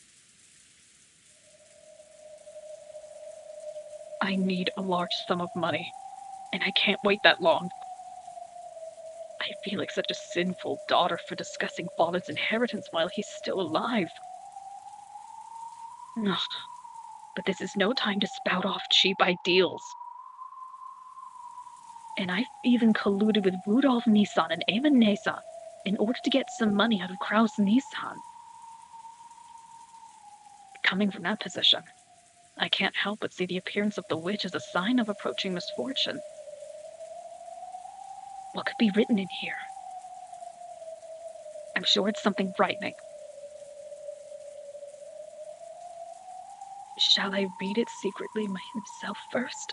I need a large sum of money, and I can't wait that long. I I feel like such a sinful daughter for discussing father's inheritance while he's still alive. Ugh. But this is no time to spout off cheap ideals. And I've even colluded with Rudolf Nissan and Eamon Nesa in order to get some money out of Kraus Nissan. Coming from that position, I can't help but see the appearance of the witch as a sign of approaching misfortune. What could be written in here? I'm sure it's something frightening. Shall I read it secretly myself first?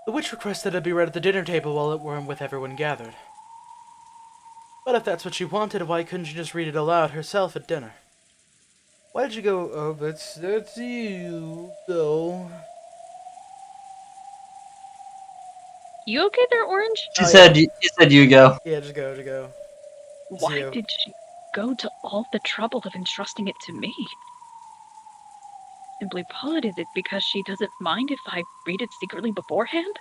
The witch requested it be read at the dinner table while it were with everyone gathered. But if that's what she wanted, why couldn't she just read it aloud herself at dinner? Why did you go, oh, that's you, though? You okay there, Orange? She said you go. Yeah, just go. Why did she go to all the trouble of entrusting it to me? Simply put, is it because she doesn't mind if I read it secretly beforehand?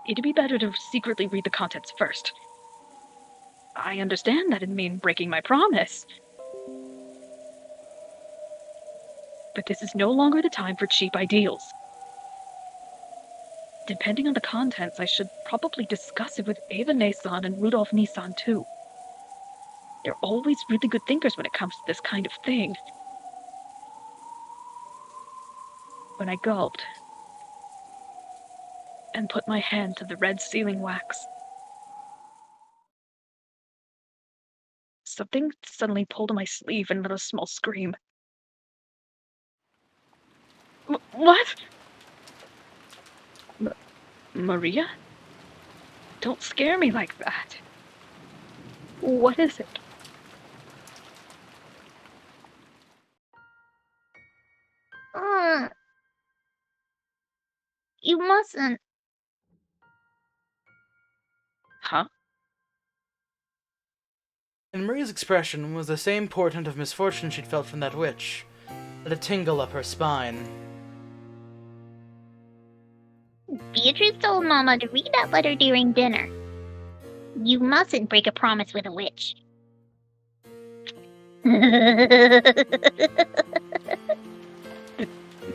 It'd be better to secretly read the contents first. I understand that'd mean breaking my promise. But this is no longer the time for cheap ideals. Depending on the contents, I should probably discuss it with Ava Nason and Rudolf Nissan too. They're always really good thinkers when it comes to this kind of thing. When I gulped and put my hand to the red sealing wax, something suddenly pulled on my sleeve and let a small scream. What? Maria? Don't scare me like that. What is it? You mustn't. Huh? And Maria's expression was the same portent of misfortune she'd felt from that witch, and a tingle up her spine. Beatrice told Mama to read that letter during dinner. You mustn't break a promise with a witch.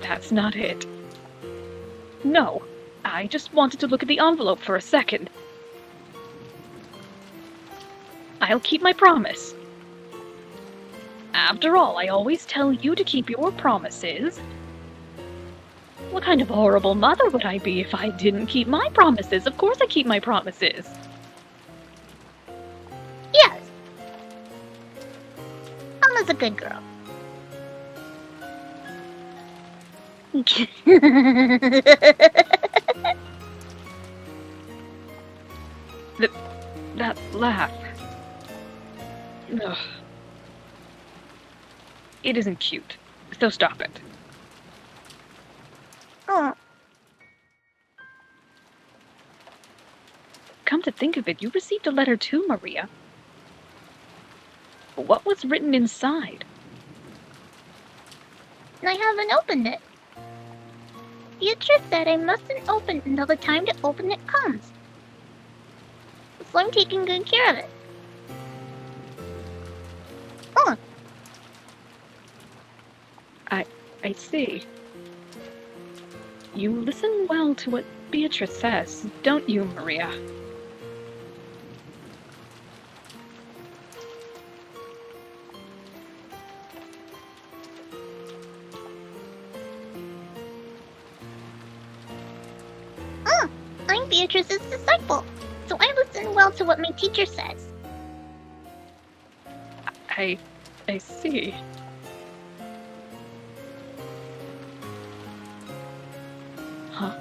That's not it. No, I just wanted to look at the envelope for a second. I'll keep my promise. After all, I always tell you to keep your promises. What kind of horrible mother would I be if I didn't keep my promises? Of course I keep my promises. Yes. Mama's a good girl. That laugh. Ugh. It isn't cute, so stop it. Oh. Come to think of it, you received a letter too, Maria. What was written inside? I haven't opened it. Beatrice said I mustn't open it until the time to open it comes. So I'm taking good care of it. Oh. I see. You listen well to what Beatrice says, don't you, Maria? I'm Beatrice's disciple, so I listen well to what my teacher says. I see. Huh?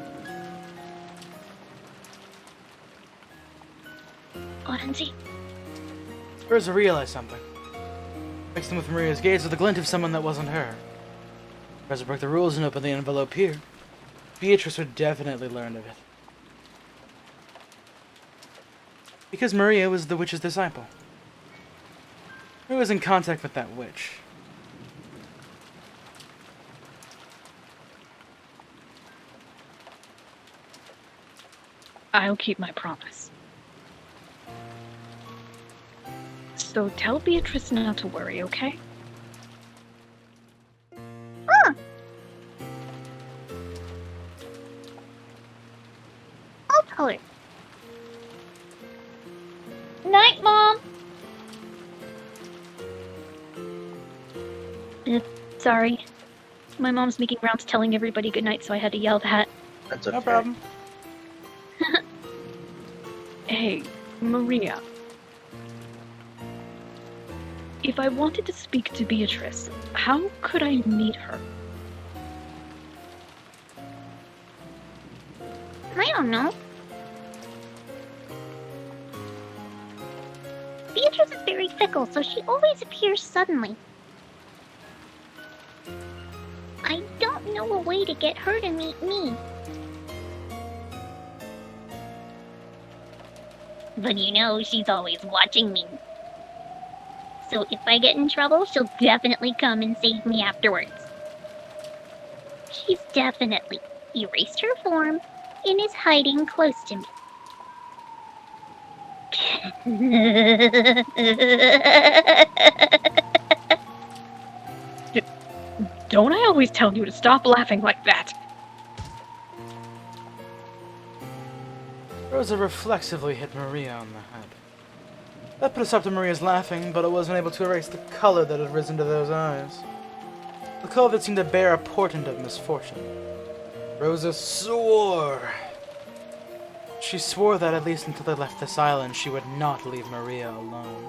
Orenzi. Urza realized something. Mixed in with Maria's gaze with a glint of someone that wasn't her. Urza broke the rules and opened the envelope here. Beatrice would definitely learn of it. Because Maria was the witch's disciple. Who was in contact with that witch? I'll keep my promise. So tell Beatrice not to worry, okay? Huh. I'll tell her. Night, Mom. Sorry. My mom's making rounds telling everybody goodnight, so I had to yell that. That's okay. No problem. Hey, Maria. If I wanted to speak to Beatrice, how could I meet her? I don't know. Beatrice is very fickle, so she always appears suddenly. I don't know a way to get her to meet me. But you know, she's always watching me. So if I get in trouble, she'll definitely come and save me afterwards. She's definitely erased her form and is hiding close to me. Don't I always tell you to stop laughing like that? Rosa reflexively hit Maria on the head. That put a stop to Maria's laughing, but it wasn't able to erase the color that had risen to those eyes. The color that seemed to bear a portent of misfortune. Rosa swore. She swore that at least until they left this island, she would not leave Maria alone.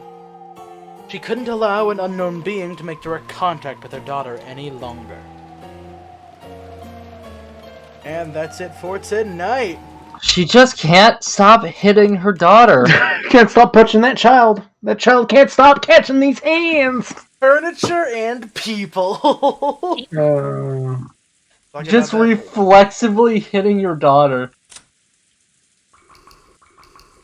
She couldn't allow an unknown being to make direct contact with her daughter any longer. And that's it for tonight. She just can't stop hitting her daughter. Can't stop touching that child. That child can't stop catching these hands. Furniture and people. Just reflexively hitting your daughter.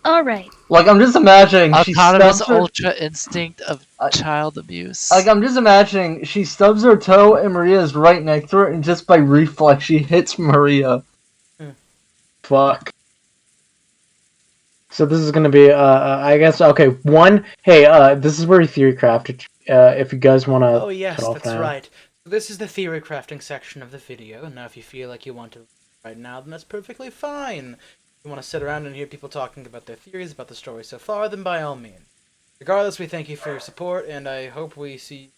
Alright. Like, I'm just imagining she Autonomous stubs her... ultra instinct of child abuse. Like, I'm just imagining she stubs her toe and Maria's right next to her, and just by reflex she hits Maria. Fuck. So this is gonna be, I guess, okay, one, hey, this is where Theory Crafted, if you guys wanna Oh yes, cut off that's now. right. So this is the theory crafting section of the video, and now if you feel like you want to right now, then that's perfectly fine. If you want to sit around and hear people talking about their theories about the story so far, then by all means. Regardless, we thank you for your support, and I hope we see...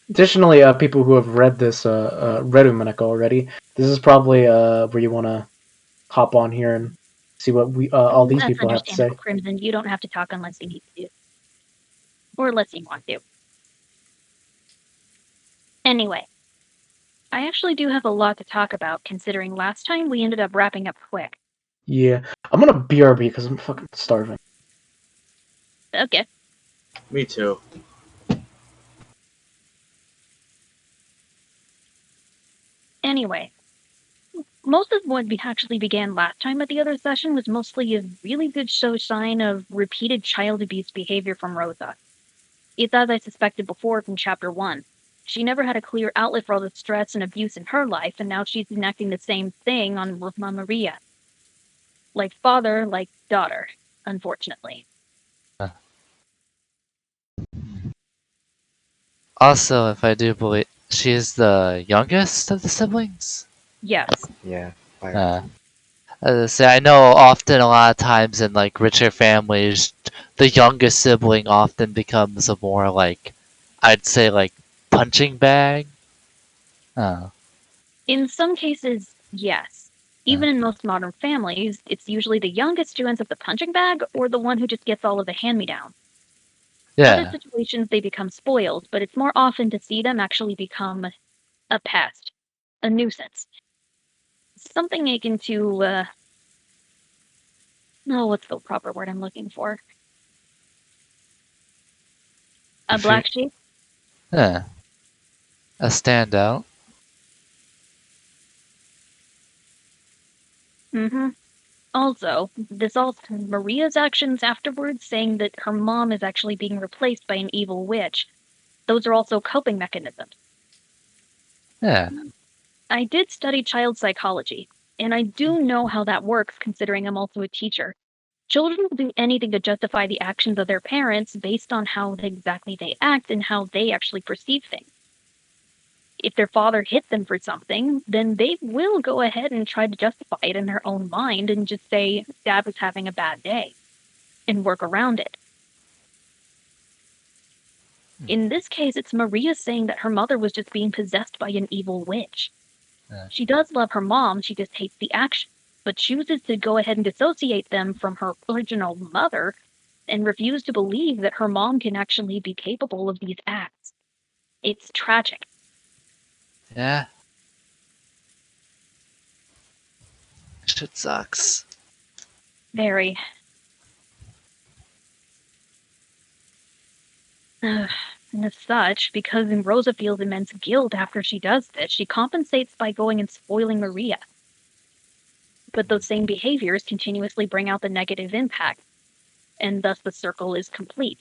Additionally, people who have read this, read Umineko already, this is probably, where you wanna hop on here and see what we, all these That's people have to say. understandable, Crimson. You don't have to talk unless you need to. Or unless you want to. Anyway. I actually do have a lot to talk about, considering last time we ended up wrapping up quick. Yeah. I'm gonna BRB because I'm fucking starving. Okay. Me too. Anyway. Most of what actually began last time at the other session was mostly a really good sign of repeated child abuse behavior from Rosa. It's as I suspected before from Chapter 1. She never had a clear outlet for all the stress and abuse in her life, and now she's enacting the same thing on Maria. Like father, like daughter, unfortunately. Also, if I do believe, she is the youngest of the siblings? Yes. Yeah. Say, I know often a lot of times in like richer families, the youngest sibling often becomes a more like, I'd say like punching bag. In some cases, yes. Even in most modern families, it's usually the youngest who ends up the punching bag or the one who just gets all of the hand-me-downs. Yeah. Other situations, they become spoiled, but it's more often to see them actually become a pest, a nuisance. Something akin to, what's the proper word I'm looking for? A black sheep? Yeah. A standout. Mm-hmm. Also, Maria's actions afterwards saying that her mom is actually being replaced by an evil witch, those are also coping mechanisms. Yeah. I did study child psychology. and I do know how that works considering I'm also a teacher. Children will do anything to justify the actions of their parents based on how exactly they act and how they actually perceive things. If their father hit them for something, then they will go ahead and try to justify it in their own mind and just say, Dad was having a bad day, and work around it. In this case, it's Maria saying that her mother was just being possessed by an evil witch. She does love her mom, she just hates the action, but chooses to go ahead and dissociate them from her original mother and refuse to believe that her mom can actually be capable of these acts. It's tragic. Yeah. Shit sucks. Very. And as such, because Rosa feels immense guilt after she does this, she compensates by going and spoiling Maria. But those same behaviors continuously bring out the negative impact, and thus the circle is complete.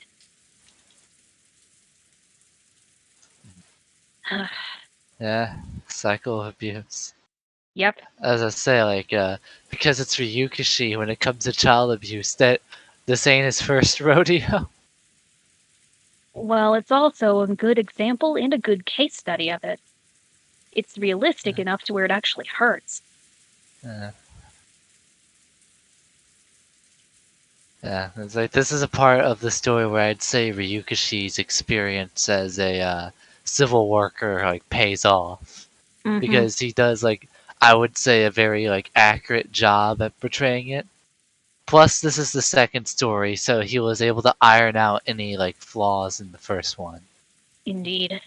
Yeah, cycle of abuse. Yep. As I say, like, because it's Ryukishi, when it comes to child abuse, that this ain't his first rodeo. Well, it's also a good example and a good case study of it. It's realistic enough to where it actually hurts. Yeah, it's like this is a part of the story where I'd say Ryukishi's experience as a civil worker like pays off because he does like I would say a very like accurate job at portraying it. Plus, this is the second story, so he was able to iron out any like flaws in the first one. Indeed.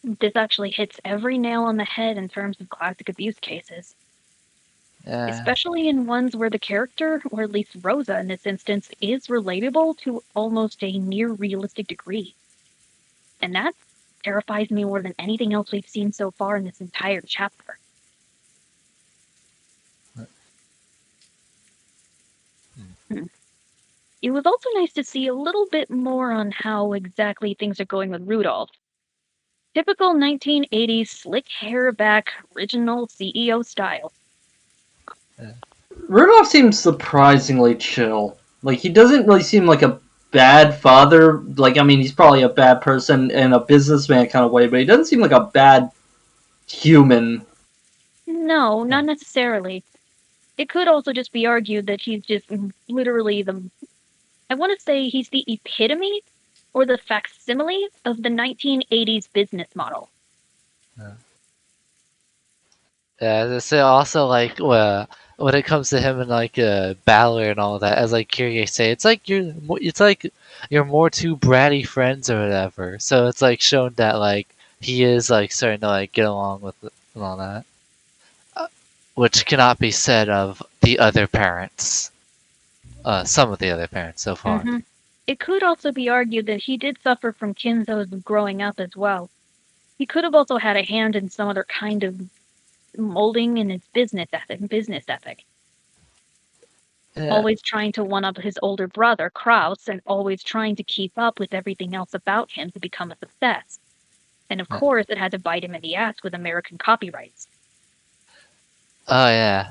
This actually hits every nail on the head in terms of classic abuse cases. Especially in ones where the character, or at least Rosa in this instance, is relatable to almost a near realistic degree. And that terrifies me more than anything else we've seen so far in this entire chapter. It was also nice to see a little bit more on how exactly things are going with Rudolph. Typical 1980s slick hair back, original CEO style. Rudolph seems surprisingly chill. Like, he doesn't really seem like a bad father. Like, I mean, he's probably a bad person in a businessman kind of way, but he doesn't seem like a bad human. No, not necessarily. It could also just be argued that he's just literally I want to say he's the epitome or the facsimile of the 1980s business model. Yeah, this is also like when it comes to him and like Balor and all that, as like Kyrie say, it's like you're more two bratty friends or whatever. So it's like shown that like he is like starting to like get along with all that, which cannot be said of the other parents. Some of the other parents so far. It could also be argued that he did suffer from Kinzo's growing up as well. He could have also had a hand in some other kind of molding in his business ethic. Yeah. Always trying to one-up his older brother, Kraus, and always trying to keep up with everything else about him to become a success. And of course, it had to bite him in the ass with American copyrights. Oh yeah.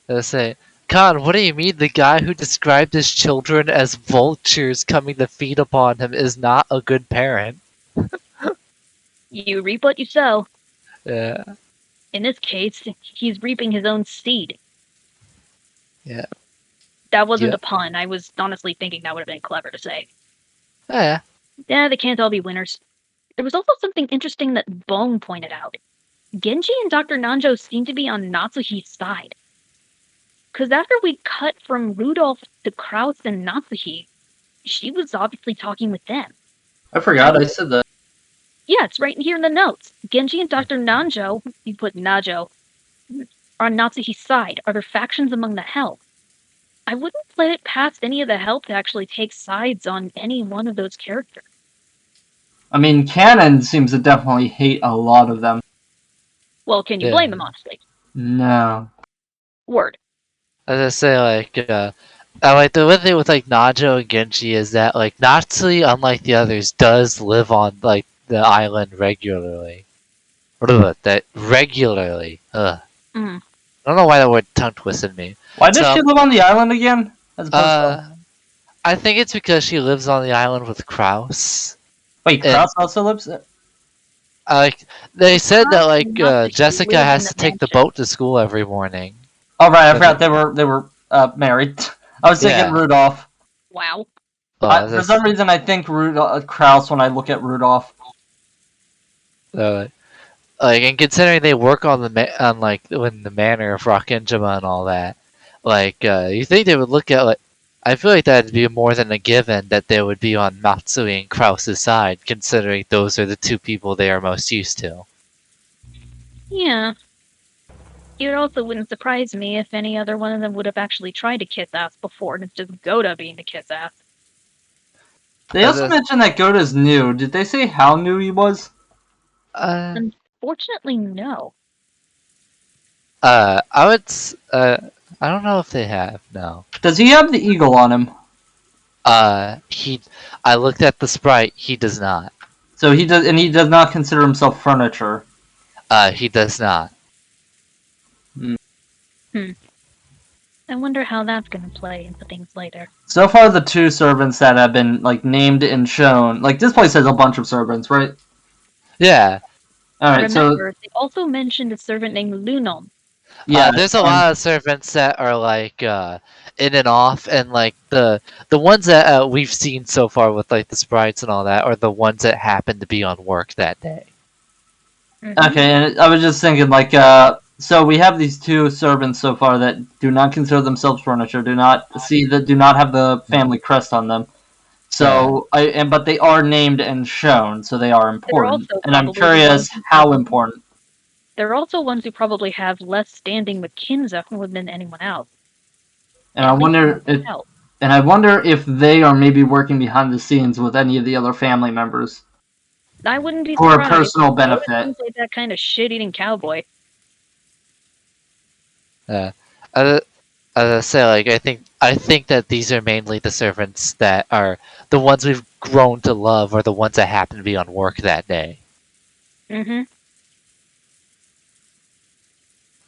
Let's say, Khan, what do you mean the guy who described his children as vultures coming to feed upon him is not a good parent? You reap what you sow. Yeah. In this case, he's reaping his own seed. Yeah. That wasn't a pun. I was honestly thinking that would have been clever to say. Oh, yeah. Yeah, they can't all be winners. There was also something interesting that Bone pointed out. Genji and Dr. Nanjo seem to be on Natsuhi's side. Because after we cut from Rudolph to Kraus and Natsuhi, she was obviously talking with them. I forgot I said that. Yeah, it's right here in the notes. Genji and Dr. Nanjo, you put Najo, are on Natsuhi's side. Are there factions among the help? I wouldn't let it past any of the help to actually take sides on any one of those characters. I mean, Canon seems to definitely hate a lot of them. Well, can you blame him, honestly? No. Word. As I say, like, I like the one thing with like Najo and Genji is that like Natsui, unlike the others, does live on like the island regularly. That regularly. Ugh. I don't know why that word tongue twisted me. Why does she live on the island again? I think it's because she lives on the island with Kraus. Wait, Kraus also lives there? They said that like Not that she Jessica lives in has the to take the mansion. boat to school every morning. Oh right, I forgot they were married. I was thinking Yeah. Rudolph. Wow. For some reason, I think Kraus when I look at Rudolph. Like, and considering they work on on like in the manor of Rockinjima and all that, like you think they would look at like. I feel like that'd be more than a given that they would be on Matsui and Kraus's side, considering those are the two people they are most used to. Yeah. It also wouldn't surprise me if any other one of them would have actually tried to kiss ass before, and it's just Goda being the kiss ass. They also mentioned that Goda's new. Did they say how new he was? Unfortunately, no. I I don't know if they have. No. Does he have the eagle on him? I looked at the sprite. He does not. So he does not consider himself furniture. He does not. I wonder how that's going to play into things later. So far, the two servants that have been like named and shown, like this place has a bunch of servants, right? Yeah. All right. Remember, they also mentioned a servant named Lunon. Yeah, there's a lot of servants that are like in and off, and like the ones that we've seen so far with like the sprites and all that are the ones that happen to be on work that day. Okay, and I was just thinking like so we have these two servants so far that do not consider themselves furniture, do not have the family crest on them. So but they are named and shown, so they are important. And I'm curious how important. They're also ones who probably have less standing with Kinza than anyone else. And I wonder if they are maybe working behind the scenes with any of the other family members. I wouldn't be For a surprised. personal Goda benefit. seems like that kind of shit-eating cowboy. As I say, like I think that these are mainly the servants that are the ones we've grown to love, or the ones that happen to be on work that day.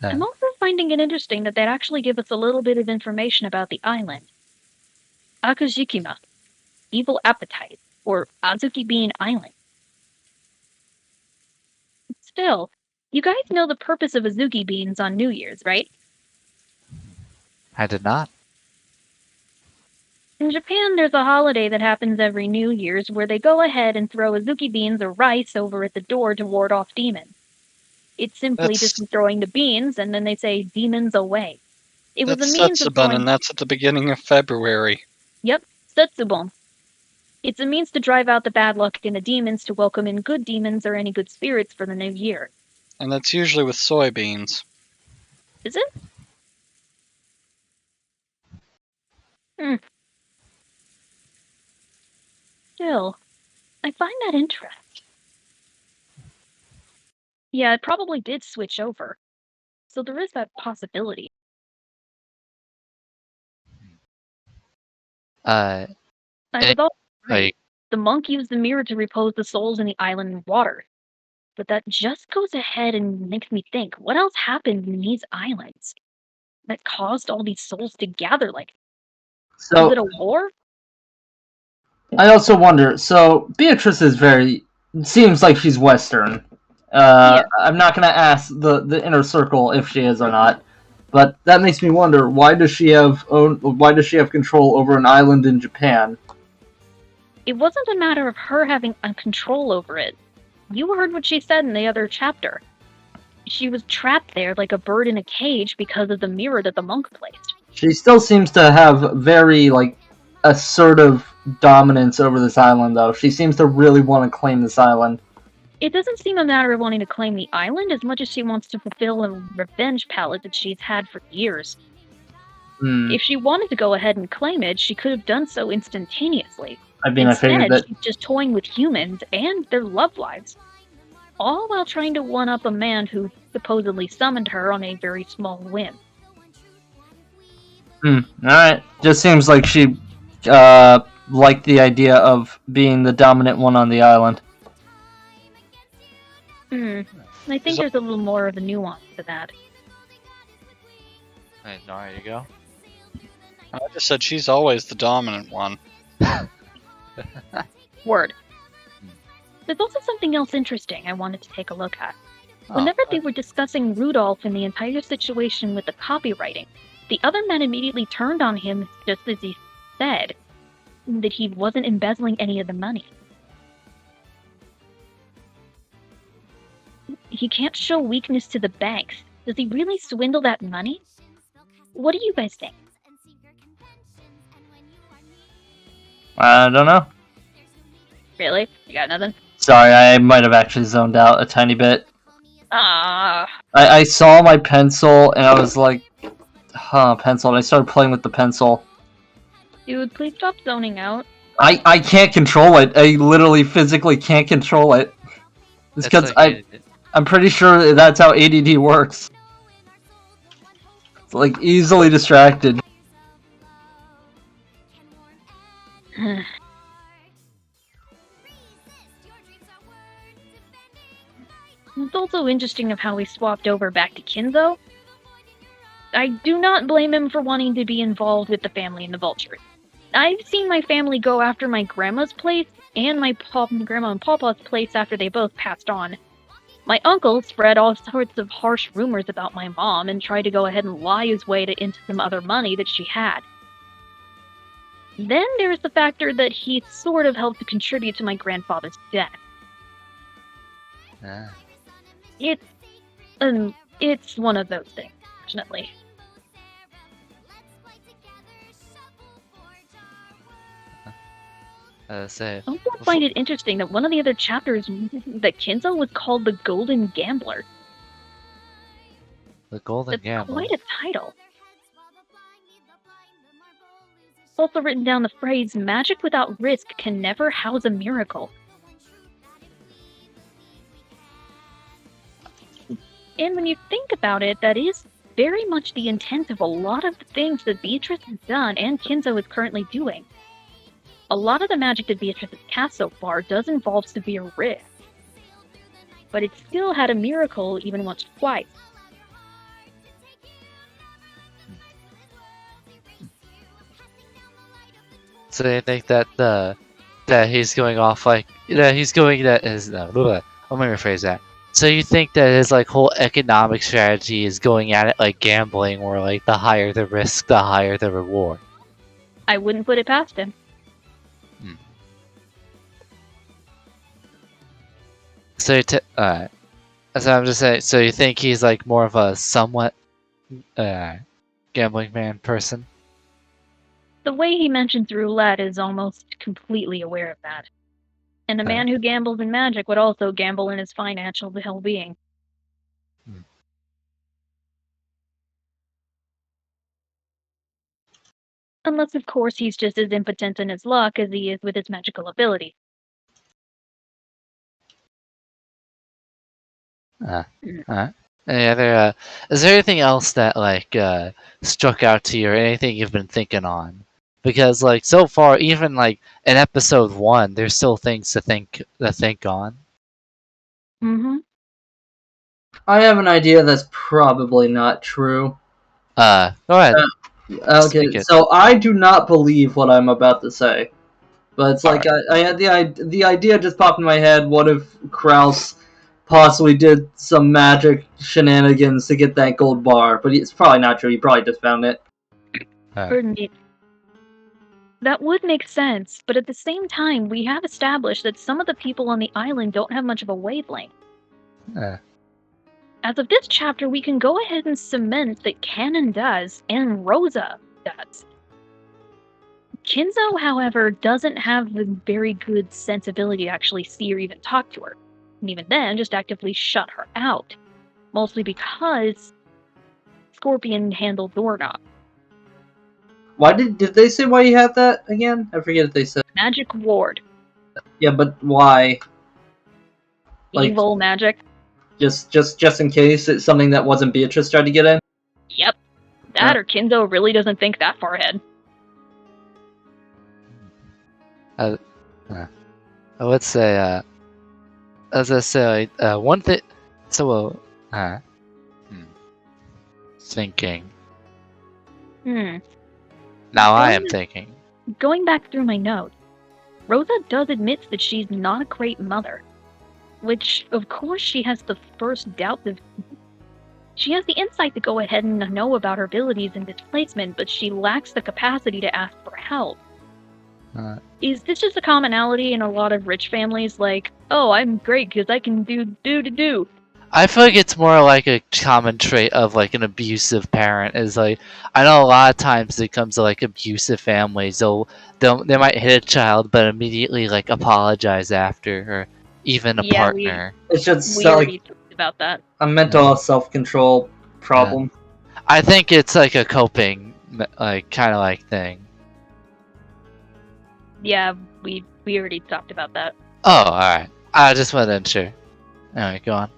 I'm also finding it interesting that they'd actually give us a little bit of information about the island. Akajikima, Evil Appetite, or Azuki Bean Island. Still, you guys know the purpose of Azuki beans on New Year's, right? I did not. In Japan, there's a holiday that happens every New Year's where they go ahead and throw Azuki beans or rice over at the door to ward off demons. It's simply just throwing the beans, and then they say, demons away. It was a means of Setsubun, and that's at the beginning of February. Yep, Setsubon. It's a means to drive out the bad luck and the demons to welcome in good demons or any good spirits for the new year. And that's usually with soybeans. Is it? Still, I find that interesting. Yeah, it probably did switch over. So there is that possibility. I was all right. The monk used the mirror to repose the souls in the island water. But that just goes ahead and makes me think, what else happened in these islands that caused all these souls to gather like? Was it a war? I also wonder. So Beatrice is seems like she's Western. I'm not gonna ask the inner circle if she is or not, but that makes me wonder why does she have control over an island in Japan? It wasn't a matter of her having control over it. You heard what she said in the other chapter. She was trapped there like a bird in a cage because of the mirror that the monk placed. She still seems to have very assertive dominance over this island, though. She seems to really want to claim this island. It doesn't seem a matter of wanting to claim the island as much as she wants to fulfill a revenge palette that she's had for years. If she wanted to go ahead and claim it, she could have done so instantaneously. I mean, Instead, I figured that she's just toying with humans and their love lives. All while trying to one-up a man who supposedly summoned her on a very small whim. Alright. Just seems like she liked the idea of being the dominant one on the island. I think there's a little more of a nuance to that. Alright, there you go. I just said she's always the dominant one. Word. There's also something else interesting I wanted to take a look at. Oh, Whenever they were discussing Rudolph and the entire situation with the copywriting, the other men immediately turned on him just as he said that he wasn't embezzling any of the money. He can't show weakness to the banks. Does he really swindle that money? What do you guys think? I don't know. Really? You got nothing? Sorry, I might have actually zoned out a tiny bit. Ah. I saw my pencil and I was like, pencil, and I started playing with the pencil. Dude, please stop zoning out. I can't control it. I literally physically can't control it. It's because I'm pretty sure that's how ADD works. It's like easily distracted. It's also interesting of how he swapped over back to Kinzo. I do not blame him for wanting to be involved with the family and the vultures. I've seen my family go after my grandma's place and my grandma and papa's place after they both passed on. My uncle spread all sorts of harsh rumors about my mom and tried to go ahead and lie his way into some other money that she had. Then there's the factor that he sort of helped to contribute to my grandfather's death. It's one of those things, fortunately. I also find it interesting that one of the other chapters that Kinzo was called the Golden Gambler. The Golden Gambler. Quite a title. It's also written down the phrase, magic without risk can never house a miracle. And when you think about it, that is very much the intent of a lot of the things that Beatrice has done and Kinzo is currently doing. A lot of the magic that Beatrice has cast so far does involve severe risk. But it still had a miracle even once or twice. So they think that that he's going off like he's going that is let me rephrase that. So you think that his like whole economic strategy is going at it like gambling, where like the higher the risk, the higher the reward? I wouldn't put it past him. So so I'm just saying. So you think he's like more of a somewhat gambling man person? The way he mentions roulette is almost completely aware of that. And a man who gambles in magic would also gamble in his financial well-being. Unless, of course, he's just as impotent in his luck as he is with his magical ability. Any other? Is there anything else that like struck out to you, or anything you've been thinking on? Because like so far, even like in episode 1, there's still things to think on. I have an idea that's probably not true. Go ahead. Okay, so I do not believe what I'm about to say, but it's like I had the idea just popped in my head. What if Kraus possibly did some magic shenanigans to get that gold bar? But it's probably not true. He probably just found it. Pardon me. That would make sense, but at the same time, we have established that some of the people on the island don't have much of a wavelength. As of this chapter, we can go ahead and cement that Canon does, and Rosa does. Kinzo, however, doesn't have the very good sensibility to actually see or even talk to her. And even then, just actively shut her out. Mostly because Scorpion handled Doorknob. Why did they say why he had that again? I forget what they said. Magic ward. Yeah, but why? Like, evil magic. Just in case it's something that wasn't Beatrice tried to get in? Yep. That or Kinzo really doesn't think that far ahead. I would say, as I say, one thing. So, thinking. Now I am thinking. Going back through my notes, Rosa does admit that she's not a great mother. Which, of course, she has the first doubt of. She has the insight to go ahead and know about her abilities and displacement, but she lacks the capacity to ask for help. Is this just a commonality in a lot of rich families? Like, oh, I'm great because I can do. I feel like it's more like a common trait of like an abusive parent. Is like I know a lot of times it comes to like abusive families. They might hit a child, but immediately like apologize after, or even a partner. It's just We already talked about that. a mental self-control problem. I think it's like a coping, like kind of like thing. Yeah, we already talked about that. Oh, all right. I just wasn't sure. All right, go on.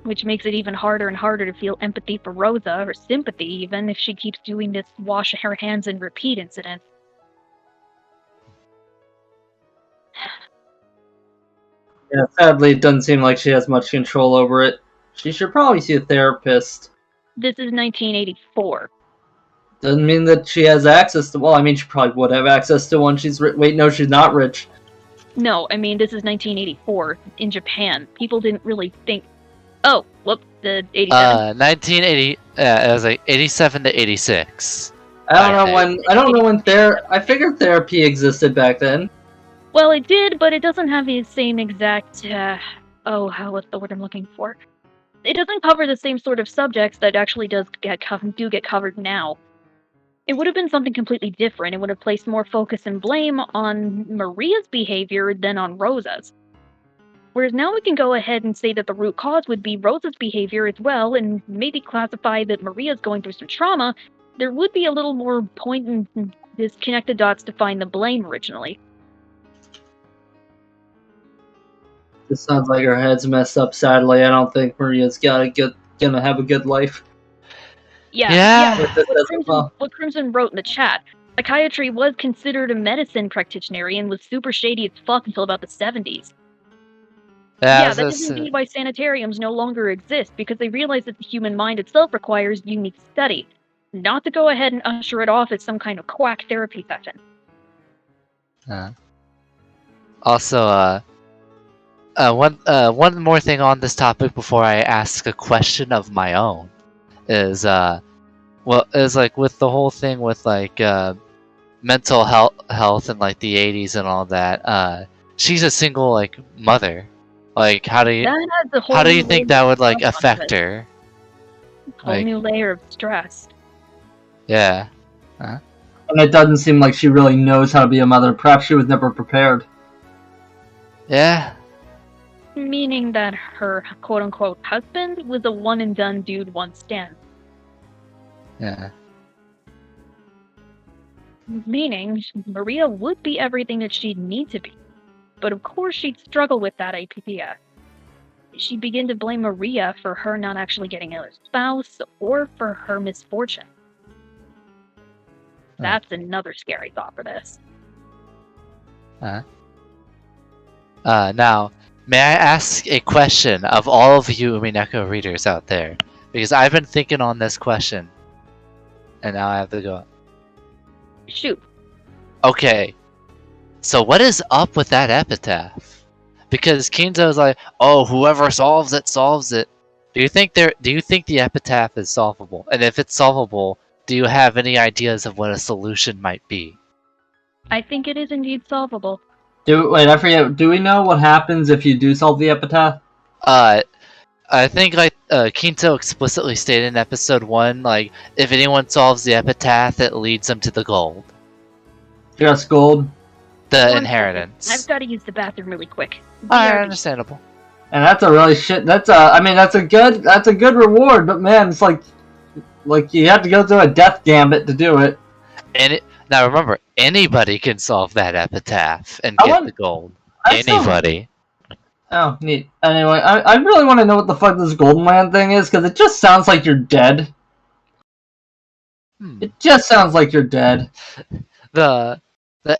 Which makes it even harder and harder to feel empathy for Rosa, or sympathy even, if she keeps doing this wash her hands and repeat incident. Yeah, sadly, it doesn't seem like she has much control over it. She should probably see a therapist. This is 1984. Doesn't mean that she has access to. Well, I mean, she probably would have access to one. She's wait, no, she's not rich. No, I mean, this is 1984 in Japan. People didn't really think. Oh, whoop, the 87. 1980. It was like 87 to 86. I don't know when I figured therapy existed back then. Well, it did, but it doesn't have the same exact. What's the word I'm looking for? It doesn't cover the same sort of subjects that actually do get covered now. It would have been something completely different. It would have placed more focus and blame on Maria's behavior than on Rosa's. Whereas now we can go ahead and say that the root cause would be Rosa's behavior as well, and maybe classify that Maria's going through some trauma. There would be a little more point in this connected dots to find the blame originally. This sounds like her head's messed up. Sadly, I don't think Maria's gonna have a good life. Yeah. What Crimson wrote in the chat. Psychiatry was considered a medicine practitioner and was super shady as fuck until about the 70s. That doesn't mean why sanitariums no longer exist, because they realize that the human mind itself requires unique study, not to go ahead and usher it off as some kind of quack therapy session. Also, one more thing on this topic before I ask a question of my own is is like with the whole thing with like mental health in like the 80s and all that. She's a single like mother. Like how do you think that would like affect her? Whole new layer of stress. Yeah. And it doesn't seem like she really knows how to be a mother. Perhaps she was never prepared. Yeah. Meaning that her quote-unquote husband was a one-and-done dude one stand. Yeah. Meaning Maria would be everything that she'd need to be. But of course she'd struggle with that idea. She'd begin to blame Maria for her not actually getting a spouse or for her misfortune. That's another scary thought for this. Now, may I ask a question of all of you Umineko readers out there? Because I've been thinking on this question. And now I have to go. Shoot. Okay. So what is up with that epitaph? Because Kinzo's like, oh, whoever solves it, solves it. Do you think the epitaph is solvable? And if it's solvable, do you have any ideas of what a solution might be? I think it is indeed solvable. I forget. Do we know what happens if you do solve the epitaph? I think like Kinto explicitly stated in episode 1, like if anyone solves the epitaph, it leads them to the gold. Yes, gold. The inheritance. I've got to use the bathroom really quick. Alright, understandable. And that's a really that's a good reward, but man, it's like you have to go through a death gambit to do it. Now remember, anybody can solve that epitaph and get the gold. Anybody. Oh, neat. Anyway, I really want to know what the fuck this Golden Land thing is, because it just sounds like you're dead. It just sounds like you're dead.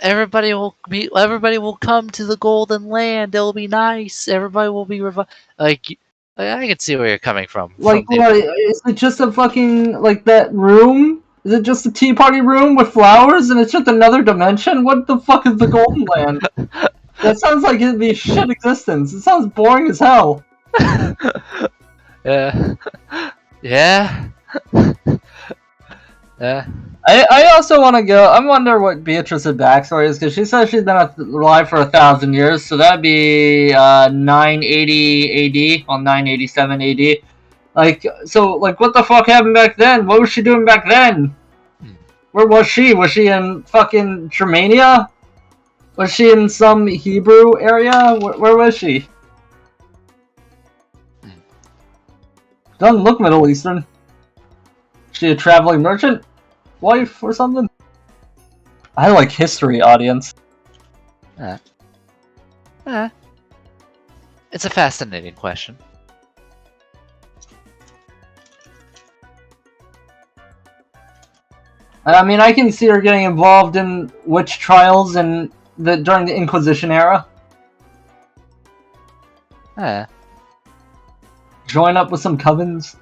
Everybody will come to the Golden Land. It'll be nice. Everybody will be like I can see where you're coming from. Like, what, is it just a fucking, like, that room? Is it just a tea party room with flowers and it's just another dimension? What the fuck is the Golden Land? That sounds like it'd be a shit existence. It sounds boring as hell. Yeah. Yeah. Yeah. I also want to go. I wonder what Beatrice's backstory is, because she says she's been alive for 1,000 years, so that'd be 980 AD, well, 987 AD. Like, so, like, what the fuck happened back then? What was she doing back then? Where was she? Was she in fucking Germania? Was she in some Hebrew area? Where was she? Doesn't look Middle Eastern. She a traveling merchant? Wife or something? I like history, audience. It's a fascinating question. I mean, I can see her getting involved in witch trials during the Inquisition era. Join up with some covens.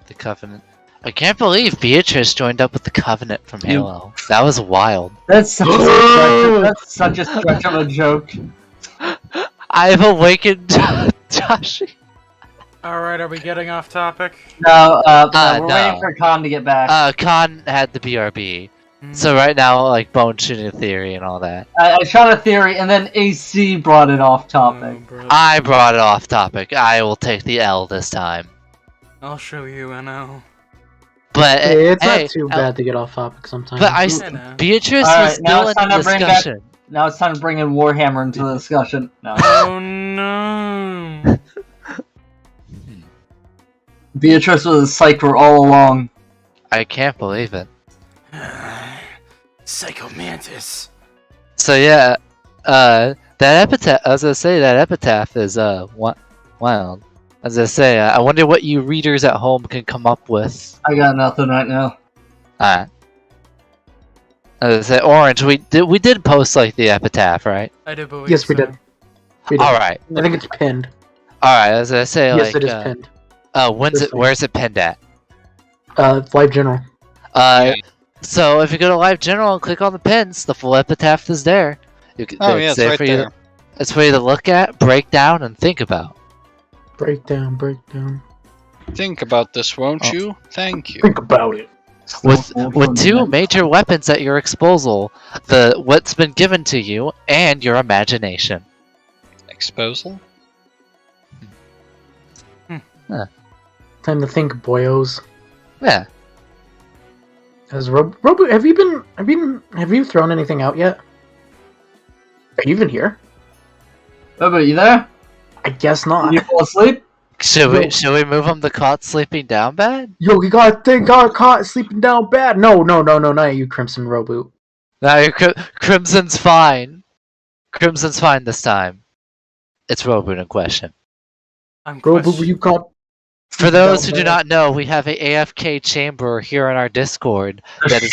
The Covenant. I can't believe Beatrice joined up with the Covenant from Halo. That was wild. That's such a stretch of a joke. I've awakened Tashi. Alright, are we getting off topic? No, we're waiting for Khan to get back. Khan had the BRB. So right now, like, bone shooting theory and all that. I shot a theory, and then AC brought it off topic. I brought it off topic. I will take the L this time. I'll show you, I know. But Hey, it's not too bad to get off topic sometimes. But Beatrice was still in the discussion. Now it's time to bring in Warhammer into the discussion. No. Oh no! Beatrice was a psyker all along. I can't believe it. Psycho Mantis. So yeah, that epitaph. I was gonna say that epitaph is wild. As I say, I wonder what you readers at home can come up with. I got nothing right now. Alright. As I say, Orange, we did post like the epitaph, right? I did believe Yes, we did. Alright. I think it's pinned. Alright, as I say, Yes, like, it is pinned. Where's it pinned at? Live General. So if you go to Live General and click on the pins, the full epitaph is there. Yeah, it's right there. It's for you to look at, break down, and think about. Breakdown. Think about this, won't you? Thank you. Think about it. With two major weapons at your disposal, what's been given to you, and your imagination. Exposal? Time to think, boyos. Yeah. Has Robo, have you thrown anything out yet? Are you even here? Robo, you there? I guess not. You fall asleep? Should we move him to caught sleeping down bad? Yo, he got caught sleeping down bad. No, not you, Crimson Roboot. No, Crimson's fine. Crimson's fine this time. It's Roboot in question. Roboot, you caught. For those who do not know, we have a AFK chamber here on our Discord that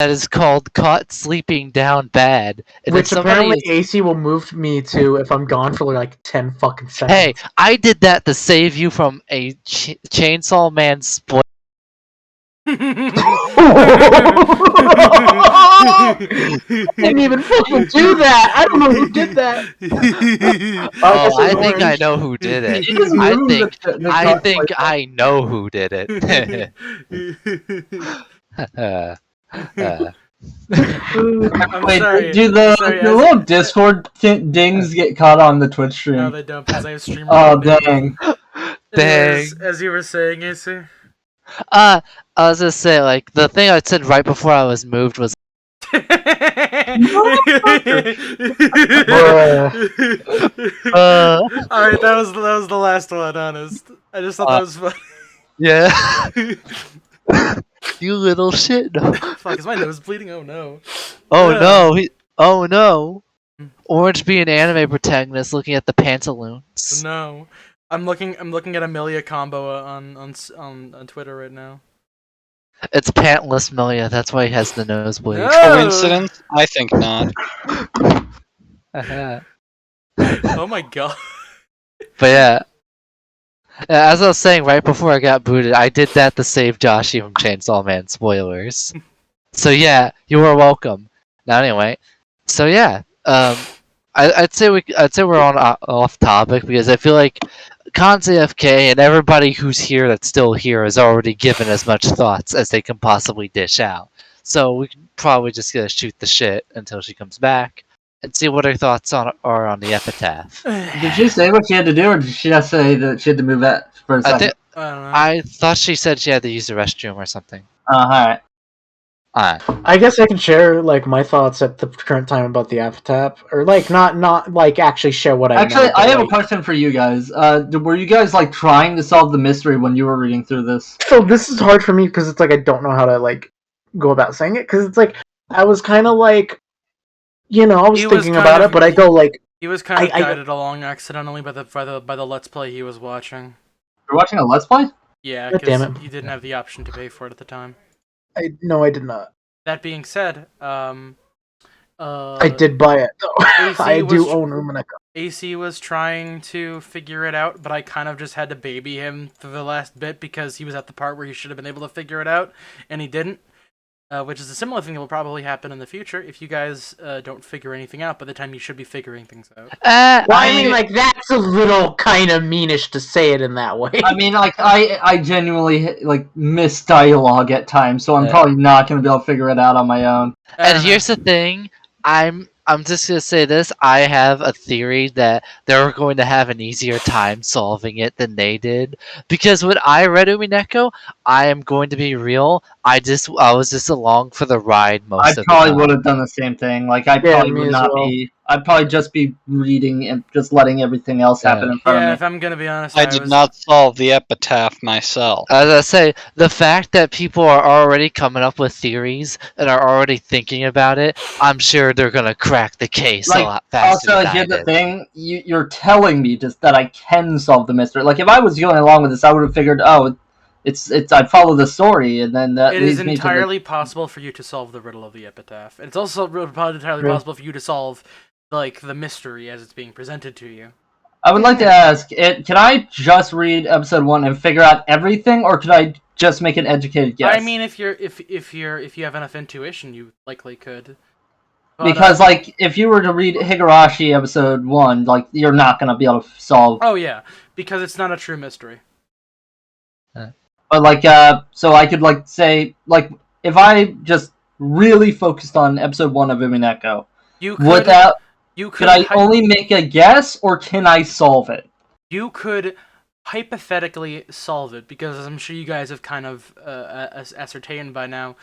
is called Caught Sleeping Down Bad. And Which apparently AC will move me to if I'm gone for like 10 fucking seconds. Hey, I did that to save you from a Chainsaw Man spoil. I didn't even fucking do that. I don't know who did that. I think I know who did it. I think I know who did it. Wait, sorry. do the little Discord dings get caught on the Twitch stream? No, they don't, because I have streamed. Oh, dang. Dang. As you were saying, AC. I was gonna say, like, the thing I said right before I was moved was. Alright, that was the last one, honest. I just thought that was funny. Yeah. You little shit. Fuck, is my nose bleeding? Oh no. Oh no. Orange being anime protagonist looking at the pantaloons. No. I'm looking at Amelia combo on Twitter right now. It's pantless Amelia, that's why he has the nosebleed. No! Coincidence? I think not. Oh my god. But yeah, As I was saying right before I got booted, I did that to save Joshy from Chainsaw Man spoilers. So yeah, you are welcome. Now anyway, so yeah, I'd say we're on off topic because I feel like Cons AFK and everybody who's here that's still here has already given as much thoughts as they can possibly dish out. So we can probably just gonna shoot the shit until she comes back and see what her thoughts are on the epitaph. Did she say what she had to do, or did she just say that she had to move that for a second? I thought she said she had to use the restroom or something. Alright. I guess I can share like my thoughts at the current time about the epitaph, or like not like actually share what I Actually, know. I have a question for you guys. Were you guys like trying to solve the mystery when you were reading through this? So this is hard for me because it's like I don't know how to like go about saying it because it's like I was kind of like, I was thinking about it, but I go like he was kind of guided along accidentally by the Let's Play he was watching. You're watching a Let's Play? Yeah, God damn because it. he didn't have the option to pay for it at the time. No, I did not. That being said, I did buy it though. I do own Umineko. AC was trying to figure it out, but I kind of just had to baby him through the last bit because he was at the part where he should have been able to figure it out, and he didn't. Which is a similar thing that will probably happen in the future if you guys don't figure anything out by the time you should be figuring things out. Well, I mean, like that's a little kind of meanish to say it in that way. I mean, like I genuinely like miss dialogue at times, so I'm probably not gonna be able to figure it out on my own. And here's the thing, I'm just gonna say this. I have a theory that they're going to have an easier time solving it than they did. Because when I read Umineko, I am going to be real. I was just along for the ride most of the time. I probably would have done the same thing. Like I probably would not be. I'd probably just be reading and just letting everything else happen in front of me. If I'm gonna be honest, I did not solve the epitaph myself. As I say, the fact that people are already coming up with theories and are already thinking about it, I'm sure they're gonna crack the case a lot faster. Also, here's the thing: you're telling me just that I can solve the mystery. Like if I was going along with this, I would have figured, oh, it's I'd follow the story, and then that it leads is me entirely possible for you to solve the riddle of the epitaph. It's also entirely possible for you to solve like the mystery as it's being presented to you. I would like to ask: can I just read episode 1 and figure out everything, or could I just make an educated guess? I mean, if you have enough intuition, you likely could. But, because like if you were to read Higurashi episode 1, like you're not gonna be able to solve. Oh yeah, because it's not a true mystery. But like so I could like say like if I just really focused on episode 1 of Umineko, could I only make a guess or can I solve it? You could hypothetically solve it because as I'm sure you guys have kind of ascertained by now,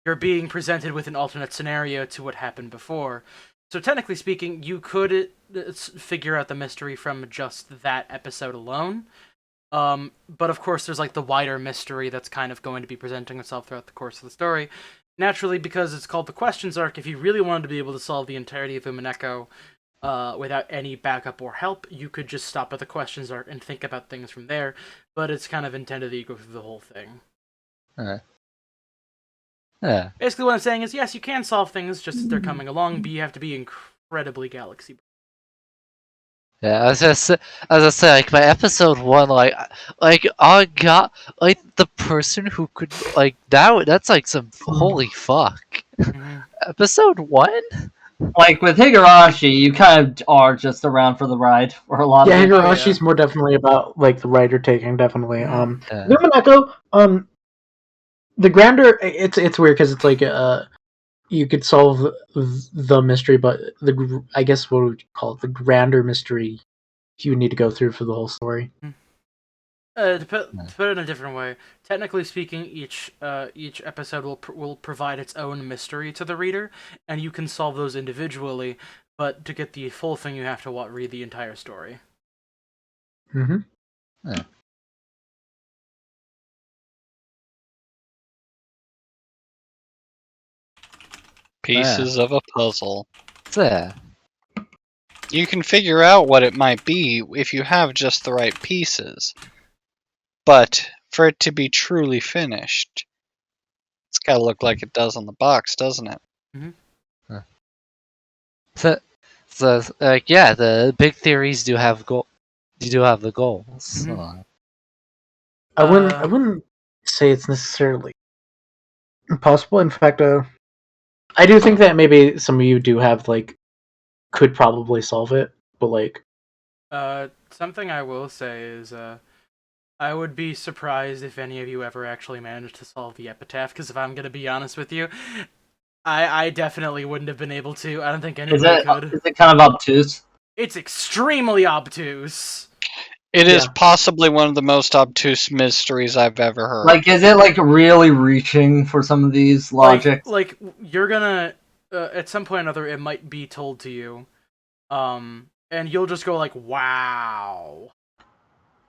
you're being presented with an alternate scenario to what happened before. So technically speaking, you could figure out the mystery from just that episode alone. But of course there's like the wider mystery that's kind of going to be presenting itself throughout the course of the story. Naturally, because it's called the Questions Arc, if you really wanted to be able to solve the entirety of Umineko without any backup or help, you could just stop at the Questions Arc and think about things from there, but it's kind of intended that you go through the whole thing. Yeah. Basically what I'm saying is, yes, you can solve things just as they're coming along, but you have to be incredibly galaxy. Yeah, as I say, like my episode 1, like I got like the person who could like that's like some holy fuck. Episode 1. Like with Higurashi, you kind of are just around for the ride for a lot of it. Higurashi's more definitely about like the writer taking definitely. Umineko, the grander it's weird because it's like you could solve the mystery, but I guess what would you call it? The grander mystery you would need to go through for the whole story. To put it in a different way, technically speaking, each episode will provide its own mystery to the reader, and you can solve those individually. But to get the full thing, you have to read the entire story. Yeah. Pieces of a puzzle. Yeah. You can figure out what it might be if you have just the right pieces. But for it to be truly finished, it's gotta look like it does on the box, doesn't it? So like yeah, the big theories do have the goals. I wouldn't say it's necessarily impossible. In fact, I do think that maybe some of you do have could probably solve it, but something I will say is, I would be surprised if any of you ever actually managed to solve the epitaph, because if I'm gonna be honest with you, I definitely wouldn't have been able to. I don't think anybody could. Is it kind of obtuse? It's extremely obtuse. It is possibly one of the most obtuse mysteries I've ever heard. Like, is it really reaching for some of these logics? Like you're gonna at some point or another, it might be told to you, and you'll just go like, "Wow."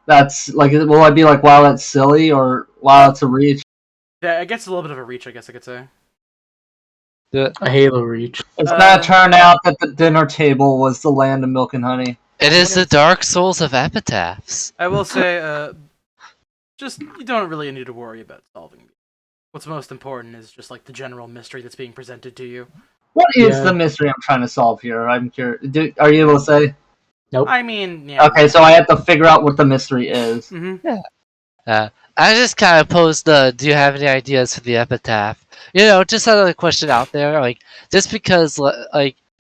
That's will I be like, "Wow, that's silly," or "Wow, that's a reach"? Yeah, it gets a little bit of a reach, I guess I could say. A Halo reach. It's gonna turn out that the dinner table was the land of milk and honey. It is the Dark Souls of epitaphs. I will say, just you don't really need to worry about solving it. What's most important is just the general mystery that's being presented to you. What is the mystery I'm trying to solve here? I'm curious. Are you able to say? Nope. I mean, yeah. Okay, so I have to figure out what the mystery is. Mm-hmm. Yeah. I just kind of posed the, do you have any ideas for the epitaph? Just had a question out there, just because,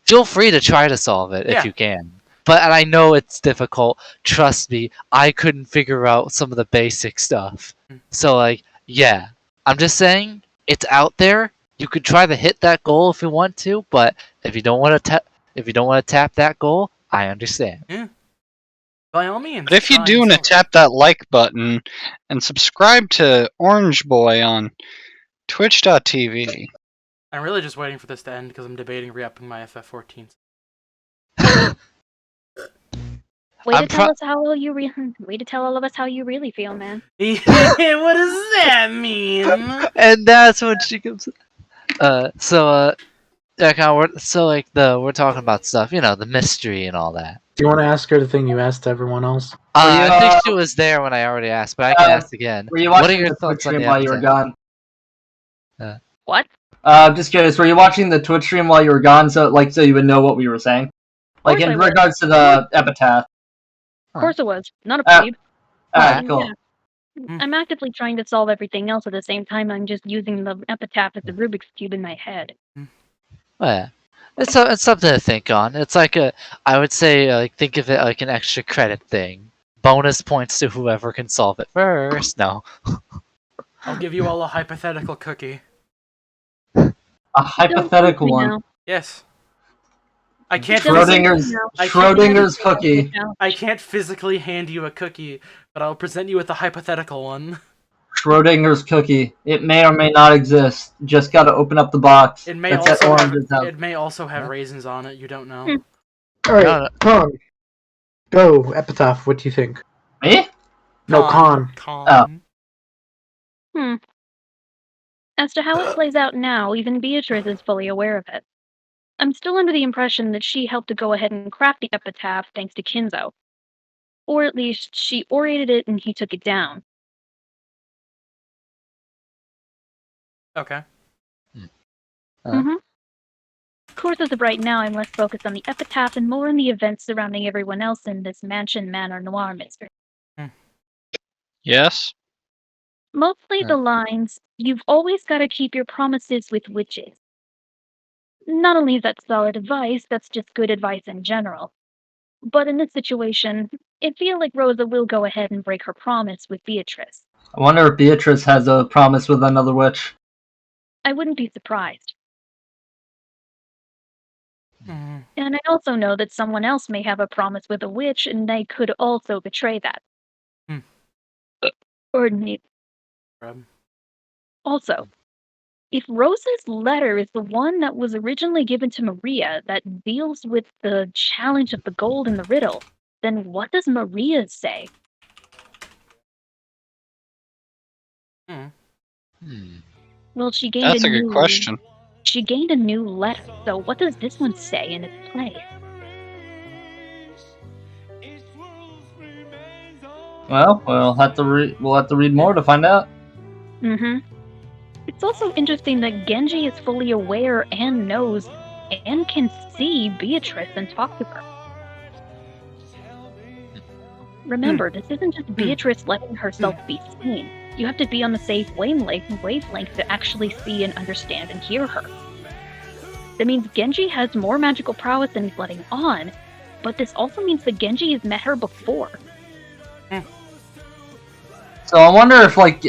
feel free to try to solve it if you can. And I know it's difficult. Trust me, I couldn't figure out some of the basic stuff. So, yeah. I'm just saying, it's out there. You could try to hit that goal if you want to, but if you don't want to tap that goal, I understand. Yeah. By all means. But if you do want to tap that like button and subscribe to Orange Boy on Twitch.tv. I'm really just waiting for this to end because I'm debating re-upping my FF14. Way to tell all of us how you really feel, man. What does that mean? And that's when she comes. We're talking about stuff, the mystery and all that. Do you want to ask her the thing you asked everyone else? I think she was there when I already asked, but I can ask again. Were you What watching are your the thoughts Twitch on stream the while you were epitaph? gone? What? I'm just curious. Were you watching the Twitch stream while you were gone, so you would know what we were saying, in regards to the epitaph? Of course it was. Not a plebe. Alright, cool. Yeah. I'm actively trying to solve everything else at the same time. I'm just using the epitaph as a Rubik's Cube in my head. Well, it's something to think on. It's I would say, think of it like an extra credit thing. Bonus points to whoever can solve it first. No. I'll give you all a hypothetical cookie. A hypothetical one? Yes. I can't Schrodinger's cookie. I can't physically hand you a cookie, but I'll present you with a hypothetical one. Schrodinger's cookie. It may or may not exist. Just gotta open up the box. It may also have raisins on it. You don't know. Alright, Con. Go, epitaph. What do you think? Me? No, Con. As to how it plays out now, even Beatrice is fully aware of it. I'm still under the impression that she helped to go ahead and craft the epitaph thanks to Kinzo. Or at least, she orated it and he took it down. Okay. Of course, as of right now, I'm less focused on the epitaph and more on the events surrounding everyone else in this Mansion Manor Noir mystery. Yes? Mostly the lines, "You've always got to keep your promises with witches." Not only is that solid advice, that's just good advice in general. But in this situation, it feels like Rosa will go ahead and break her promise with Beatrice. I wonder if Beatrice has a promise with another witch. I wouldn't be surprised. And I also know that someone else may have a promise with a witch, and they could also betray that. Or neither. Also, if Rosa's letter is the one that was originally given to Maria that deals with the challenge of the gold in the riddle, then what does Maria say? Well, she gained That's a good question. She gained a new letter, so what does this one say in its place? Well, we'll have to read more to find out. It's also interesting that Genji is fully aware and knows and can see Beatrice and talk to her. Remember, this isn't just Beatrice letting herself be seen. You have to be on the safe wavelength to actually see and understand and hear her. That means Genji has more magical prowess than he's letting on, but this also means that Genji has met her before. So I wonder if, like,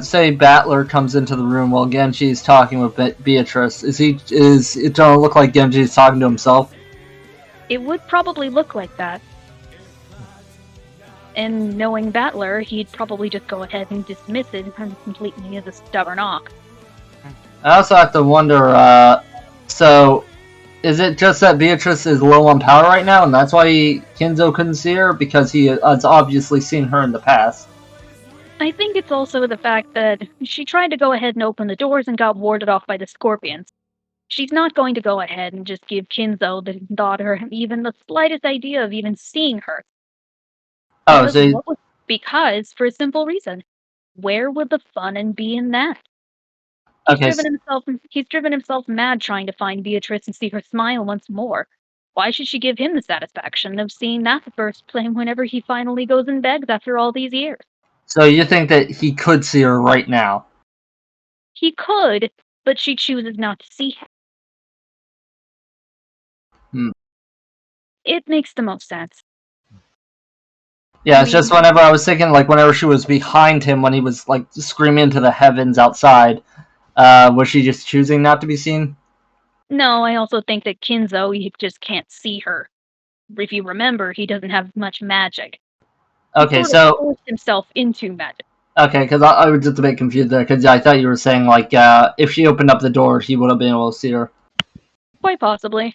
say Battler comes into the room while Genji's talking with Beatrice. Is it gonna look like Genji's talking to himself? It would probably look like that. And knowing Battler, he'd probably just go ahead and dismiss it completely as a stubborn ox. I also have to wonder, so is it just that Beatrice is low on power right now, and that's why Kinzo couldn't see her? Because he has obviously seen her in the past. I think it's also the fact that she tried to go ahead and open the doors and got warded off by the scorpions. She's not going to go ahead and just give Kinzo the daughter even the slightest idea of even seeing her. Oh, Because, for a simple reason, where would the fun and be in that? He's driven himself mad trying to find Beatrice and see her smile once more. Why should she give him the satisfaction of seeing that the first time whenever he finally goes and begs after all these years? So you think that he could see her right now? He could, but she chooses not to see him. It makes the most sense. Yeah, it's just whenever I was thinking, like, whenever she was behind him when he was, like, screaming into the heavens outside, was she just choosing not to be seen? No, I also think that Kinzo, he just can't see her. If you remember, he doesn't have much magic. Okay, he forced himself into magic. Okay, because I was just a bit confused there, because I thought you were saying, like, if she opened up the door, he would have been able to see her. Quite possibly.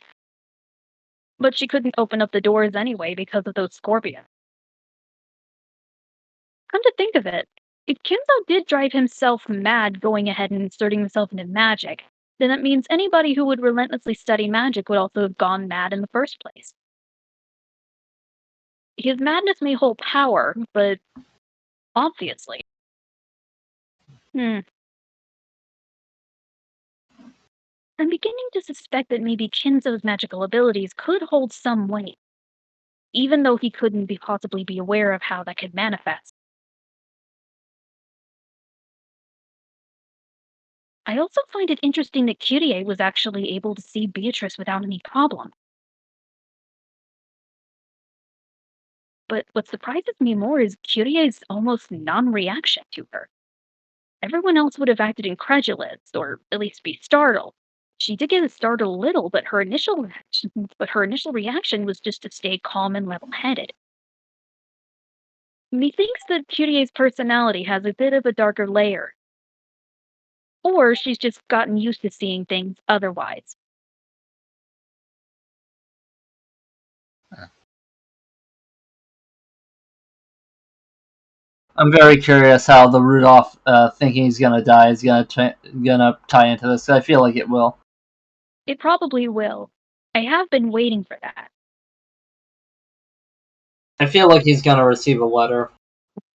But she couldn't open up the doors anyway because of those scorpions. Come to think of it, if Kinzo did drive himself mad going ahead and inserting himself into magic, then that means anybody who would relentlessly study magic would also have gone mad in the first place. His madness may hold power, but obviously. I'm beginning to suspect that maybe Kinzo's magical abilities could hold some weight, even though he couldn't possibly be aware of how that could manifest. I also find it interesting that Kyrie was actually able to see Beatrice without any problem. But what surprises me more is Kyrie's almost non-reaction to her. Everyone else would have acted incredulous, or at least be startled. She did get startled a little, but her initial reaction was just to stay calm and level-headed. Methinks that Kyrie's personality has a bit of a darker layer. Or she's just gotten used to seeing things otherwise. I'm very curious how the Rudolph thinking he's gonna die is gonna tie into this. I feel like it will. It probably will. I have been waiting for that. I feel like he's gonna receive a letter.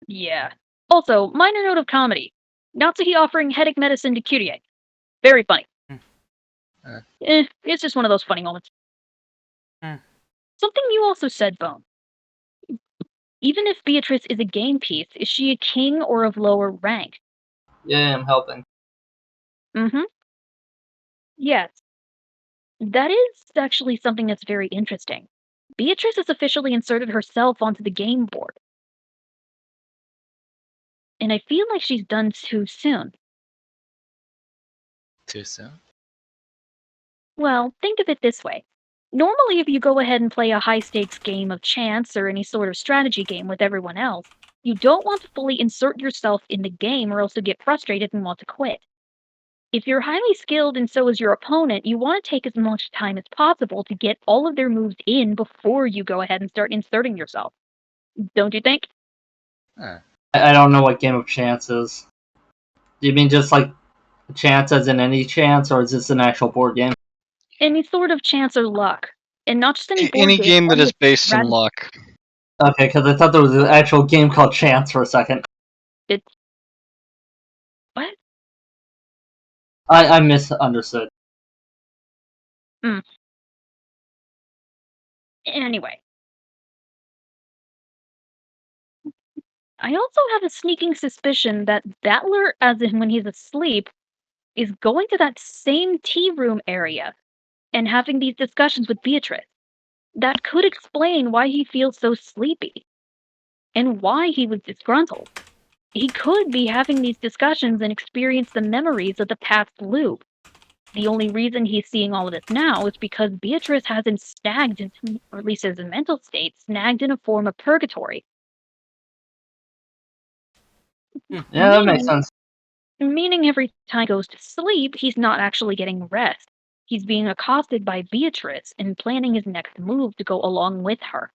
Yeah. Also, minor note of comedy. Natsuki offering headache medicine to Kyrie. Very funny. It's just one of those funny moments. Something you also said, Bone. Even if Beatrice is a game piece, is she a king or of lower rank? Yeah, I'm helping. Yes. That is actually something that's very interesting. Beatrice has officially inserted herself onto the game board. And I feel like she's done too soon. Too soon? Well, think of it this way. Normally, if you go ahead and play a high-stakes game of chance or any sort of strategy game with everyone else, you don't want to fully insert yourself in the game or else you'll get frustrated and want to quit. If you're highly skilled and so is your opponent, you want to take as much time as possible to get all of their moves in before you go ahead and start inserting yourself. Don't you think? I don't know what game of chance is. Do you mean just like chance as in any chance, or is this an actual board game? Any sort of chance or luck. And not just any board Any game that is based in random- luck. Okay, because I thought there was an actual game called Chance for a second. What? I misunderstood. Anyway. I also have a sneaking suspicion that Battler, as in when he's asleep, is going to that same tea room area and having these discussions with Beatrice. That could explain why he feels so sleepy and why he was disgruntled. He could be having these discussions and experience the memories of the past loop. The only reason he's seeing all of this now is because Beatrice has him snagged, or at least his mental state, snagged in a form of purgatory. Yeah, that makes sense. Meaning every time he goes to sleep, he's not actually getting rest. He's being accosted by Beatrice and planning his next move to go along with her.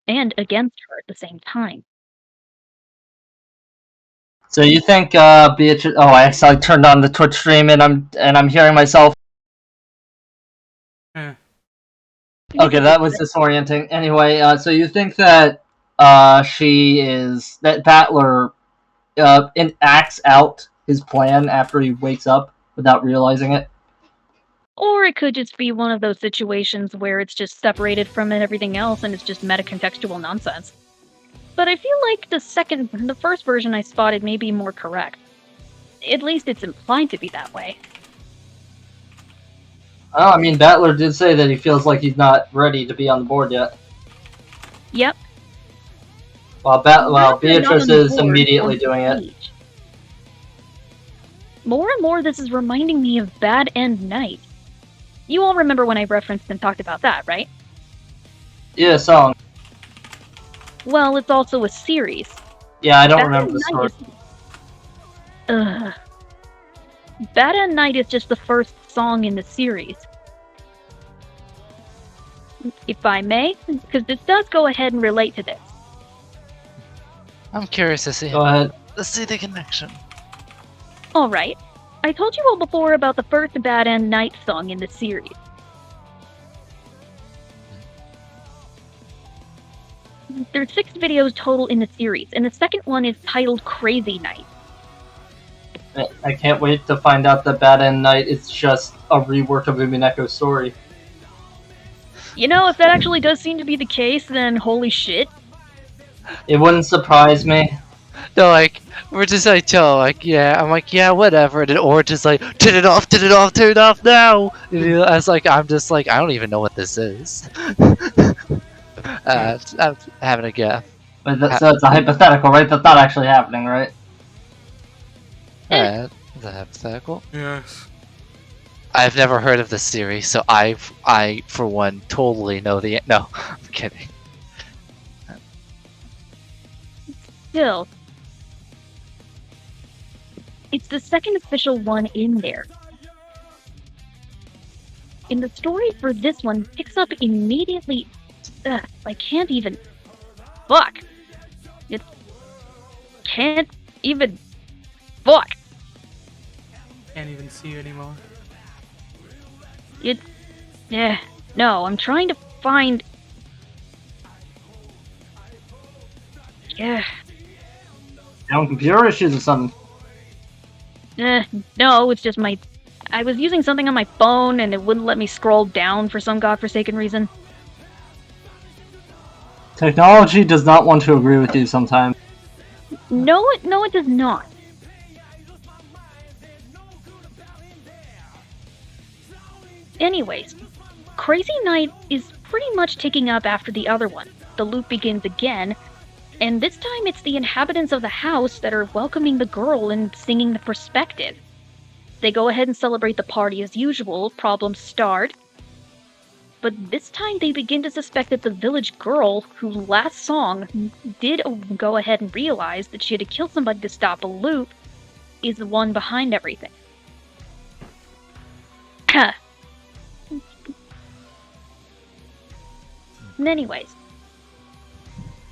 And against her at the same time. So you think Beatrice? Oh, I accidentally turned on the Twitch stream, and I'm hearing myself. Okay, that was disorienting. Anyway, so you think that that Battler acts out his plan after he wakes up without realizing it? Or it could just be one of those situations where it's just separated from everything else and it's just meta-contextual nonsense. But I feel like the first version I spotted may be more correct. At least it's implied to be that way. Oh, I mean, Battler did say that he feels like he's not ready to be on the board yet. Yep. While Beatrice is immediately doing it. More and more, this is reminding me of Bad End Night. You all remember when I referenced and talked about that, right? Yeah, song. Well, it's also a series. Yeah, I don't remember the story. Bad End Night is just the first song in the series. If I may, because this does go ahead and relate to this. I'm curious to see. Go ahead. Let's see the connection. Alright. I told you all before about the first Bad End Night song in the series. There's 6 videos total in the series, and the second one is titled Crazy Night. I can't wait to find out that Bad End Night is just a rework of Umineko's story. You know, if that actually does seem to be the case, then holy shit. It wouldn't surprise me. No, like, we're just like, yo, like, yeah, I'm like, yeah, whatever, and then Orange is like, turn it off now! And I was like, I'm just like, I don't even know what this is. I'm having a guess. But so it's a hypothetical, right? That's not actually happening, right? Is that hypothetical? Yes. I've never heard of this series, so I for one totally know the. No, I'm kidding. Still, it's the second official one in there. And the story for this one picks up immediately. I can't even. Fuck! It can't even. Fuck! Can't even see you anymore. No, I'm trying to find. You know, computer issues or something. No, it's just I was using something on my phone and it wouldn't let me scroll down for some godforsaken reason. Technology does not want to agree with you sometimes. No, it does not. Anyways, Crazy Night is pretty much taking up after the other one. The loop begins again, and this time it's the inhabitants of the house that are welcoming the girl and singing the perspective. They go ahead and celebrate the party as usual, problems start. But this time they begin to suspect that the village girl, who last song did go ahead and realize that she had to kill somebody to stop a loop, is the one behind everything. Anyways,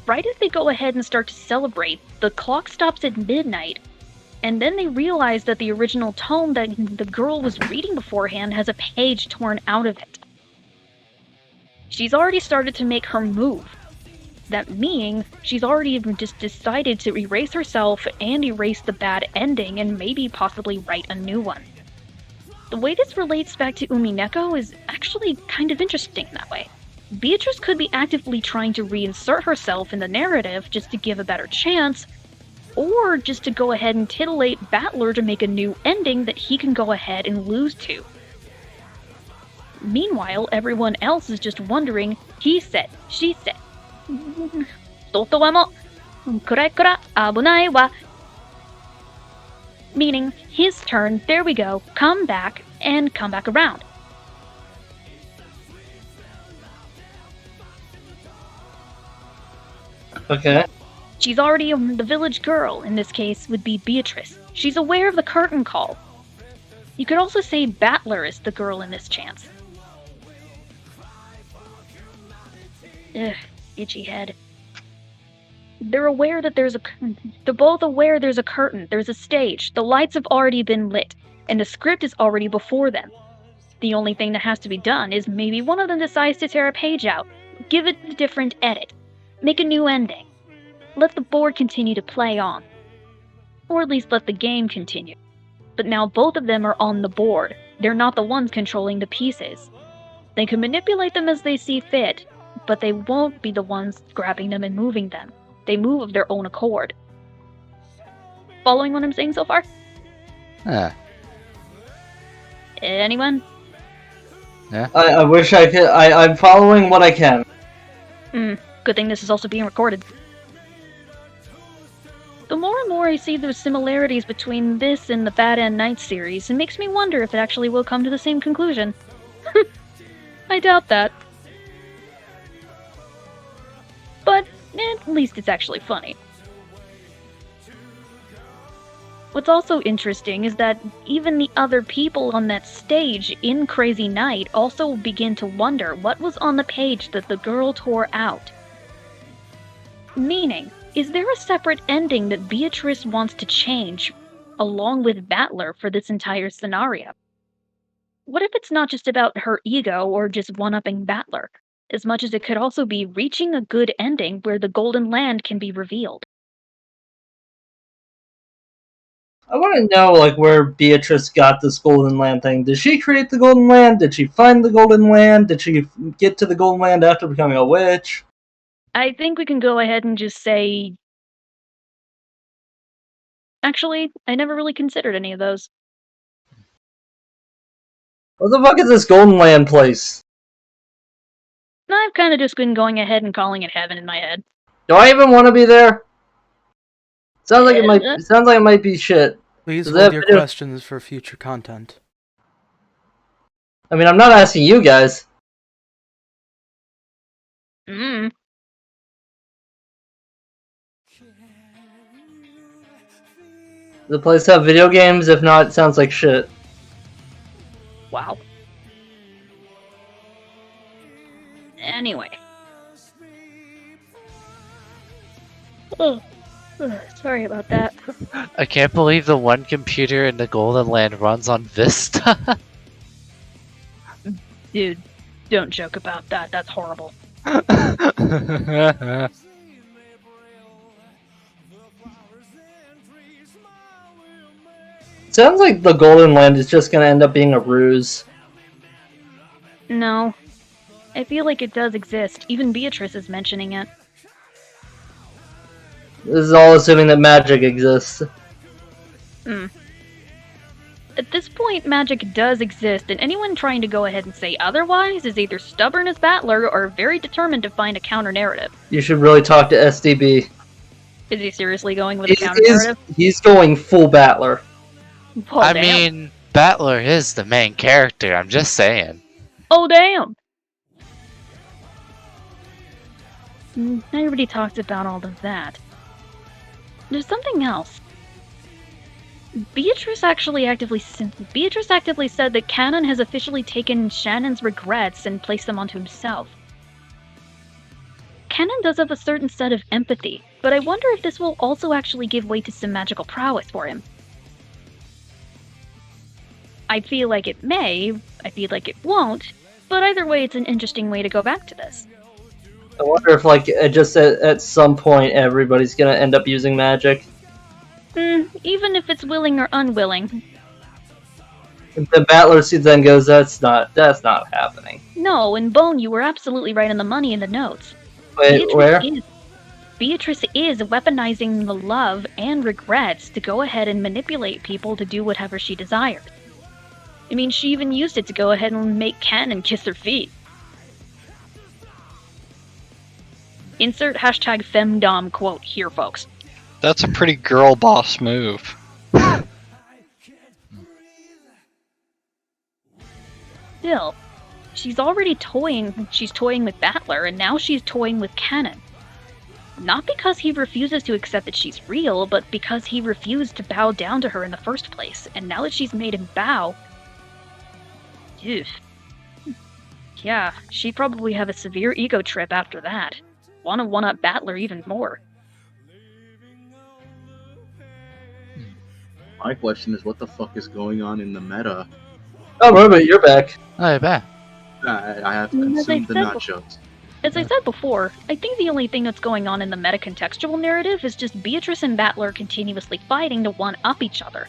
right as they go ahead and start to celebrate, the clock stops at midnight, and then they realize that the original tome that the girl was reading beforehand has a page torn out of it. She's already started to make her move. That meaning, she's already just decided to erase herself and erase the bad ending and maybe possibly write a new one. The way this relates back to Umineko is actually kind of interesting that way. Beatrice could be actively trying to reinsert herself in the narrative just to give a better chance, or just to go ahead and titillate Battler to make a new ending that he can go ahead and lose to. Meanwhile, everyone else is just wondering, he said, she said. Soto wa mo, kurai kura abunai wa. Meaning, his turn, there we go, come back, and come back around. Okay. She's already the village girl, in this case, would be Beatrice. She's aware of the curtain call. You could also say Battler is the girl in this chance. Ugh, itchy head. They're both aware there's a curtain, there's a stage, the lights have already been lit, and the script is already before them. The only thing that has to be done is maybe one of them decides to tear a page out, give it a different edit, make a new ending. Let the board continue to play on. Or at least let the game continue. But now both of them are on the board. They're not the ones controlling the pieces. They can manipulate them as they see fit, but they won't be the ones grabbing them and moving them. They move of their own accord. Following what I'm saying so far? Yeah. Anyone? Yeah. I wish I could. I'm following what I can. Good thing this is also being recorded. The more and more I see the similarities between this and the Bad and Night series, it makes me wonder if it actually will come to the same conclusion. I doubt that. But at least it's actually funny. What's also interesting is that even the other people on that stage in Crazy Night also begin to wonder what was on the page that the girl tore out. Meaning, is there a separate ending that Beatrice wants to change, along with Battler, for this entire scenario? What if it's not just about her ego or just one-upping Battler, as much as it could also be reaching a good ending where the Golden Land can be revealed? I want to know, like, where Beatrice got this Golden Land thing. Did she create the Golden Land? Did she find the Golden Land? Did she get to the Golden Land after becoming a witch? I think we can go ahead and just say... Actually, I never really considered any of those. What the fuck is this Golden Land place? I've kind of just been going ahead and calling it heaven in my head. Do I even want to be there? Sounds like it might. Sounds like it might be shit. Please hold your questions for future content. I mean, I'm not asking you guys. Mm. The place have video games? If not, it sounds like shit. Wow. Anyway. Oh, sorry about that. I can't believe the one computer in the Golden Land runs on Vista. Dude, don't joke about that. That's horrible. Sounds like the Golden Land is just gonna end up being a ruse. No. I feel like it does exist. Even Beatrice is mentioning it. This is all assuming that magic exists. At this point, magic does exist, and anyone trying to go ahead and say otherwise is either stubborn as Battler or very determined to find a counter-narrative. You should really talk to SDB. Is he seriously going with a counter-narrative? He's going full Battler. Oh, I damn. mean, Battler is the main character, I'm just saying. Oh, damn! I already talked about all of that. There's something else. Beatrice actively said that Canon has officially taken Shannon's regrets and placed them onto himself. Canon does have a certain set of empathy, but I wonder if this will also actually give way to some magical prowess for him. I feel like it may, I feel like it won't, but either way it's an interesting way to go back to this. I wonder if, like, just at some point everybody's gonna end up using magic. Even if it's willing or unwilling. The Battler then goes, that's not happening. No, and Bone, you were absolutely right on the money in the notes. Wait, where? Beatrice is weaponizing the love and regrets to go ahead and manipulate people to do whatever she desires. I mean, she even used it to go ahead and make Ken and kiss her feet. Insert hashtag femdom quote here, folks. That's a pretty girl boss move. Still, she's already toying. She's toying with Battler, and now she's toying with Cannon. Not because he refuses to accept that she's real, but because he refused to bow down to her in the first place. And now that she's made him bow, ew. Yeah, she'd probably have a severe ego trip after that. Wanna one-up Battler even more. My question is, what the fuck is going on in the meta? Oh, Robert, you're back. Oh, you're back. I have consumed the nachos. As I said before, I think the only thing that's going on in the meta-contextual narrative is just Beatrice and Battler continuously fighting to one-up each other.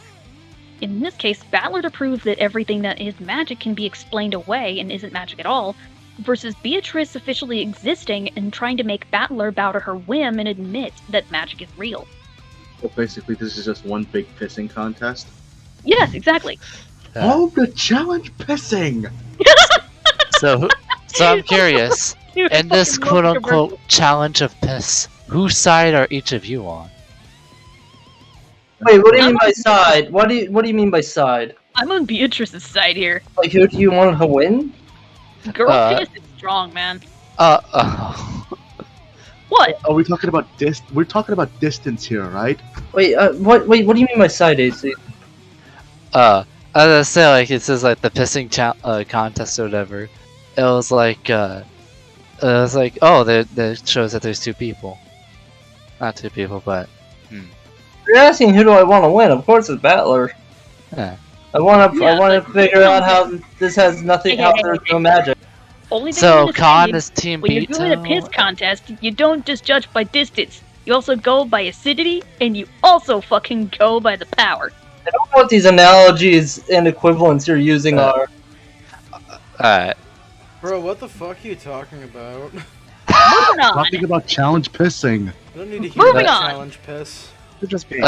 In this case, Battler to prove that everything that is magic can be explained away and isn't magic at all, versus Beatrice officially existing and trying to make Battler bow to her whim and admit that magic is real. Well, basically, this is just one big pissing contest. Yes, exactly. Oh, the challenge pissing! So I'm curious. In this quote-unquote challenge of piss, whose side are each of you on? Wait, what do you mean by side? What do you mean by side? I'm on Beatrice's side here. Like, who do you want to win? Girl piss is strong, man. What? Are we talking about We're talking about distance here, right? Wait, what do you mean by side, AC? As I say, like, it says, like, the pissing contest or whatever. It was like, oh, that shows that there's two people. Not two people, but... You're asking who do I want to win? Of course it's Battler. Yeah. I want to figure out how this has nothing, how there's no magic. Only thing So, I'm gonna Khan say is Team when you're doing a Beto? piss contest, you don't just judge by distance. You also go by acidity, and you also fucking go by the power. I don't know what these analogies and equivalents you're using are. Alright. Bro, what the fuck are you talking about? Moving on. Talking about challenge pissing. I don't need to hear Moving that on. challenge piss. You're just being.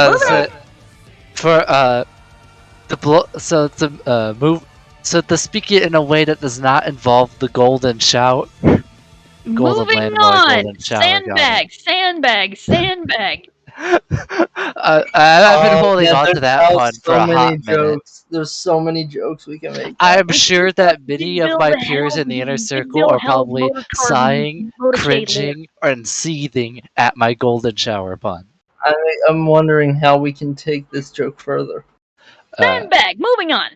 For the speak it in a way that does not involve the golden shout. Golden Moving landlord, on. golden shower, Sandbag. I've been holding on to that one for a hot minute. Jokes. There's so many jokes we can make. I'm sure that many of my peers in the inner circle are probably sighing, cringing, and seething at my golden shower pun. I'm wondering how we can take this joke further. Sandbag. Moving on.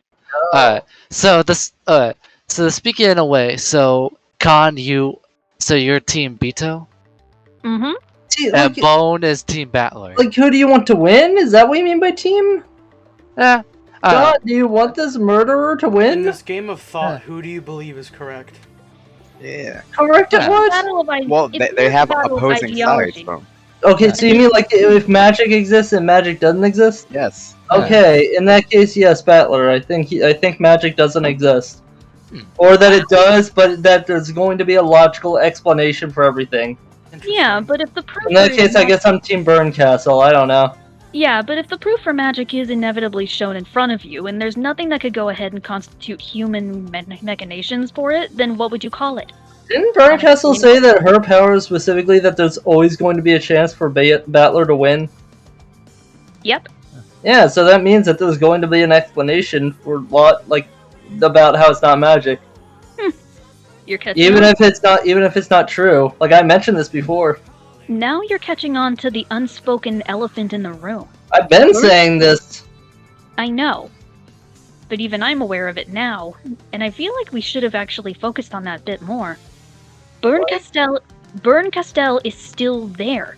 So speaking in a way, so Khan, you're Team Beto, Mm-hmm. and Bone is Team Battler. Like, who do you want to win? Is that what you mean by team? Yeah. God, do you want this murderer to In win? this game of thought, who do you believe is correct? Yeah. Correct at what? Well, they have opposing sides, though. Okay, so you mean like if magic exists and magic doesn't exist? Yes. Okay, in that case, yes, Battler. I think magic doesn't exist, or that it does, but that there's going to be a logical explanation for everything. Yeah, but if the proof In that case, I guess I'm Team Burncastle. I don't know. Yeah, but if the proof for magic is inevitably shown in front of you, and there's nothing that could go ahead and constitute human machinations for it, then what would you call it? Didn't Burncastle say that her power is specifically that there's always going to be a chance for Battler to win? Yep. Yeah, so that means that there's going to be an explanation for about how it's not magic. You're catching Even on? if it's not true. Like I mentioned this before. Now you're catching on to the unspoken elephant in the room. I've been saying this. I know. But even I'm aware of it now, and I feel like we should have actually focused on that bit more. Burncastle is still there.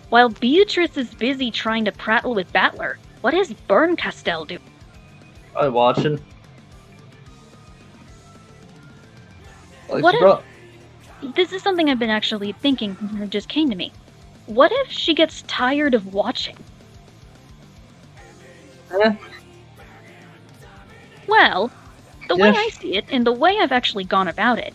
While Beatrice is busy trying to prattle with Battler, what is Burncastle doing? I'm watching. What if, this is something I've been actually thinking, and it just came to me. What if she gets tired of watching? Well, The way I see it, and the way I've actually gone about it,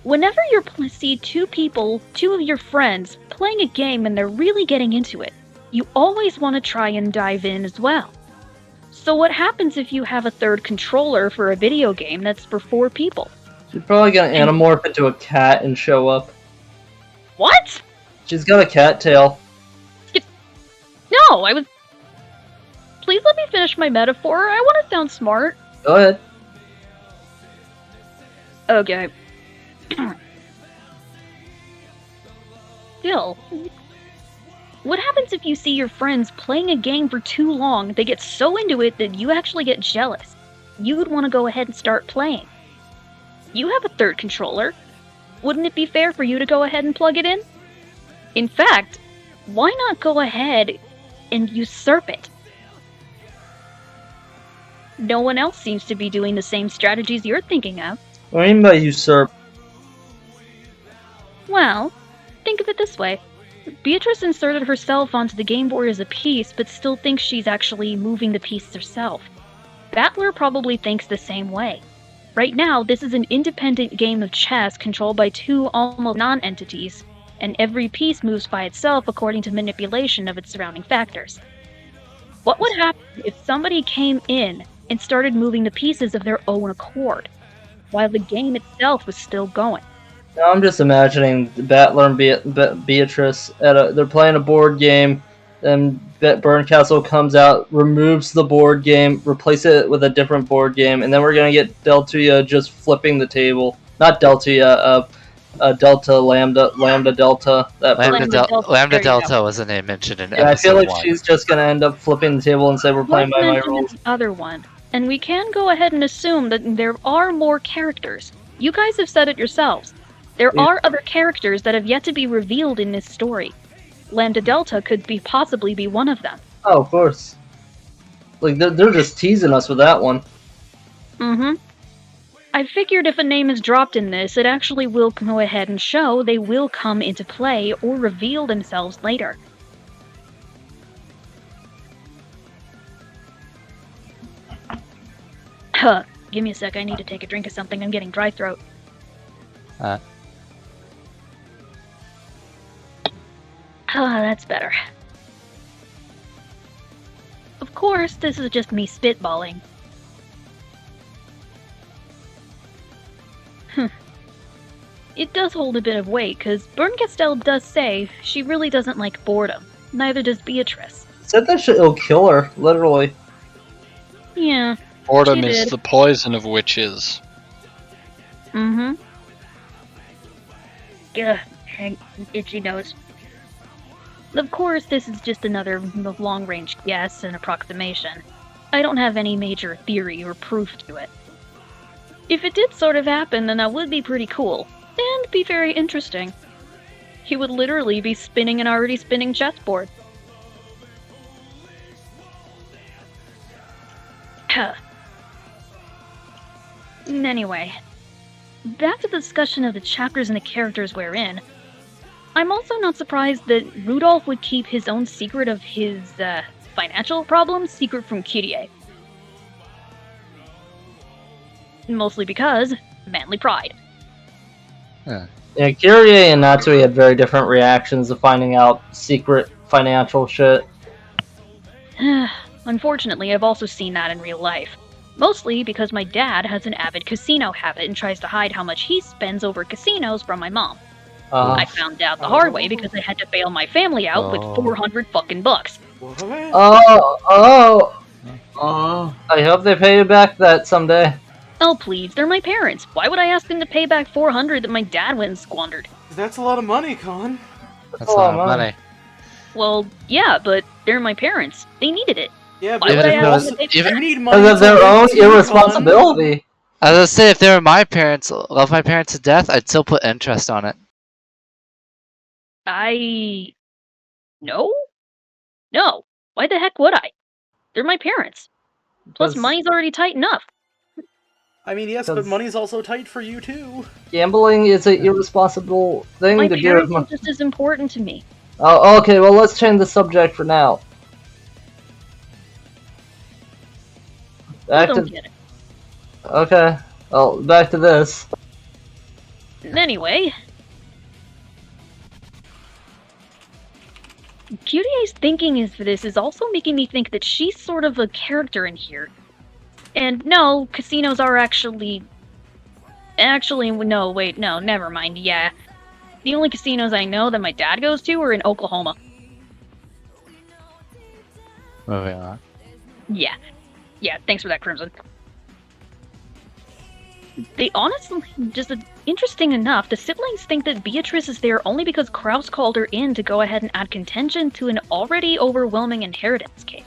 whenever you see two of your friends, playing a game and they're really getting into it, you always want to try and dive in as well. So what happens if you have a third controller for a video game that's for 4 people? She's probably gonna anamorph into a cat and show up. What? She's got a cat tail. No, Please let me finish my metaphor. I want to sound smart. Go ahead. Okay. Still, what happens if you see your friends playing a game for too long, they get so into it that you actually get jealous? You would want to go ahead and start playing. You have a third controller. Wouldn't it be fair for you to go ahead and plug it in? In fact, why not go ahead and usurp it? No one else seems to be doing the same strategies you're thinking of. What do you mean by usurp? Well, think of it this way. Beatrice inserted herself onto the game board as a piece, but still thinks she's actually moving the piece herself. Battler probably thinks the same way. Right now, this is an independent game of chess controlled by 2 almost non-entities, and every piece moves by itself according to manipulation of its surrounding factors. What would happen if somebody came in and started moving the pieces of their own accord, while the game itself was still going? Now I'm just imagining Battler and Beatrice they're playing a board game, then Burncastle comes out, removes the board game, replaces it with a different board game, and then we're gonna get Delta just flipping the table. Not Delta, Delta, Lambda Delta. Lambda Delta was a name mentioned in episode I feel like 1. she's just gonna end up flipping the table and say we're playing by my rules. The other one, and we can go ahead and assume that there are more characters. You guys have said it yourselves. There are other characters that have yet to be revealed in this story. Lambda Delta could possibly be one of them. Oh, of course. Like, they're just teasing us with that one. Mm-hmm. I figured if a name is dropped in this, it actually will go ahead and show they will come into play or reveal themselves later. Huh. Give me a sec, I need to take a drink of something. I'm getting dry throat. That's better. Of course, this is just me spitballing. It does hold a bit of weight, because Burncastle does say she really doesn't like boredom. Neither does Beatrice. Said that shit will kill her, literally. Yeah. Boredom is the poison of witches. Mm-hmm. Ugh, itchy nose. Of course, this is just another long-range guess and approximation. I don't have any major theory or proof to it. If it did sort of happen, then that would be pretty cool, and be very interesting. He would literally be spinning an already spinning chessboard. Anyway, back to the discussion of the chapters and the characters we're in. I'm also not surprised that Rudolph would keep his own secret of his financial problems secret from Kyrie. Mostly because manly pride. Yeah, Kyrie and Natsui had very different reactions to finding out secret financial shit. Unfortunately, I've also seen that in real life. Mostly because my dad has an avid casino habit and tries to hide how much he spends over casinos from my mom. I found out the hard way because I had to bail my family out with 400 fucking bucks. I hope they pay you back that someday. Oh please, they're my parents. Why would I ask them to pay back 400 that my dad went and squandered? That's a lot of money, Con. That's a lot of money. Well, yeah, but they're my parents. They needed it. Yeah, but you need money because of their own irresponsibility. I was gonna say, if they were my parents, love my parents to death, I'd still put interest on it. No? No. Why the heck would I? They're my parents. Plus, money's already tight enough. I mean, yes, but money's also tight for you, too. Gambling is an irresponsible thing My to do. parents are just as important to me. Oh, okay, well, let's change the subject for now. I don't get it. Okay. Well, back to this. Anyway, Cutie's thinking is for this is also making me think that she's sort of a character in here. And no, casinos are actually, no, wait, no, never mind, yeah. The only casinos I know that my dad goes to are in Oklahoma. Moving on. Yeah. Yeah, thanks for that, Crimson. They honestly, just interesting enough, the siblings think that Beatrice is there only because Kraus called her in to go ahead and add contention to an already overwhelming inheritance case.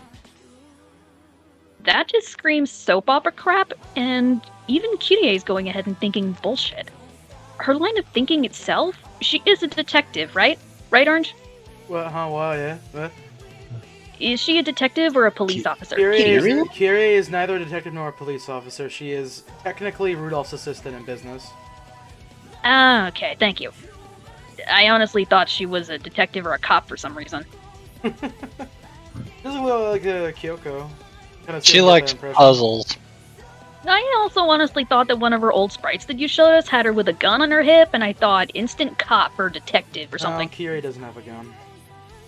That just screams soap opera crap, and even Curie is going ahead and thinking bullshit. Her line of thinking itself, she is a detective, right? Right, Orange? What? Huh? What? Yeah. What? Is she a detective or a police officer? Curie is neither a detective nor a police officer. She is technically Rudolph's assistant in business. Ah, okay, thank you. I honestly thought she was a detective or a cop for some reason. Doesn't look like Kyoko. She likes puzzles. I also honestly thought that one of her old sprites that you showed us had her with a gun on her hip, and I thought instant cop or detective or something. Curie doesn't have a gun.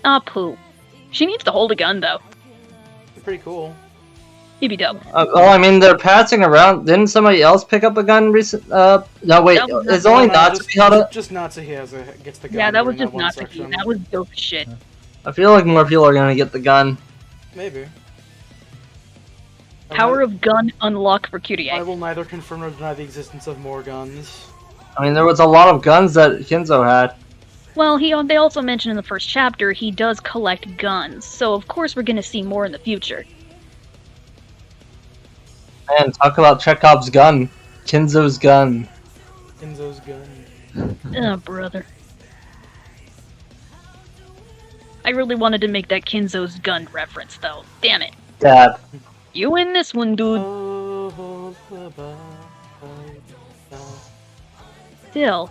Ah, poo. She needs to hold a gun, though. It's pretty cool. He'd be dope. Well, I mean, they're passing around. Didn't somebody else pick up a gun recent? No, wait. Is only Natsuki Just Natsuki gets the gun. Yeah, that was during just one Natsuki. section. That was dope as shit. I feel like more people are gonna get the gun. Maybe. Power of gun unlock for Curie. I will neither confirm nor deny the existence of more guns. I mean, there was a lot of guns that Kinzo had. Well, they also mentioned in the first chapter he does collect guns, so of course we're gonna see more in the future. Man, talk about Chekhov's gun. Kinzo's gun. Kinzo's gun. Oh, brother. I really wanted to make that Kinzo's gun reference, though. Damn it. Dad. You win this one, dude. Still,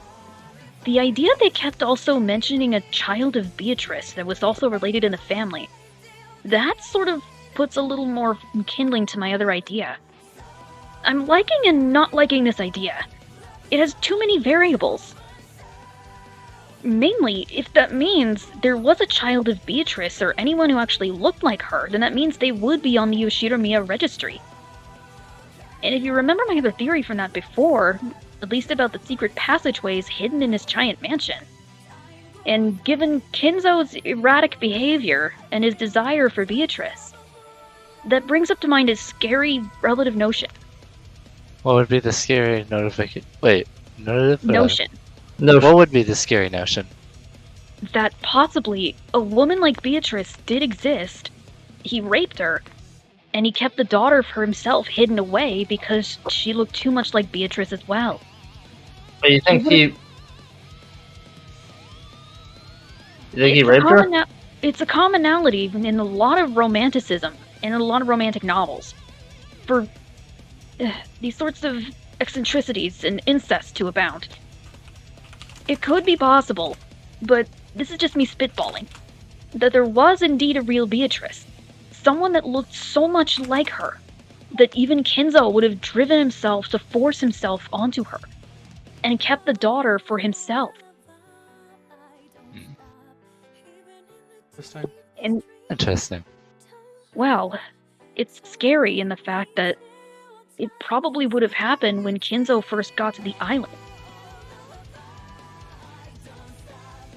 the idea they kept also mentioning a child of Beatrice that was also related in the family, that sort of puts a little more kindling to my other idea. I'm liking and not liking this idea. It has too many variables. Mainly, if that means there was a child of Beatrice or anyone who actually looked like her, then that means they would be on the Yoshiromiya registry. And if you remember my other theory from that before, at least about the secret passageways hidden in his giant mansion. And given Kinzo's erratic behavior and his desire for Beatrice, that brings up to mind a scary relative notion. What would be the scary notification? Wait, Notion. What would be the scary notion? That possibly a woman like Beatrice did exist. He raped her, and he kept the daughter for himself hidden away because she looked too much like Beatrice as well. But you think he raped her? It's a commonality in a lot of romanticism and in a lot of romantic novels for these sorts of eccentricities and incest to abound. It could be possible, but this is just me spitballing, that there was indeed a real Beatrice, someone that looked so much like her that even Kinzo would have driven himself to force himself onto her and kept the daughter for himself. Interesting. Well, it's scary in the fact that it probably would have happened when Kinzo first got to the island.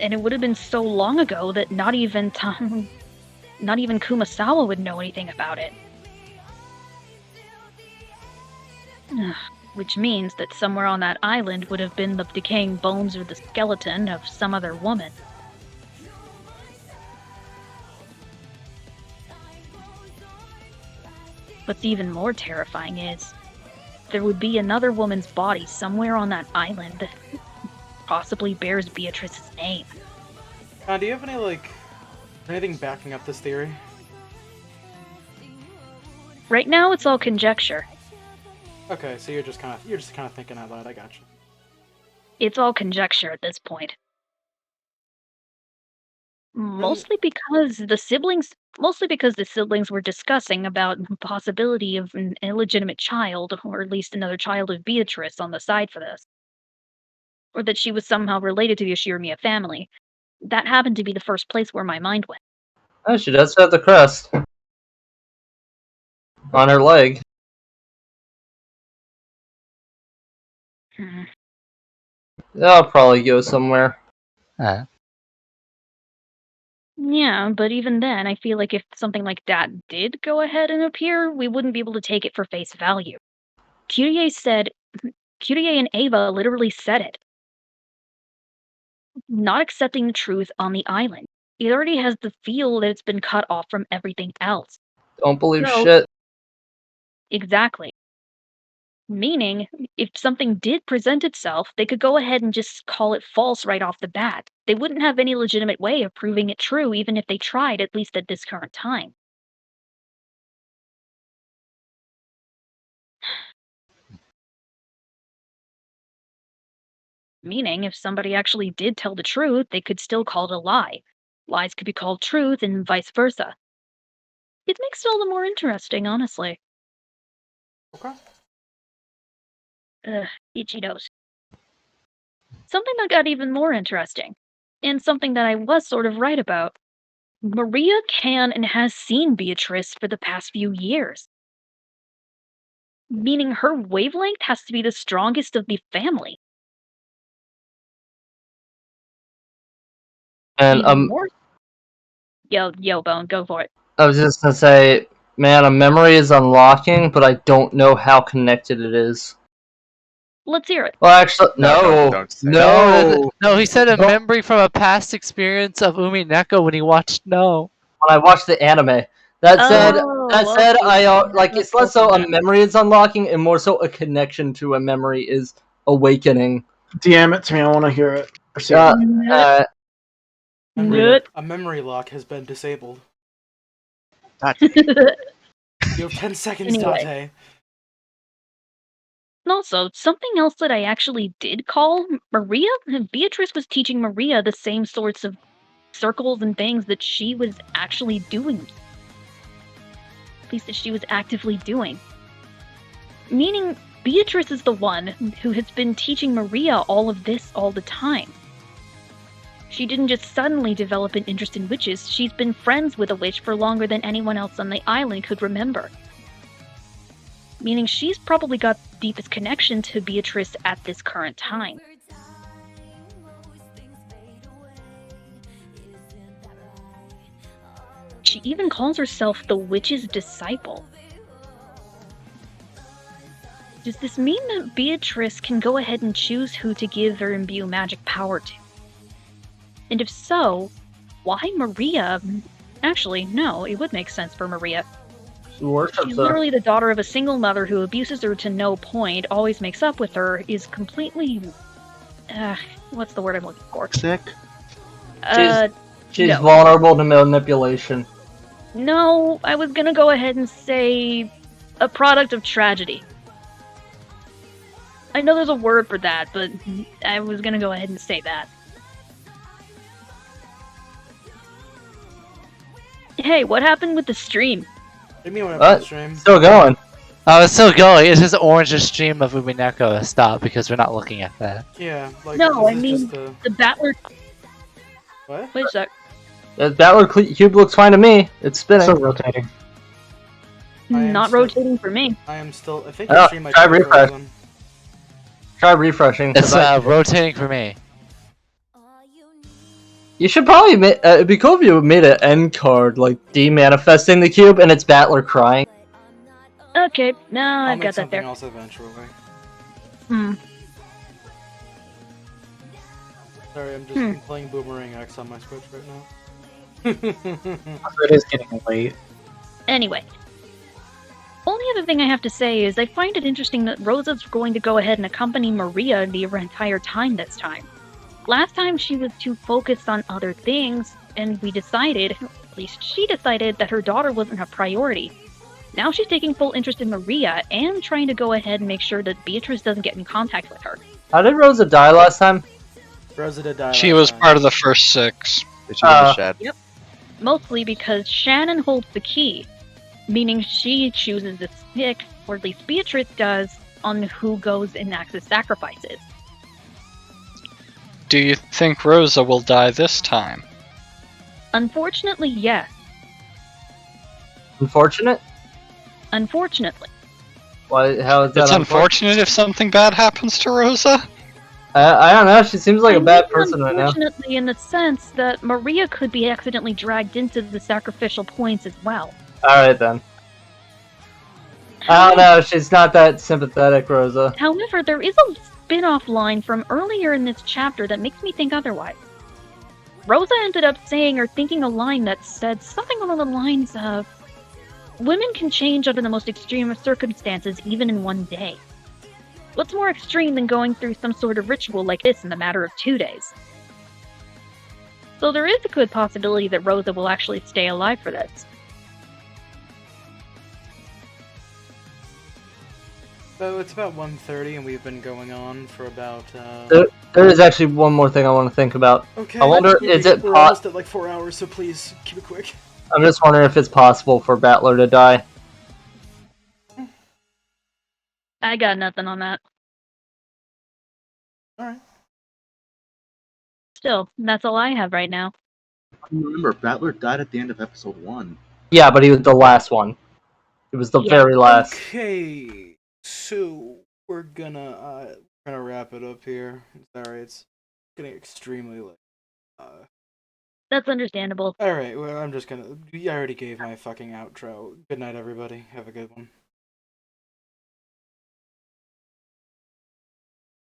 And it would have been so long ago that not even Kumasawa would know anything about it. Which means that somewhere on that island would have been the decaying bones or the skeleton of some other woman. What's even more terrifying is there would be another woman's body somewhere on that island that possibly bears Beatrice's name. Do you have anything backing up this theory? Right now, it's all conjecture. Okay, so you're just kind of thinking out loud. I got you. It's all conjecture at this point. Mostly because the siblings were discussing about the possibility of an illegitimate child, or at least another child of Beatrice on the side for this. Or that she was somehow related to the Ashiramiya family. That happened to be the first place where my mind went. Oh, she does have the crest on her leg. That'll probably go somewhere. Yeah, but even then, I feel like if something like that did go ahead and appear, we wouldn't be able to take it for face value. Kyrie and Ava literally said it. Not accepting the truth on the island. It already has the feel that it's been cut off from everything else. Don't believe So- shit. Exactly. Meaning, if something did present itself, they could go ahead and just call it false right off the bat. They wouldn't have any legitimate way of proving it true, even if they tried, at least at this current time. Meaning, if somebody actually did tell the truth, they could still call it a lie. Lies could be called truth, and vice versa. It makes it all the more interesting, honestly. Okay. Itchy nose. Something that got even more interesting, and something that I was sort of right about. Maria can and has seen Beatrice for the past few years. Meaning her wavelength has to be the strongest of the family. And Even more. Yo, Bone, go for it. I was just gonna say, man, a memory is unlocking, but I don't know how connected it is. Let's hear it. Well, actually, No, no, don't say No, he said a memory from a past experience of Umineko when he watched No. When I watched the anime. That said, okay. like it's less so a memory is unlocking, and more so a connection to a memory is awakening. Damn it to me, I want to hear it. Or see Uh, A memory lock has been disabled. You have 10 seconds, Anyway. Tate. And also, something else that I actually did call Beatrice was teaching Maria the same sorts of circles and things that she was actually doing. At least that she was actively doing. Meaning, Beatrice is the one who has been teaching Maria all of this all the time. She didn't just suddenly develop an interest in witches, she's been friends with a witch for longer than anyone else on the island could remember. Meaning she's probably got the deepest connection to Beatrice at this current time. She even calls herself the witch's disciple. Does this mean that Beatrice can go ahead and choose who to give or imbue magic power to? And if so, why Maria? Actually, no, it would make sense for Maria. She's literally the daughter of a single mother who abuses her to no point, always makes up with her, is completely... what's the word I'm looking for? Sick? She's no. vulnerable to manipulation. No, I was gonna go ahead and say a product of tragedy. I know there's a word for that, but I was gonna go ahead and say that. Hey, what happened with the stream? What do you mean what happened with the stream? Still going. Oh, it's still going. It's just orange stream of Umineko has stopped because we're not looking at that. Yeah, like No, this I is mean just the Battler. What? Wait a sec. The Battler cube looks fine to me. It's spinning. Still rotating. Not rotating for me. I am still. I think Oh, the stream might try be refresh. frozen. Try refreshing. 'Cause It's rotating for me. You should probably it'd be cool if you made an end card, like de-manifesting the cube and it's Battler crying. Okay, now I'll I've make got that something there. else eventually. Sorry, I'm just playing Boomerang X on my Switch right now. It is getting late. Anyway. Only other thing I have to say is I find it interesting that Rosa's going to go ahead and accompany Maria the entire time this time. Last time she was too focused on other things, and we decided, at least she decided, that her daughter wasn't a priority. Now she's taking full interest in Maria and trying to go ahead and make sure that Beatrice doesn't get in contact with her. How did Rosa die last time? Rosa did die. She was part of the first 6. They should have Shad. Yep. Mostly because Shannon holds the key, meaning she chooses to stick, or at least Beatrice does, on who goes and acts as sacrifices. Do you think Rosa will die this time? Unfortunately, yes. Unfortunate? Unfortunately. Why? How is that? It's unfortunate if something bad happens to Rosa? I don't know. She seems like a bad person right now. Unfortunately, in the sense that Maria could be accidentally dragged into the sacrificial points as well. Alright then. I don't know. She's not that sympathetic, Rosa. However, there is a spin-off line from earlier in this chapter that makes me think otherwise. Rosa ended up saying or thinking a line that said something along the lines of, "Women can change under the most extreme of circumstances even in one day. What's more extreme than going through some sort of ritual like this in the matter of 2 days?" So there is a good possibility that Rosa will actually stay alive for this. So it's about 1:30 and we've been going on for about... There is actually one more thing I want to think about. Okay. I wonder, is it We're almost at like 4 hours, so please keep it quick. I'm just wondering if it's possible for Battler to die. I got nothing on that. Alright. Still, that's all I have right now. Remember, Battler died at the end of episode 1. Yeah, but he was the last one. It was the very last. Okay, so we're gonna wrap it up here. Sorry, it's getting extremely late. That's understandable. Alright, well, I'm just gonna... I already gave my fucking outro. Good night, everybody. Have a good one.